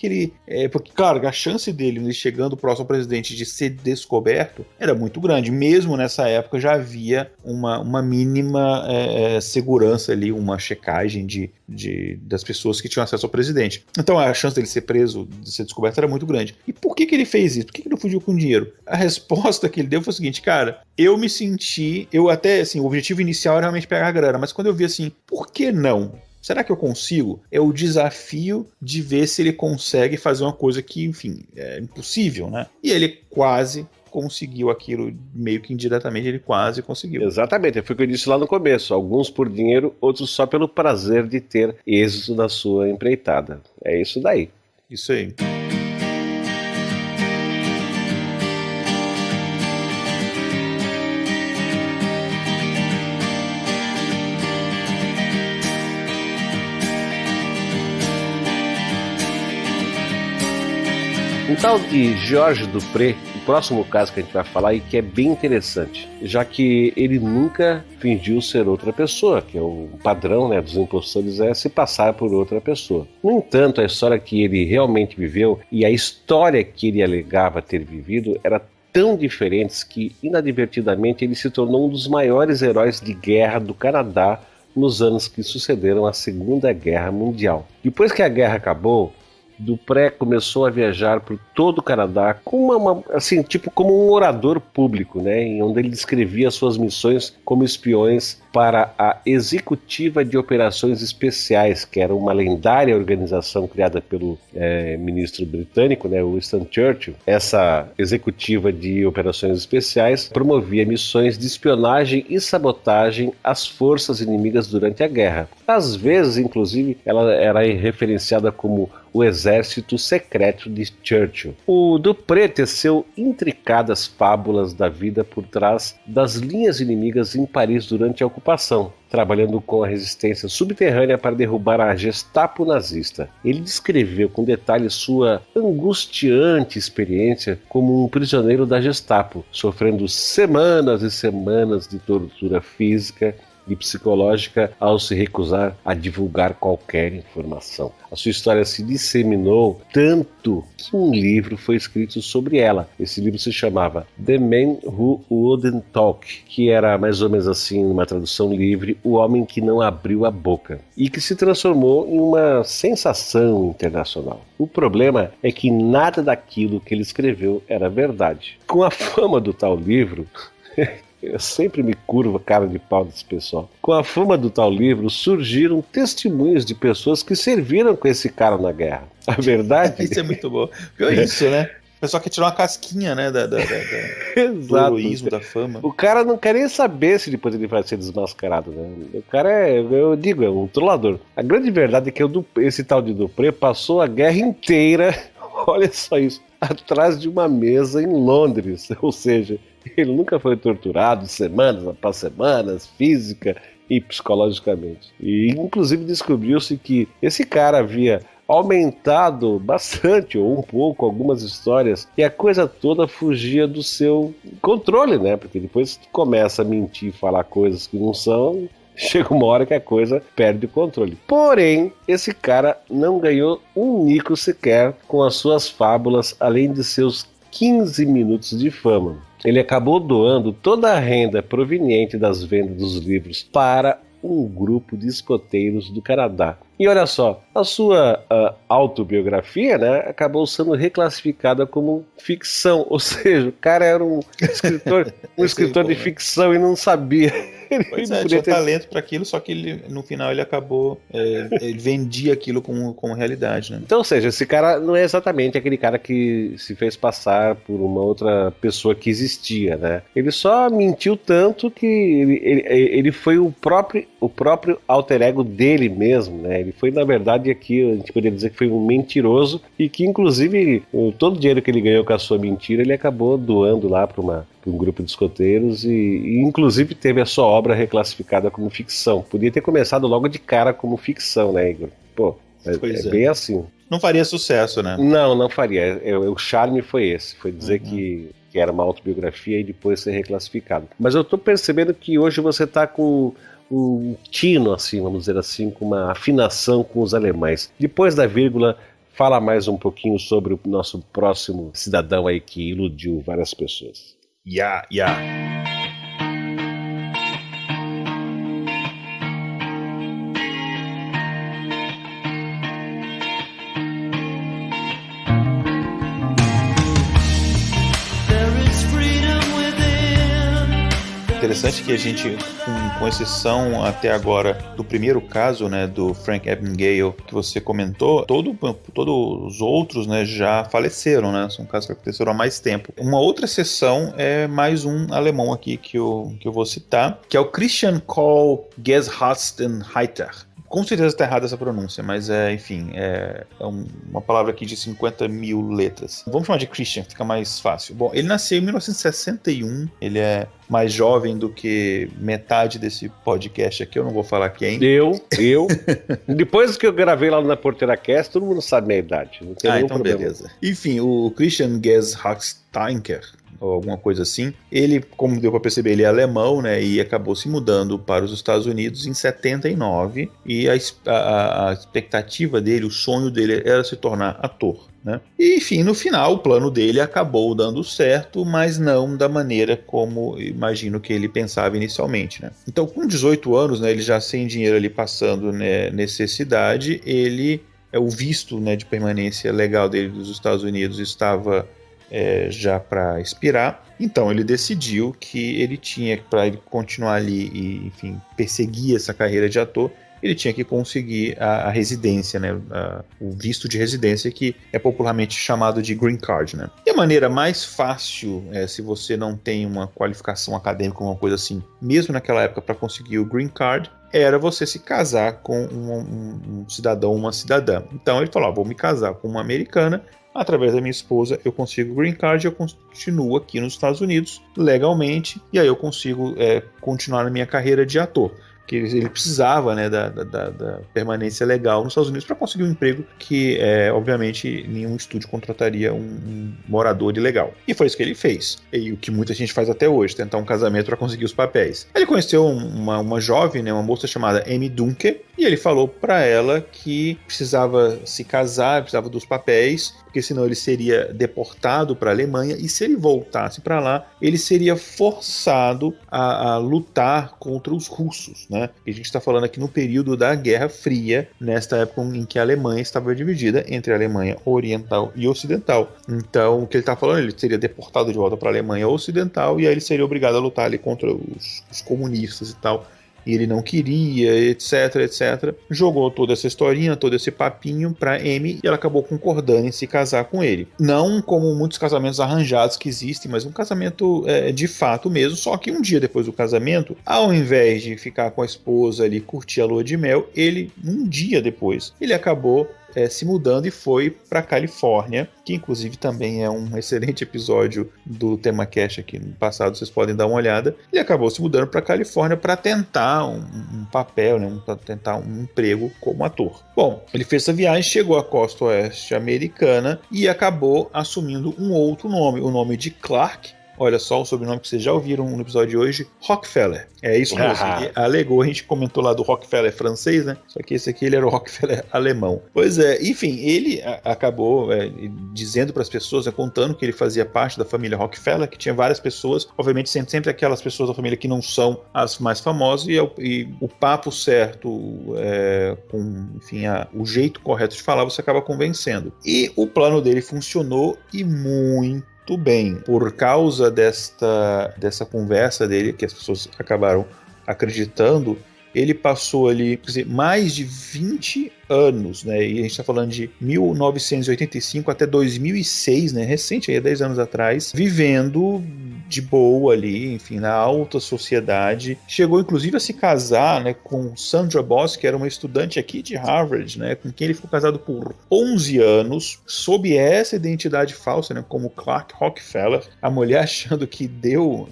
claro, a chance dele, chegando próximo ao presidente, de ser descoberto era muito grande. Mesmo nessa época já havia uma mínima segurança ali, uma checagem das pessoas que tinham acesso ao presidente. Então a chance dele ser preso, de ser descoberto, era muito grande. E por que ele fez isso? Por que ele não fugiu com dinheiro? A resposta que ele deu foi o seguinte: cara, eu até, assim, o objetivo inicial era realmente pegar a grana, mas quando eu vi assim, por que não? Será que eu consigo? É o desafio de ver se ele consegue fazer uma coisa que, enfim, é impossível, né? E ele quase conseguiu aquilo, meio que indiretamente ele quase conseguiu. Exatamente, foi o que eu disse lá no começo. Alguns por dinheiro, outros só pelo prazer de ter êxito na sua empreitada. É isso daí. Isso aí. Um tal de Georges Dupré, o próximo caso que a gente vai falar e que é bem interessante, já que ele nunca fingiu ser outra pessoa, que é o padrão, né, dos impostores, é se passar por outra pessoa. No entanto, a história que ele realmente viveu e a história que ele alegava ter vivido era tão diferentes que, inadvertidamente, ele se tornou um dos maiores heróis de guerra do Canadá nos anos que sucederam à Segunda Guerra Mundial. Depois que a guerra acabou, Dupré começou a viajar por todo o Canadá como como um orador público, né, em onde ele descrevia suas missões como espiões para a Executiva de Operações Especiais, que era uma lendária organização criada pelo ministro britânico, né, Winston Churchill. Essa Executiva de Operações Especiais promovia missões de espionagem e sabotagem às forças inimigas durante a guerra. Às vezes, inclusive, ela era referenciada como o exército secreto de Churchill. O Dupré teceu intricadas fábulas da vida por trás das linhas inimigas em Paris durante a ocupação, trabalhando com a resistência subterrânea para derrubar a Gestapo nazista. Ele descreveu com detalhes sua angustiante experiência como um prisioneiro da Gestapo, sofrendo semanas e semanas de tortura física e psicológica ao se recusar a divulgar qualquer informação. A sua história se disseminou tanto que um livro foi escrito sobre ela. Esse livro se chamava The Man Who Wouldn't Talk, que era mais ou menos assim, numa tradução livre, O Homem que Não Abriu a Boca, e que se transformou em uma sensação internacional. O problema é que nada daquilo que ele escreveu era verdade. Com a fama do tal livro... Eu sempre me curvo a cara de pau desse pessoal. Com a fama do tal livro, surgiram testemunhos de pessoas que serviram com esse cara na guerra. A verdade... Isso é muito bom. Pior isso, né? O pessoal quer tirar uma casquinha, né, do heroísmo, da fama. O cara não quer nem saber se depois ele vai ser desmascarado, né? O cara é um trollador. A grande verdade é que esse tal de Dupré passou a guerra inteira, olha só isso, atrás de uma mesa em Londres. Ou seja, ele nunca foi torturado semanas após semanas, física e psicologicamente. E inclusive descobriu-se que esse cara havia aumentado bastante ou um pouco algumas histórias e a coisa toda fugia do seu controle, né? Porque depois começa a mentir, falar coisas que não são, chega uma hora que a coisa perde o controle. Porém, esse cara não ganhou um mico sequer com as suas fábulas, além de seus 15 minutos de fama. Ele acabou doando toda a renda proveniente das vendas dos livros para um grupo de escoteiros do Canadá. E olha só, a sua autobiografia, né, acabou sendo reclassificada como ficção, ou seja, o cara era um escritor de ficção e não sabia. Pois é, tinha talento para aquilo, só que ele, no final ele acabou, ele vendia aquilo como realidade, né? Então, ou seja, esse cara não é exatamente aquele cara que se fez passar por uma outra pessoa que existia, né? Ele só mentiu tanto que ele foi o próprio alter ego dele mesmo, né? Ele foi, na verdade, aqui a gente poderia dizer que foi um mentiroso e que, inclusive, todo o dinheiro que ele ganhou com a sua mentira, ele acabou doando lá para um grupo de escoteiros e inclusive teve a sua obra reclassificada como ficção. Podia ter começado logo de cara como ficção, né, Igor? Pô, é bem assim. Não faria sucesso, né? Não faria. O charme foi esse, foi dizer que era uma autobiografia e depois ser reclassificado. Mas eu tô percebendo que hoje você tá com um tino, assim, vamos dizer assim, com uma afinação com os alemães. Depois da vírgula, fala mais um pouquinho sobre o nosso próximo cidadão aí que iludiu várias pessoas. Yeah. Interessante que a gente, com exceção até agora do primeiro caso, né, do Frank Abagnale, que você comentou, todos os outros, né, já faleceram, né, são casos que aconteceram há mais tempo. Uma outra exceção é mais um alemão aqui que eu vou citar, que é o Christian Karl Geshastenheiter. Com certeza está errada essa pronúncia, mas enfim, é uma palavra aqui de 50 mil letras. Vamos chamar de Christian, fica mais fácil. Bom, ele nasceu em 1961, ele é mais jovem do que metade desse podcast aqui, eu não vou falar quem. Eu. Depois que eu gravei lá na Porteira Cast, todo mundo sabe minha idade. Não tem nenhum então problema. Beleza. Enfim, o Christian Geshastenheiter, ou alguma coisa assim, ele, como deu para perceber, ele é alemão, né, e acabou se mudando para os Estados Unidos em 79, e a expectativa dele, o sonho dele era se tornar ator, né? E, enfim, no final o plano dele acabou dando certo, mas não da maneira como imagino que ele pensava inicialmente, né? Então, com 18 anos, né, ele já sem dinheiro ali, passando, né, necessidade, o visto, né, de permanência legal dele dos Estados Unidos estava já para expirar. Então ele decidiu que ele tinha, para ele continuar ali e, enfim, perseguir essa carreira de ator, ele tinha que conseguir a residência, né, o visto de residência, que é popularmente chamado de Green Card, né? E a maneira mais fácil, se você não tem uma qualificação acadêmica, uma coisa assim, mesmo naquela época, para conseguir o Green Card, era você se casar com um cidadão ou uma cidadã. Então ele falou, vou me casar com uma americana, através da minha esposa eu consigo o Green Card, eu continuo aqui nos Estados Unidos legalmente, e aí eu consigo continuar na minha carreira de ator. que ele precisava, né, da permanência legal nos Estados Unidos para conseguir um emprego que, obviamente, nenhum estúdio contrataria um morador ilegal. E foi isso que ele fez. E o que muita gente faz até hoje, tentar um casamento para conseguir os papéis. Ele conheceu uma jovem, né, uma moça chamada Amy Dunker, e ele falou para ela que precisava se casar, precisava dos papéis, porque senão ele seria deportado para a Alemanha, e se ele voltasse para lá, ele seria forçado a lutar contra os russos, né? E a gente está falando aqui no período da Guerra Fria, nesta época em que a Alemanha estava dividida entre a Alemanha Oriental e Ocidental. Então, o que ele está falando, ele seria deportado de volta para a Alemanha Ocidental, e aí ele seria obrigado a lutar ali contra os comunistas e tal. E ele não queria, etc, etc. Jogou toda essa historinha, todo esse papinho pra Amy, e ela acabou concordando em se casar com ele. Não como muitos casamentos arranjados que existem, mas um casamento de fato mesmo. Só que um dia depois do casamento, ao invés de ficar com a esposa ali, curtir a lua de mel, um dia depois, ele acabou se mudando e foi para Califórnia, que inclusive também é um excelente episódio do TemaCast aqui no passado, vocês podem dar uma olhada. Ele acabou se mudando para Califórnia para tentar um papel, né, para tentar um emprego como ator. Bom, ele fez essa viagem, chegou à costa oeste americana e acabou assumindo um outro nome, o nome de Clark. Olha só o sobrenome que vocês já ouviram no episódio de hoje, Rockefeller. É isso mesmo. Ele alegou, a gente comentou lá do Rockefeller francês, né? Só que esse aqui ele era o Rockefeller alemão. Pois é, enfim, ele acabou dizendo para as pessoas, contando que ele fazia parte da família Rockefeller, que tinha várias pessoas, obviamente sempre aquelas pessoas da família que não são as mais famosas, e o papo certo, com, enfim, o jeito correto de falar, você acaba convencendo. E o plano dele funcionou e muito bem, por causa dessa conversa dele, que as pessoas acabaram acreditando. Ele passou ali, quer dizer, mais de 20 anos, né? E a gente está falando de 1985 até 2006, né? Recente, aí, 10 anos atrás, vivendo de boa ali, enfim, na alta sociedade. Chegou, inclusive, a se casar, né, com Sandra Boss, que era uma estudante aqui de Harvard, né? Com quem ele ficou casado por 11 anos, sob essa identidade falsa, né? Como Clark Rockefeller. A mulher achando que deu...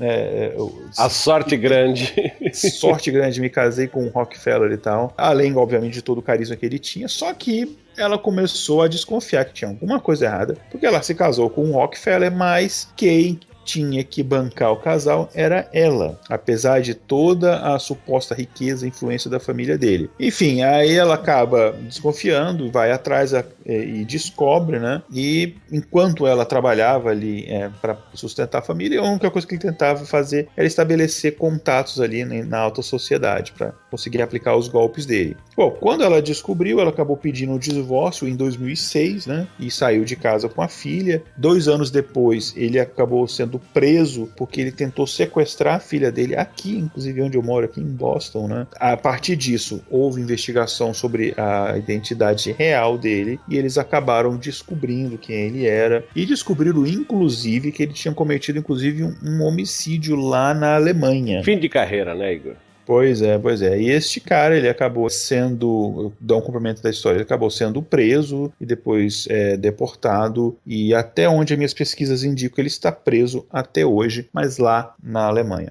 a sorte grande. Sorte grande, me casei com o Rockefeller e tal. Além, obviamente, de todo o carisma que ele tinha, só que ela começou a desconfiar que tinha alguma coisa errada, porque ela se casou com o Rockefeller, mas quem tinha que bancar o casal era ela, apesar de toda a suposta riqueza e influência da família dele. Enfim, aí ela acaba desconfiando, vai atrás e descobre, né? E enquanto ela trabalhava ali para sustentar a família, a única coisa que ele tentava fazer era estabelecer contatos ali, né, na alta sociedade para conseguir aplicar os golpes dele. Bom, quando ela descobriu, ela acabou pedindo o divórcio em 2006, né? E saiu de casa com a filha. 2 anos depois, ele acabou sendo preso porque ele tentou sequestrar a filha dele aqui, inclusive onde eu moro, aqui em Boston, né? A partir disso, houve investigação sobre a identidade real dele e eles acabaram descobrindo quem ele era e descobriram, inclusive, que ele tinha cometido, inclusive, um homicídio lá na Alemanha. Fim de carreira, né, Igor? Pois é. E este cara, ele acabou sendo, dá um complemento da história, ele acabou sendo preso e depois deportado, e até onde as minhas pesquisas indicam, ele está preso até hoje, mas lá na Alemanha.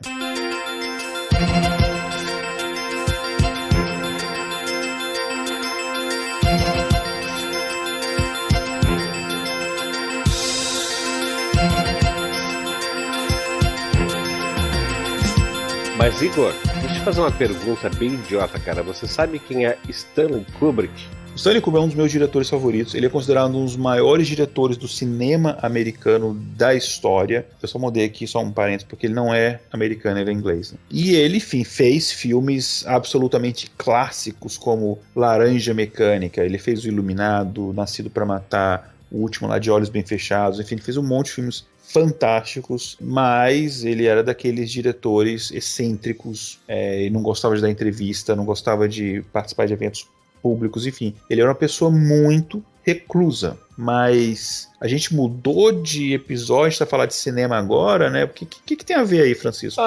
Mas, Igor, deixa eu fazer uma pergunta bem idiota, cara. Você sabe quem é Stanley Kubrick? O Stanley Kubrick é um dos meus diretores favoritos. Ele é considerado um dos maiores diretores do cinema americano da história. Eu só mudei aqui só um parênteses, porque ele não é americano, ele é inglês, né? E ele, enfim, fez filmes absolutamente clássicos, como Laranja Mecânica. Ele fez O Iluminado, Nascido para Matar, O Último lá de Olhos Bem Fechados. Enfim, ele fez um monte de filmes fantásticos, mas ele era daqueles diretores excêntricos, ele não gostava de dar entrevista, não gostava de participar de eventos públicos, enfim. Ele era uma pessoa muito reclusa, mas a gente mudou de episódio para falar de cinema agora, né? O que tem a ver aí, Francisco?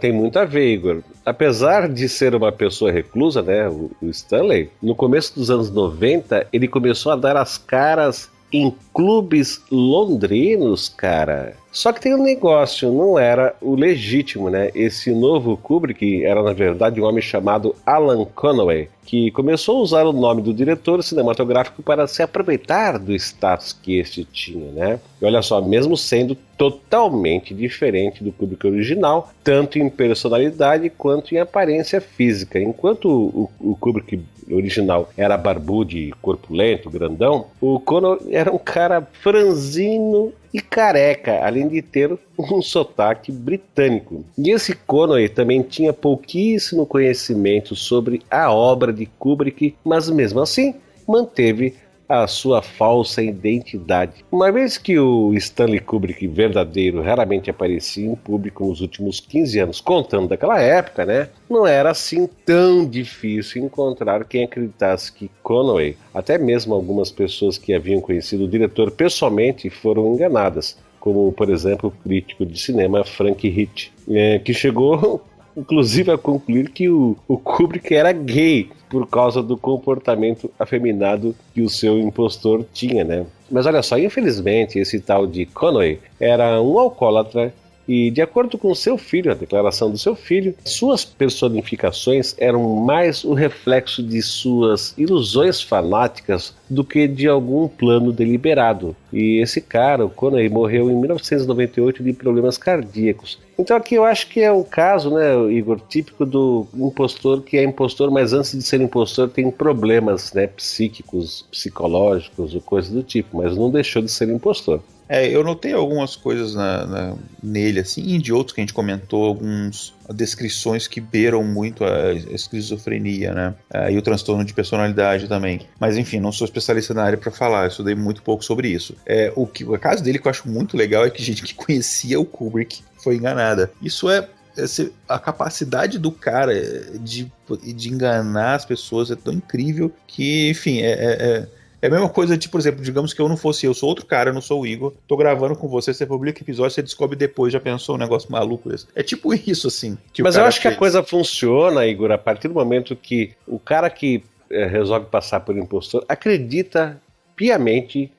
Tem muito a ver, Igor. Apesar de ser uma pessoa reclusa, né, o Stanley, no começo dos anos 90, ele começou a dar as caras em clubes londrinos, cara. Só que tem um negócio, não era o legítimo, né? Esse novo Kubrick era, na verdade, um homem chamado Alan Conway, que começou a usar o nome do diretor cinematográfico para se aproveitar do status que este tinha, né? E olha só, mesmo sendo totalmente diferente do Kubrick original, tanto em personalidade quanto em aparência física. Enquanto o Kubrick original era barbudo e corpulento, grandão, o Conway era um cara franzino e careca, além de ter um sotaque britânico. E esse Conway também tinha pouquíssimo conhecimento sobre a obra de Kubrick, mas mesmo assim manteve a sua falsa identidade. Uma vez que o Stanley Kubrick verdadeiro raramente aparecia em público nos últimos 15 anos, contando daquela época, né? Não era assim tão difícil encontrar quem acreditasse que Conway, até mesmo algumas pessoas que haviam conhecido o diretor pessoalmente, foram enganadas, como, por exemplo, o crítico de cinema Frank Hitch, que chegou inclusive a concluir que o Kubrick era gay por causa do comportamento afeminado que o seu impostor tinha, né? Mas olha só, infelizmente esse tal de Conway era um alcoólatra e, de acordo com seu filho, a declaração do seu filho, suas personificações eram mais o reflexo de suas ilusões fanáticas do que de algum plano deliberado. E esse cara, o Conway, morreu em 1998 de problemas cardíacos. Então aqui eu acho que é um caso, né, Igor, típico do impostor que é impostor, mas antes de ser impostor tem problemas, né, psíquicos, psicológicos ou coisa do tipo, mas não deixou de ser impostor. Eu notei algumas coisas nele, assim, e de outros que a gente comentou, algumas descrições que beiram muito a esquizofrenia, né? E o transtorno de personalidade também. Mas, enfim, não sou especialista na área para falar, eu estudei muito pouco sobre isso. O caso dele que eu acho muito legal é que gente que conhecia o Kubrick foi enganada. Isso a capacidade do cara de enganar as pessoas é tão incrível que, enfim, é a mesma coisa de, por exemplo, digamos que eu sou outro cara, eu não sou o Igor, tô gravando com você publica episódio, você descobre depois, já pensou um negócio maluco esse. É tipo isso, assim. Mas eu acho que a coisa funciona, Igor, a partir do momento que o cara que resolve passar por impostor acredita piamente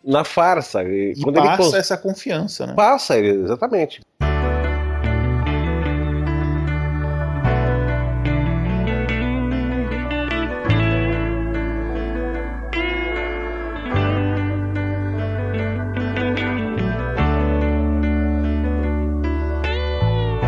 na farsa. E quando passa essa confiança, né? Passa, exatamente.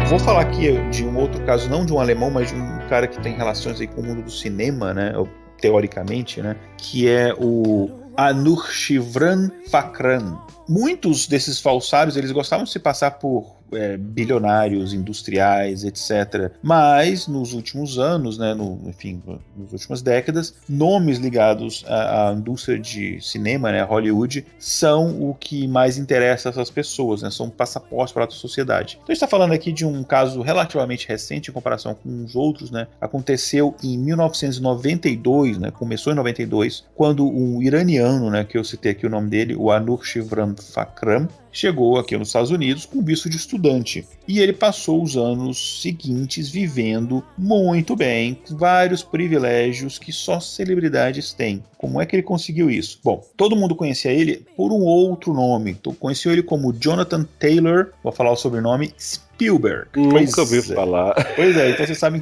Vou falar aqui de um outro caso, não de um alemão, mas de um cara que tem relações aí com o mundo do cinema, né, teoricamente, né, que é o Anurshivran Fakran. Muitos desses falsários, eles gostavam de se passar por bilionários, industriais, etc. Mas, nos últimos anos, né, nas últimas décadas, nomes ligados à indústria de cinema, né, Hollywood, são o que mais interessa essas pessoas, né, são passaportes para a sociedade. Então, a gente está falando aqui de um caso relativamente recente em comparação com os outros, né, aconteceu em 1992, né, começou em 92, quando um iraniano, né, que eu citei aqui o nome dele, o Anurshivran Fakran, chegou aqui nos Estados Unidos com visto de estudante. E ele passou os anos seguintes vivendo muito bem, vários privilégios que só celebridades têm. Como é que ele conseguiu isso? Bom, todo mundo conhecia ele por um outro nome. Então, conheceu ele como Jonathan Taylor, vou falar o sobrenome, Spielberg. Nunca ouvi falar. Pois é, então vocês sabem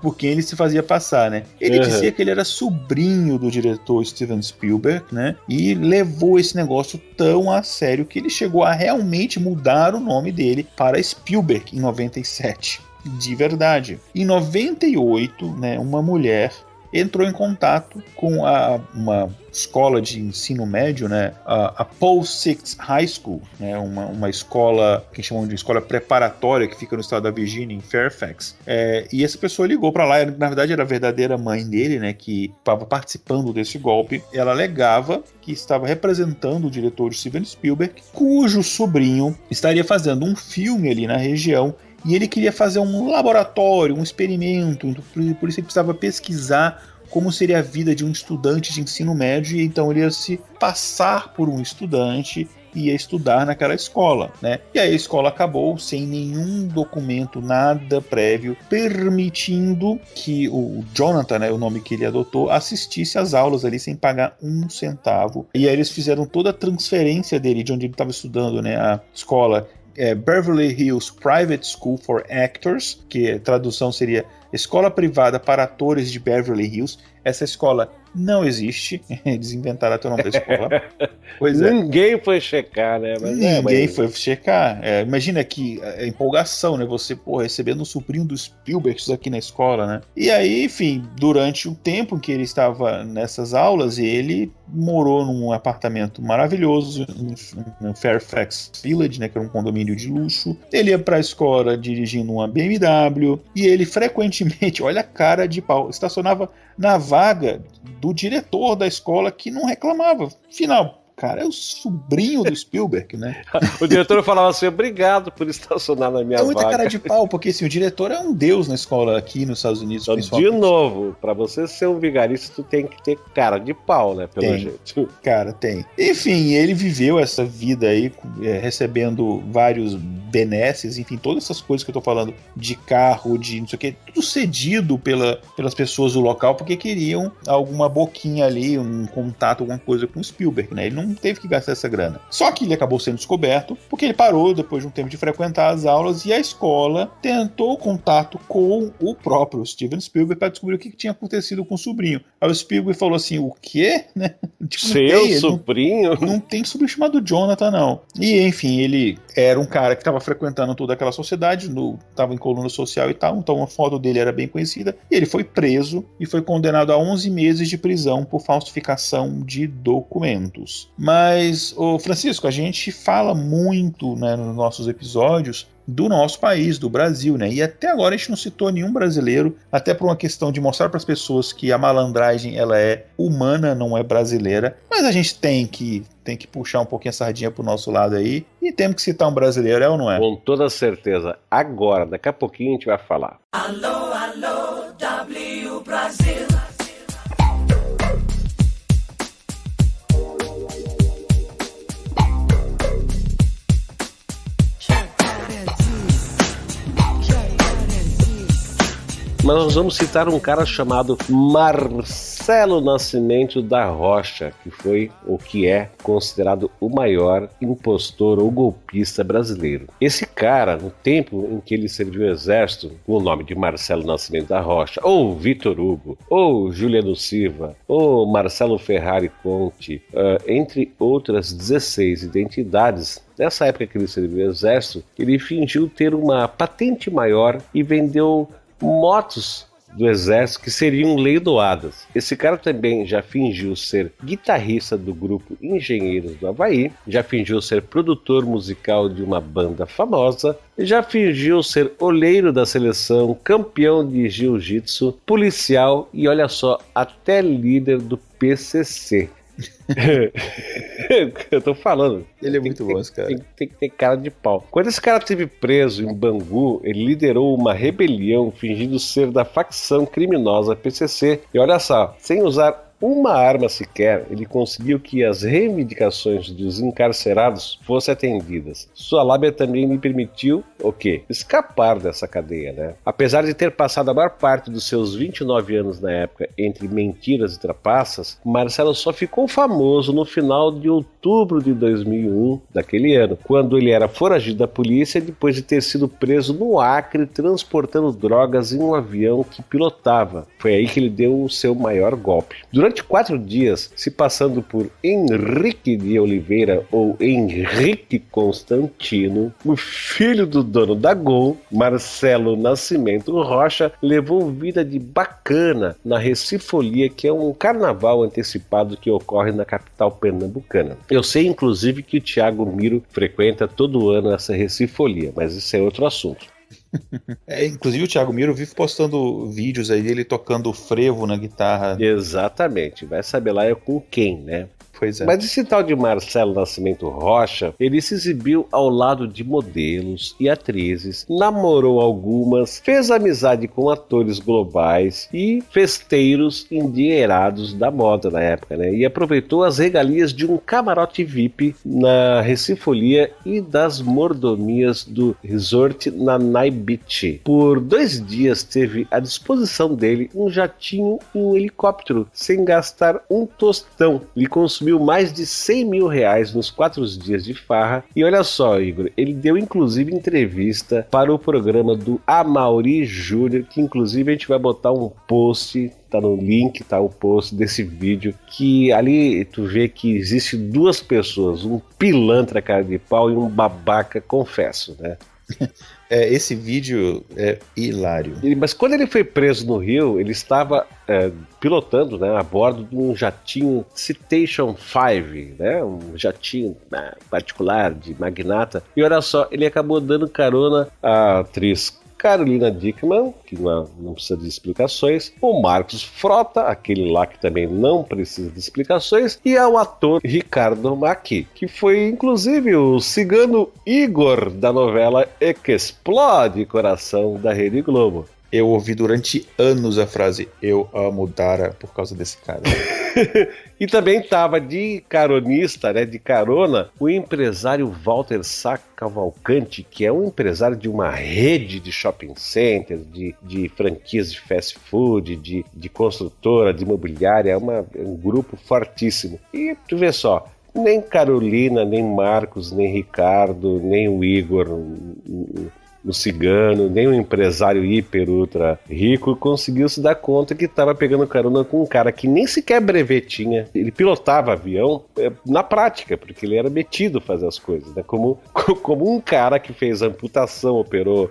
por quem ele se fazia passar, né? Ele dizia que ele era sobrinho do diretor Steven Spielberg, né? E levou esse negócio tão a sério que ele chegou a realmente mudar o nome dele para Spielberg em 97. De verdade. Em 98, né, uma mulher entrou em contato com uma escola de ensino médio, né, a Paul Six High School, né, uma escola que chamam de escola preparatória que fica no estado da Virgínia, em Fairfax. E essa pessoa ligou para lá, na verdade era a verdadeira mãe dele, né, que estava participando desse golpe. Ela alegava que estava representando o diretor Steven Spielberg, cujo sobrinho estaria fazendo um filme ali na região. E ele queria fazer um laboratório, um experimento, por isso ele precisava pesquisar como seria a vida de um estudante de ensino médio, e então ele ia se passar por um estudante ia estudar naquela escola, né? E aí a escola acabou sem nenhum documento, nada prévio, permitindo que o Jonathan, né, o nome que ele adotou, assistisse às aulas ali sem pagar um centavo. E aí eles fizeram toda a transferência dele de onde ele estava estudando, né? A escola Beverly Hills Private School for Actors, que a tradução seria Escola Privada para Atores de Beverly Hills. Essa escola não existe. Eles inventaram até o nome da escola. Pois é. Ninguém foi checar, né? Ninguém foi checar. Imagina que a empolgação, né? Você, recebendo um sobrinho do Spielberg aqui na escola, né? E aí, enfim, durante o tempo em que ele estava nessas aulas, ele morou num apartamento maravilhoso no Fairfax Village, né? Que era um condomínio de luxo. Ele ia pra escola dirigindo uma BMW e ele frequentemente, olha a cara de pau, estacionava na vaga do diretor da escola, que não reclamava. Final, cara, é o sobrinho do Spielberg, né? O diretor falava assim, obrigado por estacionar na minha vaga. É muita cara de pau, porque assim, o diretor é um deus na escola aqui nos Estados Unidos. De novo, pra você ser um vigarista, tu tem que ter cara de pau, né? Pelo jeito. Cara, tem. Enfim, ele viveu essa vida aí, recebendo vários benesses, enfim, todas essas coisas que eu tô falando, de carro, de não sei o que, tudo cedido pelas pessoas do local, porque queriam alguma boquinha ali, um contato, alguma coisa com o Spielberg, né? Ele não teve que gastar essa grana. Só que ele acabou sendo descoberto, porque ele parou depois de um tempo de frequentar as aulas e a escola tentou contato com o próprio Steven Spielberg para descobrir o que tinha acontecido com o sobrinho. Aí o Spielberg falou assim, o quê? Né? Tipo, seu sobrinho? Não tem sobrinho chamado Jonathan, não. E, enfim, ele era um cara que estava frequentando toda aquela sociedade, estava em coluna social e tal, então a foto dele era bem conhecida, e ele foi preso e foi condenado a 11 meses de prisão por falsificação de documentos. Mas, Francisco, a gente fala muito, né, nos nossos episódios do nosso país, do Brasil, né? E até agora a gente não citou nenhum brasileiro, até por uma questão de mostrar para as pessoas que a malandragem ela é humana, não é brasileira. Mas a gente tem que puxar um pouquinho a sardinha pro nosso lado aí e temos que citar um brasileiro, é ou não é? Com toda certeza. Agora, daqui a pouquinho a gente vai falar. Alô, alô, W Brasil. Mas nós vamos citar um cara chamado Marcelo Nascimento da Rocha, que foi ou que é considerado o maior impostor ou golpista brasileiro. Esse cara, no tempo em que ele serviu o exército, com o nome de Marcelo Nascimento da Rocha, ou Vitor Hugo, ou Juliano Silva, ou Marcelo Ferrari Conte, entre outras 16 identidades. Nessa época que ele serviu o exército, ele fingiu ter uma patente maior e vendeu motos do exército que seriam leiloadas. Esse cara também já fingiu ser guitarrista do grupo Engenheiros do Havaí, já fingiu ser produtor musical de uma banda famosa, já fingiu ser oleiro da seleção, campeão de jiu-jitsu, policial e, olha só, até líder do PCC. Eu tô falando. Ele é muito bom, esse cara. Tem que ter cara de pau. Quando esse cara esteve preso em Bangu, ele liderou uma rebelião fingindo ser da facção criminosa PCC. E olha só, sem usar uma arma sequer, ele conseguiu que as reivindicações dos encarcerados fossem atendidas. Sua lábia também lhe permitiu, o quê? Escapar dessa cadeia, né? Apesar de ter passado a maior parte dos seus 29 anos na época entre mentiras e trapaças, Marcelo só ficou famoso no final de outubro de 2001, daquele ano, quando ele era foragido da polícia depois de ter sido preso no Acre transportando drogas em um avião que pilotava. Foi aí que ele deu o seu maior golpe. Durante 4 dias, se passando por Henrique de Oliveira ou Henrique Constantino, o filho do dono da Gol, Marcelo Nascimento Rocha, levou vida de bacana na Recifolia, que é um carnaval antecipado que ocorre na capital pernambucana. Eu sei, inclusive, que o Thiago Miro frequenta todo ano essa Recifolia, mas isso é outro assunto. Inclusive o Thiago Miro vive postando vídeos aí dele tocando frevo na guitarra. Exatamente, vai saber lá com quem, né? Pois é. Mas esse tal de Marcelo Nascimento Rocha, ele se exibiu ao lado de modelos e atrizes, namorou algumas, fez amizade com atores globais e festeiros endinheirados da moda na época, né? E aproveitou as regalias de um camarote VIP na Recifolia e das mordomias do resort Nanai Beach. Por 2 dias teve à disposição dele um jatinho e um helicóptero, sem gastar um tostão. Ele consumiu mais de 100 mil reais nos 4 dias de farra. E olha só, Igor, ele deu inclusive entrevista para o programa do Amaury Júnior, que inclusive a gente vai botar um post, tá no link, tá o post desse vídeo, que ali tu vê que existe 2 pessoas, um pilantra cara de pau e um babaca, confesso, né? Esse vídeo é hilário. Mas quando ele foi preso no Rio, ele estava pilotando, né, a bordo de um jatinho Citation 5, né, um jatinho particular de magnata. E olha só, ele acabou dando carona à atriz Carolina Dickman, que não precisa de explicações, o Marcos Frota, aquele lá que também não precisa de explicações, e ao ator Ricardo Macchi, que foi inclusive o cigano Igor da novela E que Explode Coração da Rede Globo. Eu ouvi durante anos a frase "eu amo Dara" por causa desse cara. E também estava de caronista, né, de carona, o empresário Walter Sá Cavalcante, que é um empresário de uma rede de shopping centers, de franquias de fast food, de construtora, de imobiliária, é um grupo fortíssimo. E tu vê só, nem Carolina, nem Marcos, nem Ricardo, nem o Igor, o cigano, nem um empresário hiper ultra rico conseguiu se dar conta que estava pegando carona com um cara que nem sequer brevet tinha. Ele pilotava avião na prática, porque ele era metido a fazer as coisas, né? Como um cara que fez amputação, operou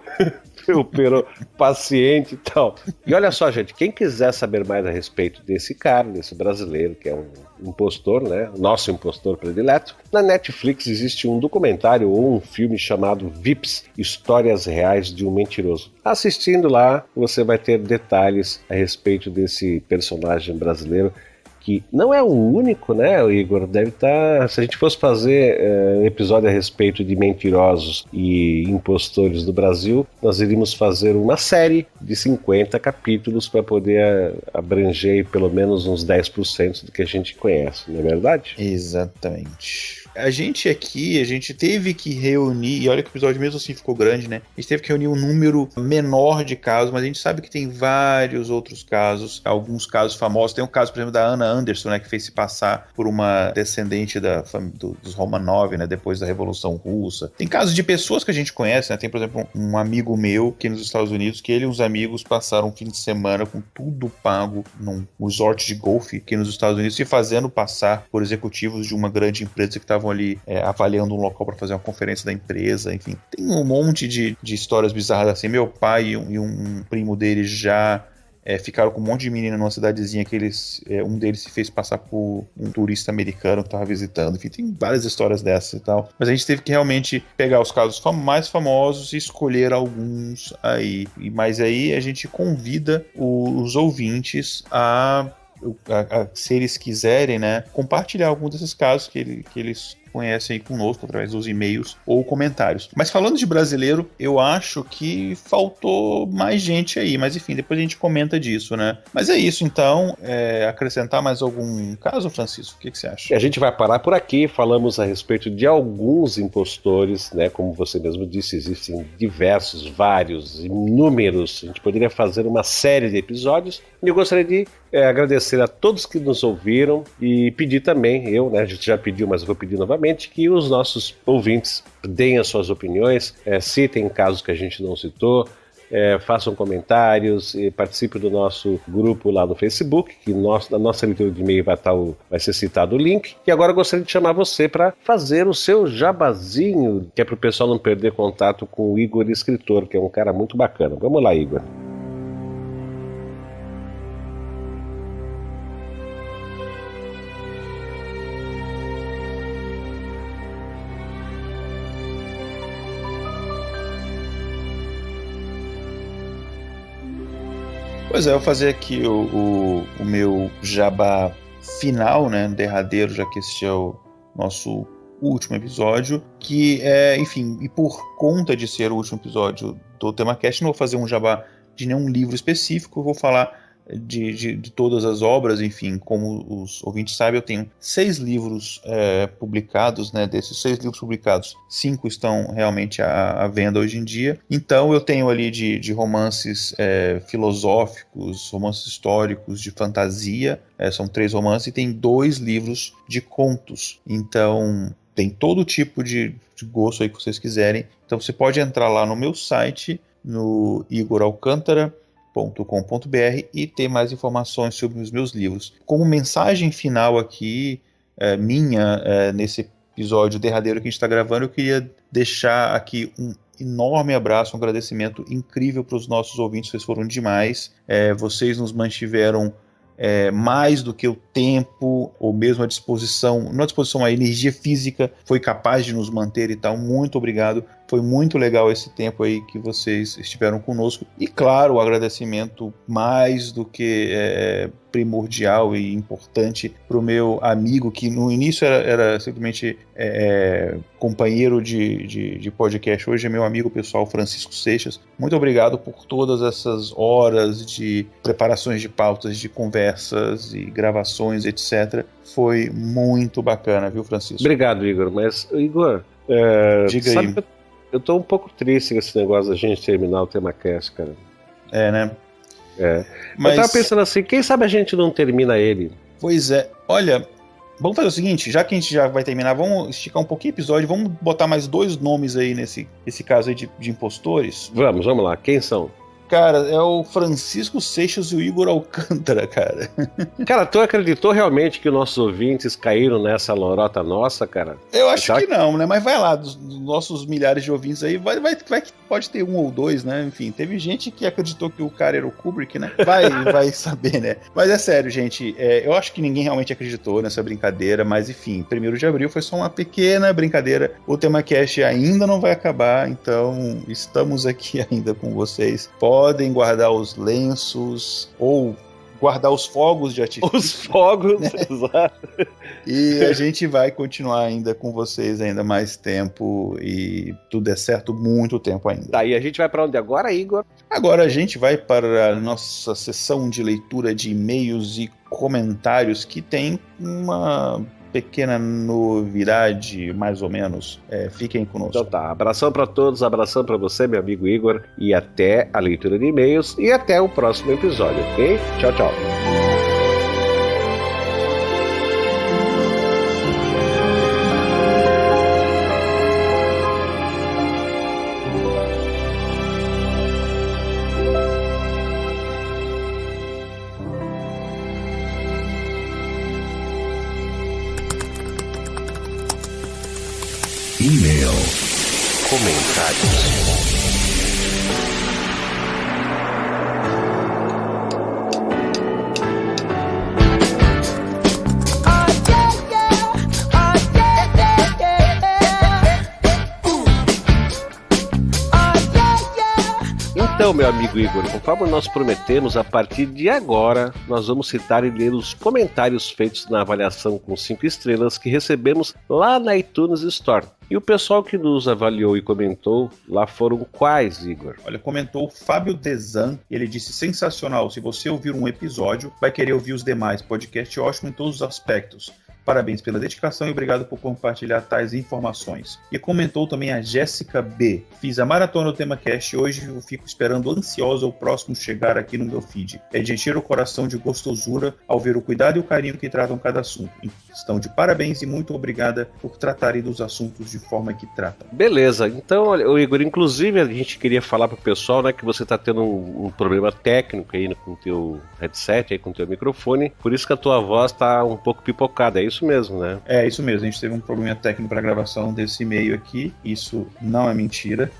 paciente e tal. E olha só, gente, quem quiser saber mais a respeito desse cara, desse brasileiro, que é um impostor, né? Nosso impostor predileto, na Netflix existe um documentário ou um filme chamado Vips, Histórias Reais de um Mentiroso. Assistindo lá, você vai ter detalhes a respeito desse personagem brasileiro, que não é o único, né, Igor? Deve estar... Se a gente fosse fazer um episódio a respeito de mentirosos e impostores do Brasil, nós iríamos fazer uma série de 50 capítulos para poder abranger pelo menos uns 10% do que a gente conhece, não é verdade? Exatamente. A gente teve que reunir, e olha que o episódio mesmo assim ficou grande, né? A gente teve que reunir um número menor de casos, mas a gente sabe que tem vários outros casos, alguns casos famosos. Tem um caso, por exemplo, da Anna Anderson, né, que fez se passar por uma descendente dos Romanov, né, depois da Revolução Russa. Tem casos de pessoas que a gente conhece, né? Tem, por exemplo, um amigo meu aqui nos Estados Unidos, que ele e os amigos passaram um fim de semana com tudo pago num resort de golfe aqui nos Estados Unidos, se fazendo passar por executivos de uma grande empresa que estavam ali avaliando um local para fazer uma conferência da empresa. Enfim, tem um monte de histórias bizarras assim. Meu pai e um primo dele já ficaram com um monte de menina numa cidadezinha que um deles se fez passar por um turista americano que estava visitando. Enfim, tem várias histórias dessas e tal. Mas a gente teve que realmente pegar os casos mais famosos e escolher alguns aí. Mas aí a gente convida os ouvintes se eles quiserem, né, compartilhar algum desses casos que eles conhecem aí conosco através dos e-mails ou comentários. Mas falando de brasileiro, eu acho que faltou mais gente aí, mas enfim, depois a gente comenta disso, né? Mas é isso, então, acrescentar mais algum caso, Francisco? O que você acha? A gente vai parar por aqui, falamos a respeito de alguns impostores, né? Como você mesmo disse, existem diversos, vários, inúmeros. A gente poderia fazer uma série de episódios. E eu gostaria de agradecer a todos que nos ouviram e pedir também, a gente já pediu, mas eu vou pedir novamente, que os nossos ouvintes deem as suas opiniões, citem casos que a gente não citou, façam comentários e participem do nosso grupo lá no Facebook, que na nossa leitura de e-mail vai ser citado o link. E agora eu gostaria de chamar você para fazer o seu jabazinho, que é para o pessoal não perder contato com o Igor Escritor, que é um cara muito bacana. Vamos lá, Igor. Pois é, eu vou fazer aqui o meu jabá final, né, derradeiro, já que este é o nosso último episódio, que enfim, e por conta de ser o último episódio do TemaCast, não vou fazer um jabá de nenhum livro específico, eu vou falar de todas as obras. Enfim, como os ouvintes sabem, eu tenho 6 livros publicados, né? Desses 6 livros publicados, 5 estão realmente à venda hoje em dia. Então eu tenho ali de romances filosóficos, romances históricos, de fantasia, são 3 romances, e tem 2 livros de contos. Então tem todo tipo de gosto aí que vocês quiserem. Então você pode entrar lá no meu site, no igoralcantara.com.br, e ter mais informações sobre os meus livros. Como mensagem final aqui, nesse episódio derradeiro que a gente está gravando, eu queria deixar aqui um enorme abraço, um agradecimento incrível para os nossos ouvintes. Vocês foram demais, vocês nos mantiveram mais do que o tempo, ou mesmo a disposição, não a disposição, a energia física foi capaz de nos manter e tal. Muito obrigado, foi muito legal esse tempo aí que vocês estiveram conosco. E claro, o agradecimento mais do que primordial e importante para o meu amigo, que no início era simplesmente companheiro de podcast, hoje é meu amigo pessoal, Francisco Seixas. Muito obrigado por todas essas horas de preparações de pautas, de conversas e gravações, etc. Foi muito bacana, viu, Francisco? Obrigado, Igor. Mas, Igor, diga aí. Eu tô um pouco triste com esse negócio da gente terminar o TemaCast, cara. Né? Mas eu tava pensando assim, quem sabe a gente não termina ele? Pois é, olha, vamos fazer o seguinte, já que a gente já vai terminar, vamos esticar um pouquinho o episódio, vamos botar mais 2 nomes aí nesse caso aí de impostores. Vamos lá, quem são? Cara, é o Francisco Seixas e o Igor Alcântara, cara. Cara, tu acreditou realmente que nossos ouvintes caíram nessa lorota nossa, cara? Eu acho que não, né? Mas vai lá, dos nossos milhares de ouvintes aí, vai que pode ter 1 ou 2, né? Enfim, teve gente que acreditou que o cara era o Kubrick, né? Vai saber, né? Mas é sério, gente, eu acho que ninguém realmente acreditou nessa brincadeira, mas enfim, 1º de abril foi só uma pequena brincadeira. O TemaCast ainda não vai acabar, então estamos aqui ainda com vocês. Podem guardar os lenços ou guardar os fogos de artifício. Os fogos, né? Exato. E a gente vai continuar ainda com vocês ainda mais tempo, e tudo é certo, muito tempo ainda. Tá, e a gente vai para onde agora, Igor? Agora a gente vai para a nossa sessão de leitura de e-mails e comentários, que tem uma pequena novidade, mais ou menos. Fiquem conosco. Então tá, abração para todos, abração para você, meu amigo Igor, e até a leitura de e-mails e até o próximo episódio, ok? Tchau, tchau. E-mail. Comentários. Então, meu amigo Igor, conforme nós prometemos, a partir de agora nós vamos citar e ler os comentários feitos na avaliação com 5 estrelas que recebemos lá na iTunes Store. E o pessoal que nos avaliou e comentou lá foram quais, Igor? Olha, comentou o Fábio Dezan, ele disse: sensacional, se você ouvir um episódio, vai querer ouvir os demais, podcast ótimo em todos os aspectos. Parabéns pela dedicação e obrigado por compartilhar tais informações. E comentou também a Jéssica B. Fiz a maratona do TemaCast e hoje eu fico esperando ansiosa o próximo chegar aqui no meu feed. É de encher o coração de gostosura ao ver o cuidado e o carinho que tratam cada assunto. Estão de parabéns e muito obrigada por tratarem dos assuntos de forma que tratam. Beleza, então, olha, Igor, inclusive a gente queria falar pro pessoal, né, que você tá tendo um problema técnico aí com o teu headset, aí com o teu microfone, por isso que a tua voz tá um pouco pipocada, é isso mesmo, né? É isso mesmo, a gente teve um problema técnico para a gravação desse e-mail aqui, isso não é mentira,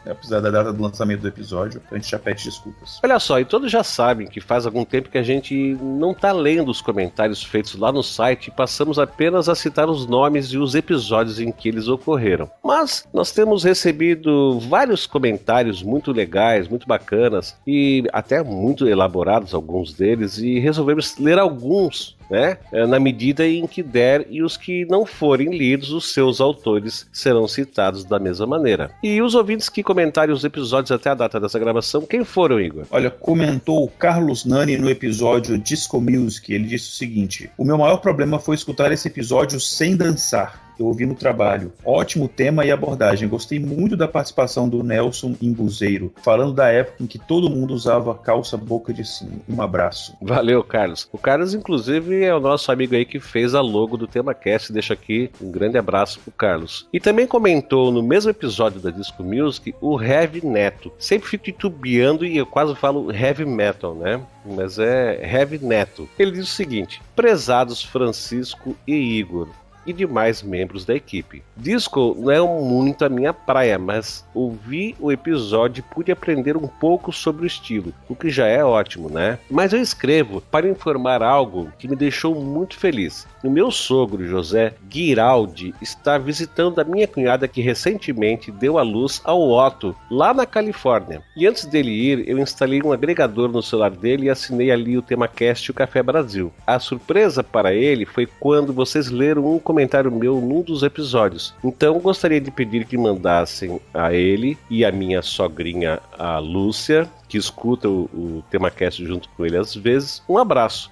apesar da data do lançamento do episódio, então a gente já pede desculpas. Olha só, e todos já sabem que faz algum tempo que a gente não tá lendo os comentários feitos lá no site e passamos apenas a citar os nomes e os episódios em que eles ocorreram. Mas nós temos recebido vários comentários muito legais, muito bacanas e até muito elaborados, alguns deles, e resolvemos ler alguns né? Na medida em que der, e os que não forem lidos, os seus autores serão citados da mesma maneira. E os ouvintes que comentarem os episódios até a data dessa gravação, quem foram, Igor? Olha, comentou o Carlos Nani no episódio Disco Music. Ele disse o seguinte: o meu maior problema foi escutar esse episódio sem dançar. Eu ouvi no trabalho. Ótimo tema e abordagem. Gostei muito da participação do Nelson Imbuzeiro, falando da época em que todo mundo usava calça boca de sino. Um abraço. Valeu, Carlos. O Carlos, inclusive, é o nosso amigo aí que fez a logo do TemaCast. Deixa aqui um grande abraço pro Carlos. E também comentou no mesmo episódio da Disco Music o Heavy Neto. Sempre fico titubeando e eu quase falo Heavy Metal, né? Mas é Heavy Neto. Ele diz o seguinte: prezados Francisco e Igor e demais membros da equipe. Disco não é muito a minha praia, mas ouvi o episódio e pude aprender um pouco sobre o estilo, o que já é ótimo, né? Mas eu escrevo para informar algo que me deixou muito feliz. O meu sogro, José Guiraldi, está visitando a minha cunhada que recentemente deu à luz ao Otto, lá na Califórnia. E antes dele ir, eu instalei um agregador no celular dele e assinei ali o TemaCast e o Café Brasil. A surpresa para ele foi quando vocês leram um comentário meu num dos episódios. Então gostaria de pedir que mandassem a ele e a minha sogrinha, a Lúcia, que escuta o TemaCast junto com ele às vezes, um abraço.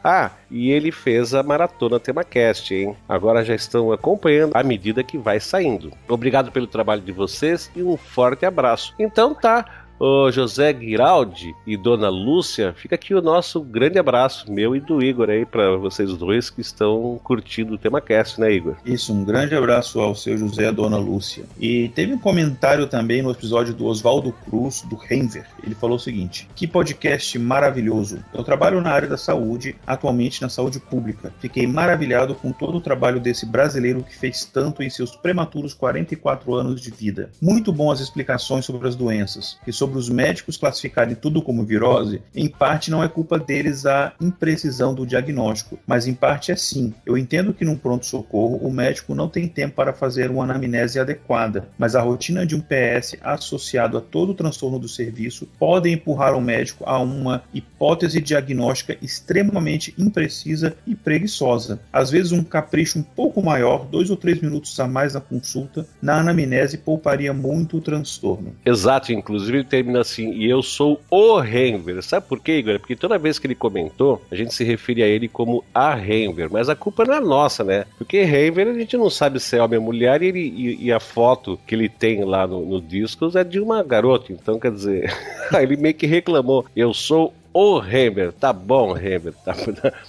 E ele fez a maratona TemaCast, hein? Agora já estão acompanhando à medida que vai saindo. Obrigado pelo trabalho de vocês e um forte abraço. Então tá, ô José Guiraldi e Dona Lúcia, fica aqui o nosso grande abraço, meu e do Igor aí, para vocês dois que estão curtindo o TemaCast, né, Igor? Isso, um grande abraço ao seu José e à Dona Lúcia. E teve um comentário também no episódio do Oswaldo Cruz, do Renver. Ele falou o seguinte: que podcast maravilhoso. Eu trabalho na área da saúde, atualmente na saúde pública. Fiquei maravilhado com todo o trabalho desse brasileiro que fez tanto em seus prematuros 44 anos de vida. Muito bom as explicações sobre as doenças, e sobre os médicos classificarem tudo como virose. Em parte não é culpa deles a imprecisão do diagnóstico, mas em parte é sim. Eu entendo que num pronto-socorro o médico não tem tempo para fazer uma anamnese adequada, mas a rotina de um PS associado a todo o transtorno do serviço pode empurrar o médico a uma hipótese diagnóstica extremamente imprecisa e preguiçosa. Às vezes um capricho um pouco maior, 2 ou 3 minutos a mais na consulta, na anamnese pouparia muito o transtorno. Exato, inclusive termina assim: e eu sou o Renver. Sabe por quê, Igor? Porque toda vez que ele comentou, a gente se refere a ele como a Renver, mas a culpa não é nossa, né? Porque Renver a gente não sabe se é homem ou mulher, e a foto que ele tem lá no Discos é de uma garota, então quer dizer, ele meio que reclamou: eu sou o Renver. Tá bom, Renver.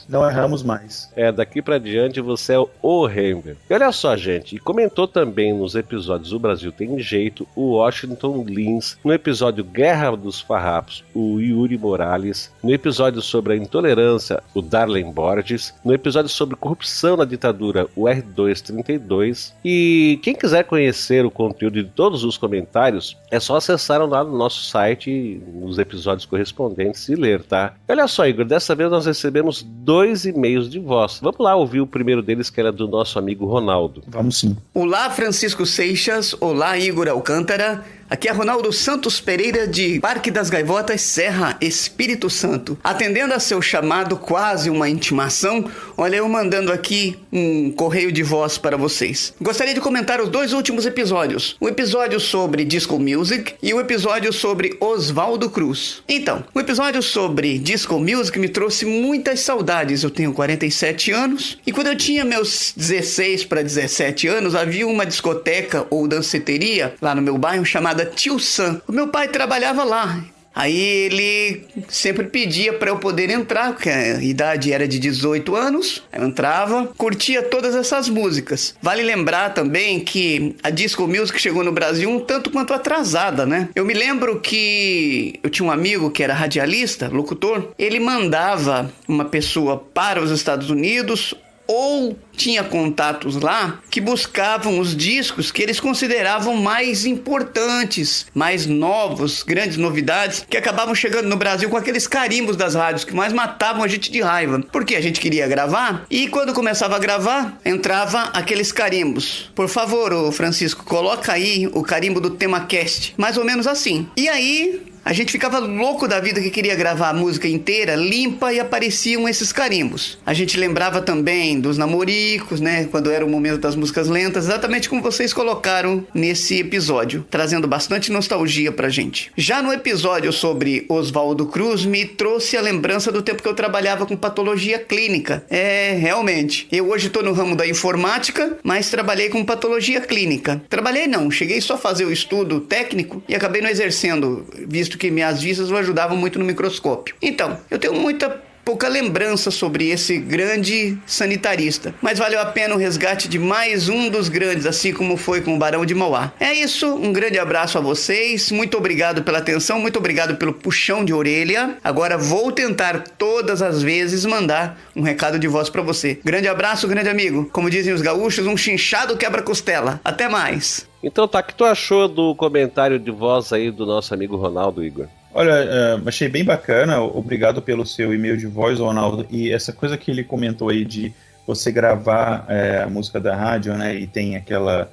Não erramos mais. Daqui pra diante você é o Renver. E olha só, gente, e comentou também nos episódios O Brasil Tem Jeito, o Washington Lins, no episódio Guerra dos Farrapos, o Yuri Morales, no episódio sobre a intolerância, o Darlen Borges, no episódio sobre corrupção na ditadura, o R232. E quem quiser conhecer o conteúdo de todos os comentários, é só acessar lá no nosso site, nos episódios correspondentes, e ler, tá? Olha só, Igor, dessa vez nós recebemos 2 e-mails de voz. Vamos lá ouvir o primeiro deles, que era do nosso amigo Ronaldo. Vamos sim. Olá, Francisco Seixas. Olá, Igor Alcântara. Aqui é Ronaldo Santos Pereira, de Parque das Gaivotas, Serra, Espírito Santo. Atendendo a seu chamado, quase uma intimação, olha, eu mandando aqui um correio de voz para vocês. Gostaria de comentar os 2 últimos episódios. O episódio sobre Disco Music e o episódio sobre Oswaldo Cruz. Então, o episódio sobre Disco Music me trouxe muitas saudades. Eu tenho 47 anos e quando eu tinha meus 16 para 17 anos, havia uma discoteca ou danceteria lá no meu bairro chamada Tio Sam. O meu pai trabalhava lá. Aí ele sempre pedia para eu poder entrar, porque a idade era de 18 anos. Eu entrava, curtia todas essas músicas. Vale lembrar também que a Disco Music chegou no Brasil um tanto quanto atrasada, né? Eu me lembro que eu tinha um amigo que era radialista, locutor. Ele mandava uma pessoa para os Estados Unidos ou tinha contatos lá que buscavam os discos que eles consideravam mais importantes, mais novos, grandes novidades, que acabavam chegando no Brasil com aqueles carimbos das rádios que mais matavam a gente de raiva, porque a gente queria gravar e quando começava a gravar, entrava aqueles carimbos. Por favor, ô Francisco, coloca aí o carimbo do TemaCast, mais ou menos assim. E aí a gente ficava louco da vida que queria gravar a música inteira, limpa, e apareciam esses carimbos. A gente lembrava também dos namoricos, né? Quando era o momento das músicas lentas, exatamente como vocês colocaram nesse episódio, trazendo bastante nostalgia pra gente. Já no episódio sobre Oswaldo Cruz, me trouxe a lembrança do tempo que eu trabalhava com patologia clínica. Realmente. Eu hoje tô no ramo da informática, mas trabalhei com patologia clínica. Trabalhei não, cheguei só a fazer o estudo técnico e acabei não exercendo, visto que minhas vistas o ajudavam muito no microscópio. Então, eu tenho pouca lembrança sobre esse grande sanitarista, mas valeu a pena o resgate de mais um dos grandes, assim como foi com o Barão de Mauá. É isso, um grande abraço a vocês, muito obrigado pela atenção, muito obrigado pelo puxão de orelha. Agora vou tentar todas as vezes mandar um recado de voz pra você. Grande abraço, grande amigo. Como dizem os gaúchos, um chinchado quebra-costela. Até mais. Então tá, o que tu achou do comentário de voz aí do nosso amigo Ronaldo, Igor? Olha, achei bem bacana, obrigado pelo seu e-mail de voz, Ronaldo, e essa coisa que ele comentou aí de você gravar a música da rádio, né, e tem aquela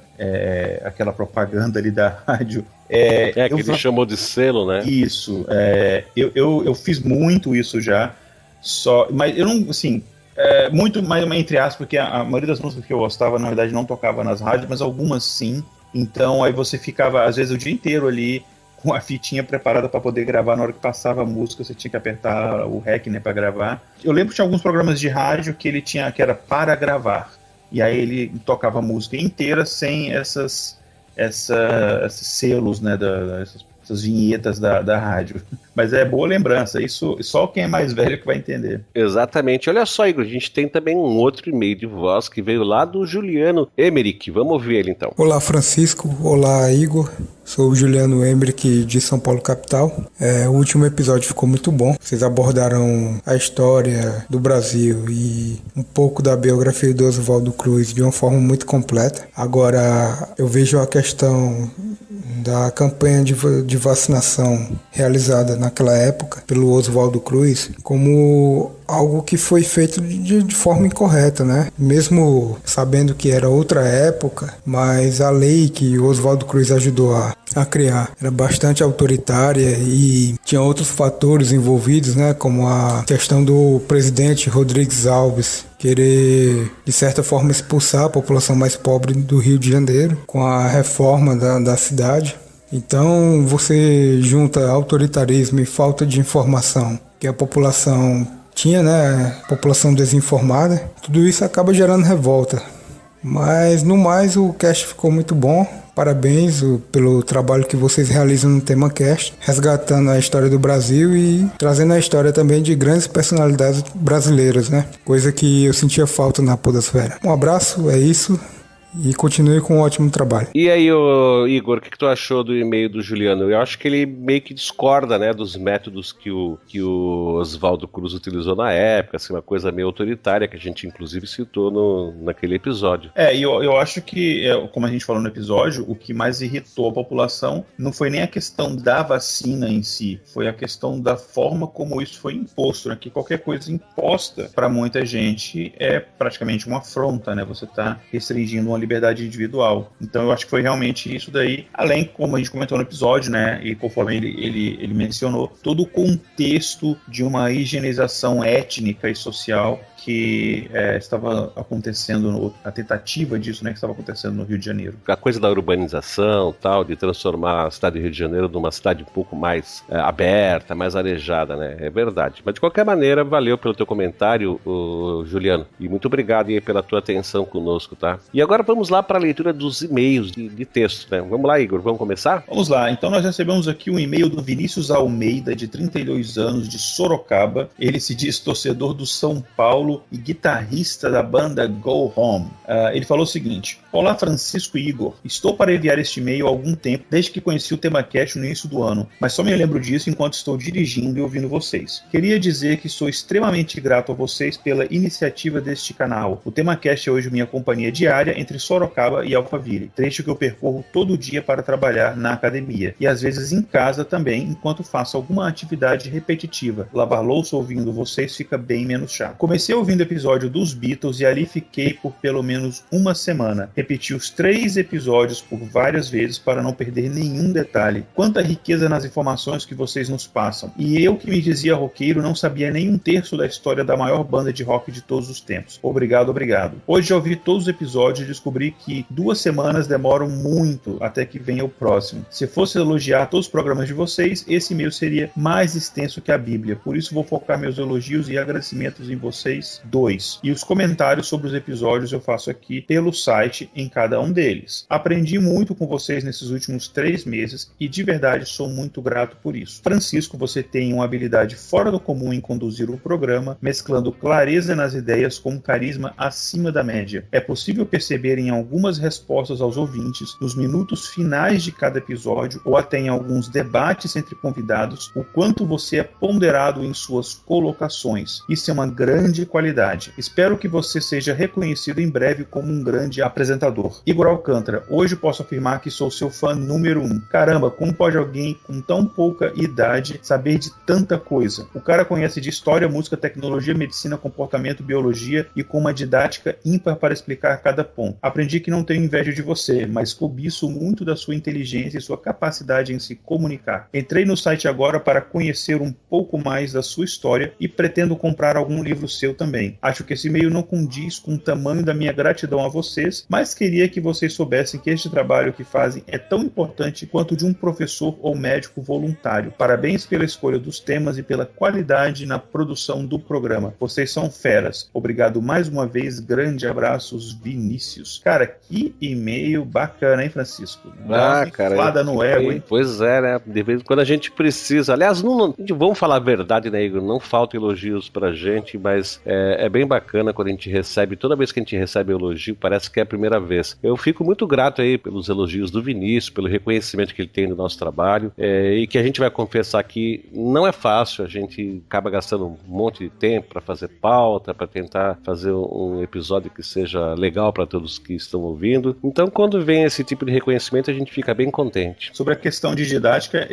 propaganda ali da rádio. Que ele chamou de selo, né? Isso, eu fiz muito isso já, mas eu não, assim, muito mais entre aspas, porque a maioria das músicas que eu gostava, na verdade, não tocava nas rádios, mas algumas sim, então aí você ficava, às vezes, o dia inteiro ali, com a fitinha preparada para poder gravar. Na hora que passava a música, você tinha que apertar o REC, né, para gravar. Eu lembro que tinha alguns programas de rádio que ele tinha, que era para gravar, e aí ele tocava a música inteira sem esses selos, né, essas vinhetas da rádio. Mas é boa lembrança, isso só quem é mais velho que vai entender. Exatamente. Olha só, Igor, a gente tem também um outro e-mail de voz que veio lá do Juliano Emerick. Vamos ouvir ele então. Olá, Francisco. Olá, Igor. Sou o Juliano Emerick de São Paulo, capital. O último episódio ficou muito bom. Vocês abordaram a história do Brasil e um pouco da biografia do Oswaldo Cruz de uma forma muito completa. Agora, eu vejo a questão da campanha de vacinação realizada naquela época pelo Oswaldo Cruz como algo que foi feito de forma incorreta, né? Mesmo sabendo que era outra época, mas a lei que o Oswaldo Cruz ajudou a criar era bastante autoritária e tinha outros fatores envolvidos, né? Como a questão do presidente Rodrigues Alves querer, de certa forma, expulsar a população mais pobre do Rio de Janeiro com a reforma da cidade. Então você junta autoritarismo e falta de informação que a população tinha, né? População desinformada. Tudo isso acaba gerando revolta. Mas no mais o cast ficou muito bom. Parabéns pelo trabalho que vocês realizam no Tema Cast, resgatando a história do Brasil e trazendo a história também de grandes personalidades brasileiras, né? Coisa que eu sentia falta na podosfera. Um abraço, é isso. E continue com um ótimo trabalho. E aí, Igor, o que tu achou do e-mail do Juliano? Eu acho que ele meio que discorda, né, dos métodos que o Oswaldo Cruz utilizou na época, assim, uma coisa meio autoritária, que a gente inclusive citou naquele episódio. Eu acho que, como a gente falou no episódio, o que mais irritou a população não foi nem a questão da vacina em si, foi a questão da forma como isso foi imposto, né? Que qualquer coisa imposta para muita gente é praticamente uma afronta, né? Você está restringindo uma liberdade individual. Então eu acho que foi realmente isso daí, além, como a gente comentou no episódio, né, e conforme ele mencionou, todo o contexto de uma higienização étnica e social que estava acontecendo, a tentativa disso, né, que estava acontecendo no Rio de Janeiro. A coisa da urbanização, tal, de transformar a cidade do Rio de Janeiro numa cidade um pouco mais aberta, mais arejada, né, é verdade. Mas de qualquer maneira, valeu pelo teu comentário, Juliano, e muito obrigado aí pela tua atenção conosco, tá? E agora vamos lá para a leitura dos e-mails de texto, né? Vamos lá, Igor, vamos começar? Vamos lá, então nós recebemos aqui um e-mail do Vinícius Almeida, de 32 anos, de Sorocaba. Ele se diz torcedor do São Paulo e guitarrista da banda Go Home. Ele falou o seguinte: olá, Francisco e Igor, estou para enviar este e-mail há algum tempo, desde que conheci o TemaCast no início do ano, mas só me lembro disso enquanto estou dirigindo e ouvindo vocês. Queria dizer que sou extremamente grato a vocês pela iniciativa deste canal. O TemaCast é hoje minha companhia diária entre Sorocaba e Alphaville, trecho que eu percorro todo dia para trabalhar na academia, e às vezes em casa também, enquanto faço alguma atividade repetitiva. Lavar louça ouvindo vocês fica bem menos chato. Comecei ouvindo o episódio dos Beatles e ali fiquei por pelo menos uma semana. Repeti os 3 episódios por várias vezes para não perder nenhum detalhe. Quanta riqueza nas informações que vocês nos passam. E eu que me dizia roqueiro não sabia nem um terço da história da maior banda de rock de todos os tempos. Obrigado, obrigado. Hoje já ouvi todos os episódios e descobri que 2 semanas demoram muito até que venha o próximo. Se fosse elogiar todos os programas de vocês, esse e-mail seria mais extenso que a Bíblia. Por isso vou focar meus elogios e agradecimentos em vocês 2. E os comentários sobre os episódios eu faço aqui pelo site em cada um deles. Aprendi muito com vocês nesses últimos 3 meses e de verdade sou muito grato por isso. Francisco, você tem uma habilidade fora do comum em conduzir o programa, mesclando clareza nas ideias com um carisma acima da média. É possível perceber em algumas respostas aos ouvintes, nos minutos finais de cada episódio ou até em alguns debates entre convidados, o quanto você é ponderado em suas colocações. Isso é uma grande qualidade. Espero que você seja reconhecido em breve como um grande apresentador. Igor Alcântara, hoje posso afirmar que sou seu fã número 1. Caramba, como pode alguém com tão pouca idade saber de tanta coisa? O cara conhece de história, música, tecnologia, medicina, comportamento, biologia e com uma didática ímpar para explicar cada ponto. Aprendi que não tenho inveja de você, mas cobiço muito da sua inteligência e sua capacidade em se comunicar. Entrei no site agora para conhecer um pouco mais da sua história e pretendo comprar algum livro seu também. Acho que esse e-mail não condiz com o tamanho da minha gratidão a vocês, mas queria que vocês soubessem que este trabalho que fazem é tão importante quanto de um professor ou médico voluntário. Parabéns pela escolha dos temas e pela qualidade na produção do programa. Vocês são feras. Obrigado mais uma vez. Grande abraços, Vinícius. Cara, que e-mail bacana, hein, Francisco? Cara, no ego, hein? Pois é, né? De vez em quando a gente precisa. Aliás, vamos falar a verdade, né, Igor? Não faltam elogios pra gente, mas é bem bacana quando a gente recebe, toda vez que a gente recebe elogio, parece que é a primeira vez. Eu fico muito grato aí pelos elogios do Vinícius, pelo reconhecimento que ele tem do nosso trabalho, e que a gente vai confessar que não é fácil, a gente acaba gastando um monte de tempo para fazer pauta, para tentar fazer um episódio que seja legal para todos que estão ouvindo. Então, quando vem esse tipo de reconhecimento, a gente fica bem contente. Sobre a questão de didática,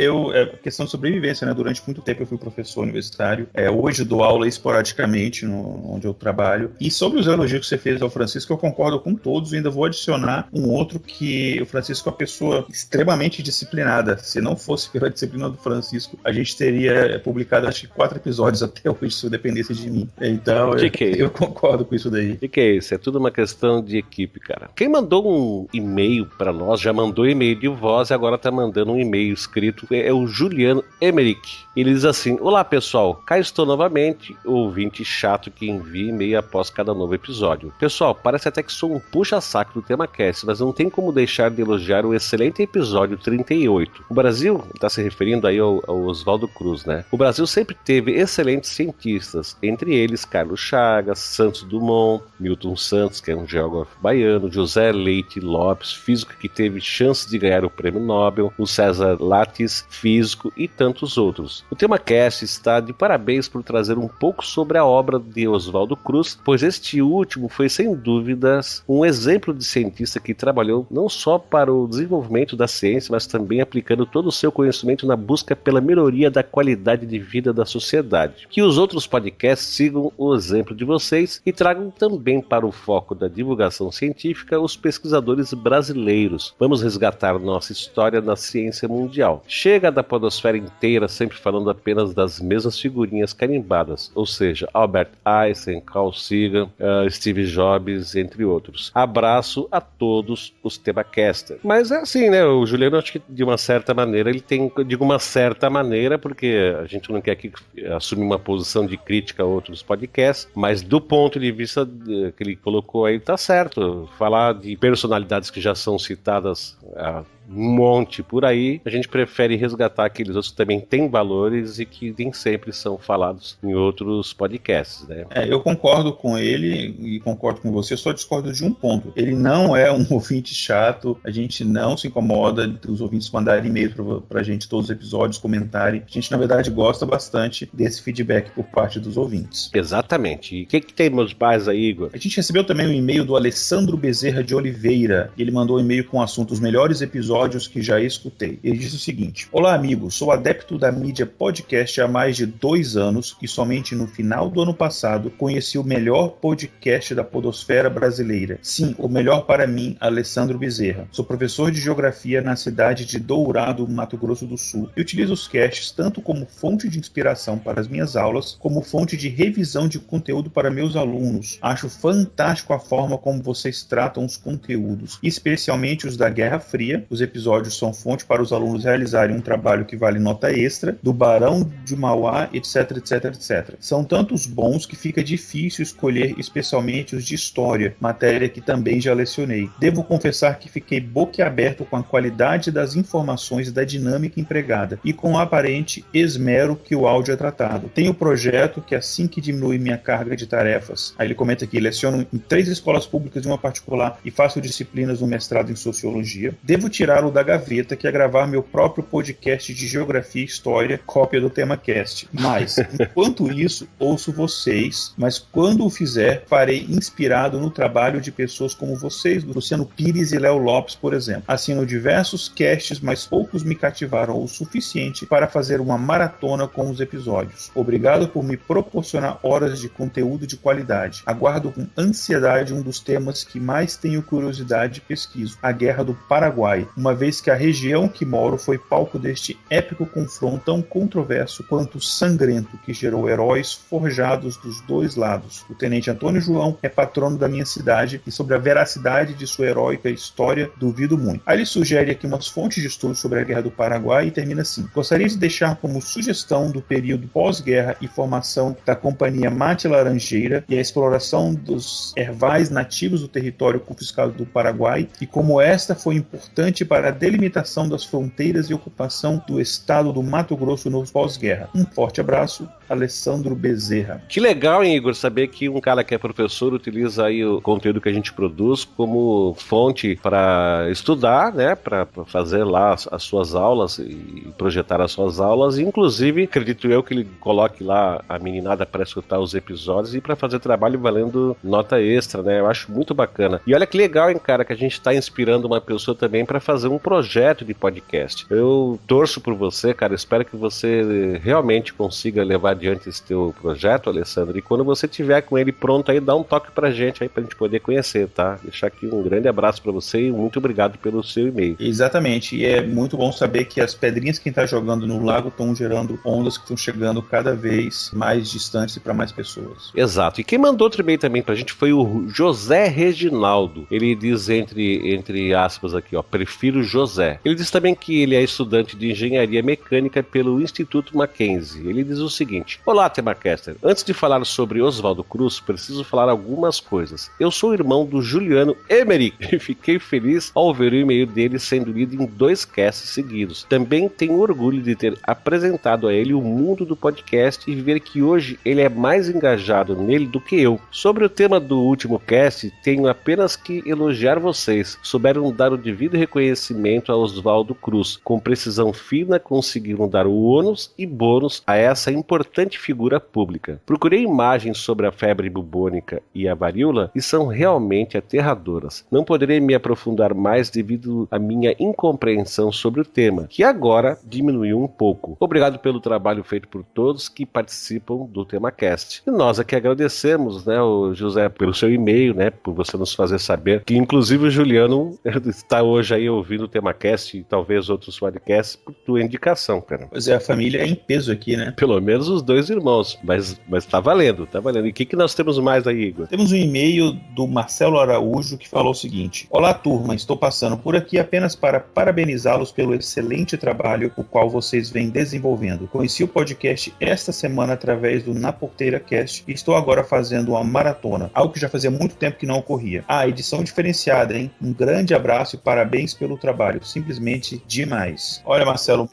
questão de sobrevivência, né? Durante muito tempo eu fui professor universitário, hoje dou aula esporadicamente onde eu trabalho. E sobre os elogios que você fez ao Francisco, eu concordo com todos, e ainda vou adicionar um outro, que o Francisco é uma pessoa extremamente disciplinada. Se não fosse pela disciplina do Francisco, a gente teria publicado acho que 4 episódios até hoje, se dependesse de mim. Então, eu concordo com isso daí. O que é isso? É tudo uma questão de equipe, cara. Quem mandou um e-mail para nós, já mandou e-mail de voz e agora tá mandando um e-mail escrito, é o Juliano Emerick. Ele diz assim: olá pessoal, cá estou novamente, ouvinte chato que envia e-mail após cada novo episódio. Pessoal, parece até que sou um puxa-saco do TemaCast, mas não tem como deixar de elogiar o excelente episódio 38. O Brasil, está se referindo aí ao Oswaldo Cruz, né? O Brasil sempre teve excelentes cientistas, entre eles Carlos Chagas, Santos Dumont, Milton Santos, que é um geógrafo baiano, José Leite Lopes, físico que teve chance de ganhar o prêmio Nobel, o César Lattes, físico e tantos outros. O TemaCast está de parabéns por trazer um pouco sobre a obra de Oswaldo Cruz, pois este último foi sem dúvidas um exemplo de cientista que trabalhou não só para o desenvolvimento da ciência, mas também aplicando todo o seu conhecimento na busca pela melhoria da qualidade de vida da sociedade. Que os outros podcasts sigam o exemplo de vocês e tragam também para o foco da divulgação científica os pesquisadores brasileiros. Vamos resgatar nossa história na ciência mundial. Chega da podosfera inteira sempre falando apenas das mesmas figurinhas carimbadas, ou seja, Albert Einstein, Carl Sagan, Steve Jobs, entre outros. Abraço a todos os TemaCasters. Mas é assim, né? O Juliano, acho que de uma certa maneira, ele tem, digo uma certa maneira, porque a gente não quer que assumir uma posição de crítica a outros podcasts, mas do ponto de vista que ele colocou aí, tá certo. Falar de personalidades que já são citadas há um monte por aí. A gente prefere resgatar aqueles outros que também têm valores e que nem sempre são falados em outros podcasts, né? Eu concordo com ele e concordo com você, só discordo de um ponto. Ele não é um ouvinte chato, a gente não se incomoda dos ouvintes mandarem e-mail pra gente todos os episódios, comentarem. A gente, na verdade, gosta bastante desse feedback por parte dos ouvintes. Exatamente. E o que temos mais aí, Igor? A gente recebeu também um e-mail do Alessandro Bezerra de Oliveira. Ele mandou um e-mail com o assunto os melhores episódios que já escutei. Ele disse o seguinte: olá, amigo, sou adepto da mídia podcast há mais de 2 anos e somente no final do ano passado conheci o melhor podcast da podosfera brasileira. Sim, o melhor para mim, Alessandro Bezerra. Sou professor de geografia na cidade de Dourado, Mato Grosso do Sul, e utilizo os casts tanto como fonte de inspiração para as minhas aulas, como fonte de revisão de conteúdo para meus alunos. Acho fantástico a forma como vocês tratam os conteúdos, especialmente os da Guerra Fria. Os episódios são fonte para os alunos realizarem um trabalho que vale nota extra, do Barão de Mauá, etc, etc, etc. São tantos bons que fica difícil escolher, especialmente os de história, matéria que também já lecionei. Devo confessar que fiquei boquiaberto com a qualidade das informações e da dinâmica empregada, e com o aparente esmero que o áudio é tratado. Tenho projeto que, assim que diminui minha carga de tarefas, aí ele comenta que leciono em 3 escolas públicas e uma particular e faço disciplinas no mestrado em sociologia, devo tirá-lo da gaveta, que é gravar meu próprio podcast de geografia e história, cópia do TemaCast. Mas, enquanto isso, ouço vocês, mas quando o fizer, farei inspirado no trabalho de pessoas como vocês, Luciano Pires e Léo Lopes, por exemplo. Assino diversos casts, mas poucos me cativaram o suficiente para fazer uma maratona com os episódios. Obrigado por me proporcionar horas de conteúdo de qualidade. Aguardo com ansiedade um dos temas que mais tenho curiosidade e pesquiso, a Guerra do Paraguai, uma vez que a região que moro foi palco deste épico confronto tão controverso quanto sangrento, que gerou heróis forjados dos 2 lados. O tenente Antônio João é patrono da minha cidade e sobre a veracidade de sua heróica história duvido muito. Aí ele sugere aqui umas fontes de estudo sobre a Guerra do Paraguai e termina assim: gostaria de deixar como sugestão do período pós-guerra e formação da Companhia Mate Laranjeira e a exploração dos ervais nativos do território confiscado do Paraguai e como esta foi importante para a delimitação das fronteiras e ocupação do estado do Mato Grosso no pós-guerra. Um forte abraço, Alessandro Bezerra. Que legal, hein, Igor, saber que um cara que é professor utiliza aí o conteúdo que a gente produz como fonte para estudar, né, para fazer lá as suas aulas e projetar as suas aulas, e inclusive, acredito eu que ele coloque lá a meninada para escutar os episódios e para fazer trabalho valendo nota extra, né, eu acho muito bacana. E olha que legal, hein, cara, que a gente está inspirando uma pessoa também para fazer um projeto de podcast. Eu torço por você, cara, espero que você realmente consiga levar adiante esse teu projeto, Alessandro, e quando você tiver com ele pronto aí, dá um toque pra gente aí, pra gente poder conhecer, tá? Deixar aqui um grande abraço pra você e muito obrigado pelo seu e-mail. Exatamente, e é muito bom saber que as pedrinhas que está jogando no lago estão gerando ondas que estão chegando cada vez mais distantes e para mais pessoas. Exato, e quem mandou outro e-mail também pra gente foi o José Reginaldo. Ele diz entre aspas aqui, ó, prefiro José. Ele diz também que ele é estudante de engenharia mecânica pelo Instituto Mackenzie. Ele diz o seguinte: olá, TemaCaster. Antes de falar sobre Oswaldo Cruz, preciso falar algumas coisas. Eu sou irmão do Juliano Emerick e fiquei feliz ao ver o e-mail dele sendo lido em 2 casts seguidos. Também tenho orgulho de ter apresentado a ele o mundo do podcast e ver que hoje ele é mais engajado nele do que eu. Sobre o tema do último cast, tenho apenas que elogiar vocês. Souberam dar o devido reconhecimento a Oswaldo Cruz. Com precisão fina, conseguiram dar o ônus e bônus a essa importante figura pública. Procurei imagens sobre a febre bubônica e a varíola e são realmente aterradoras. Não poderei me aprofundar mais devido à minha incompreensão sobre o tema, que agora diminuiu um pouco. Obrigado pelo trabalho feito por todos que participam do TemaCast. E nós aqui agradecemos, né, o José, pelo seu e-mail, né, por você nos fazer saber que inclusive o Juliano está hoje aí ouvindo o TemaCast e talvez outros podcasts por tua indicação, cara. Pois é, a família é em peso aqui, né? Pelo menos os 2 irmãos, mas tá valendo, tá valendo. E o que nós temos mais aí, Igor? Temos um e-mail do Marcelo Araújo que falou o seguinte: olá, turma, estou passando por aqui apenas para parabenizá-los pelo excelente trabalho o qual vocês vêm desenvolvendo. Conheci o podcast esta semana através do Na Porteira Cast e estou agora fazendo uma maratona, algo que já fazia muito tempo que não ocorria. Ah, edição diferenciada, hein? Um grande abraço e parabéns pelo trabalho, simplesmente demais. Olha, Marcelo,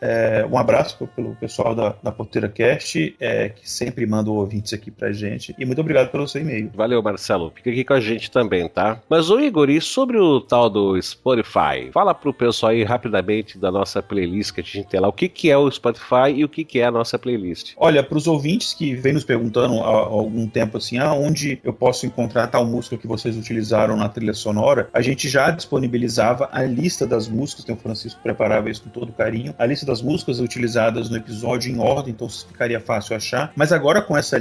um abraço pelo pessoal da Porteira Cast, que sempre manda ouvintes aqui pra gente, e muito obrigado pelo seu e-mail. Valeu, Marcelo. Fica aqui com a gente também, tá? Mas, ô Igor, e sobre o tal do Spotify? Fala pro pessoal aí rapidamente da nossa playlist que a gente tem lá. O que é o Spotify e o que é a nossa playlist? Olha, pros ouvintes que vêm nos perguntando há algum tempo assim, onde eu posso encontrar tal música que vocês utilizaram na trilha sonora, a gente já disponibilizava a lista das músicas, tem o Francisco preparava isso com todo carinho, a lista das músicas utilizadas no episódio em ordem, então ficaria fácil achar, mas agora com essa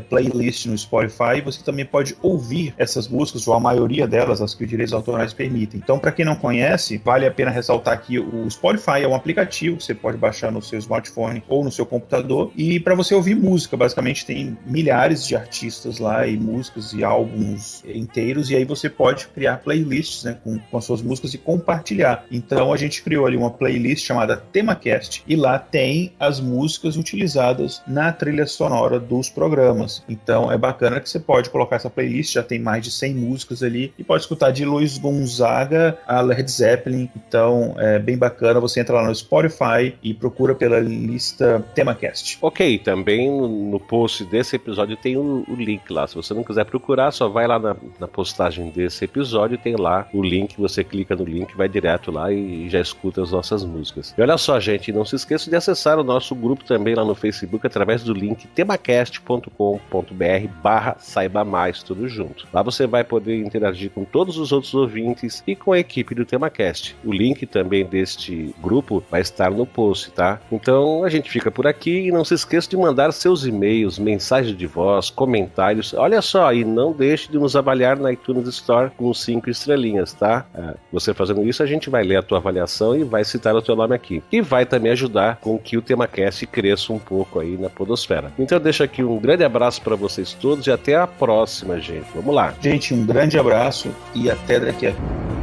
playlist no Spotify, você também pode ouvir essas músicas, ou a maioria delas, as que os direitos autorais permitem. Então, para quem não conhece, vale a pena ressaltar que o Spotify é um aplicativo que você pode baixar no seu smartphone ou no seu computador, e para você ouvir música, basicamente tem milhares de artistas lá, e músicas e álbuns inteiros, e aí você pode criar playlists, né, com as suas músicas e compartilhar. Então a gente criou ali uma playlist chamada TemaCast, e lá tem as músicas utilizadas na trilha sonora dos programas. Então é bacana que você pode colocar essa playlist, já tem mais de 100 músicas ali, e pode escutar de Luiz Gonzaga a Led Zeppelin. Então é bem bacana, você entra lá no Spotify e procura pela lista TemaCast. Ok, também no post desse episódio tem o link lá. Se você não quiser procurar, só vai lá na postagem desse episódio, tem lá o link, você clica no link, vai direto lá e já escuta as nossas músicas. E olha só, gente, não se esqueça de acessar o nosso grupo também lá no Facebook através do link temacast.com.br/saiba mais, tudo junto. Lá você vai poder interagir com todos os outros ouvintes e com a equipe do TemaCast. O link também deste grupo vai estar no post, tá? Então a gente fica por aqui e não se esqueça de mandar seus e-mails, mensagens de voz, comentários. Olha só, e não deixe de nos avaliar na iTunes Store com 5 estrelinhas, tá? Você fazendo isso, a gente vai ler a tua avaliação e vai citar o teu nome aqui. E vai também ajudar com que o TemaCast cresça um pouco aí na podosfera. Então eu deixo aqui um grande abraço para vocês todos e até a próxima, gente. Vamos lá. Gente, um grande abraço e até daqui a pouco.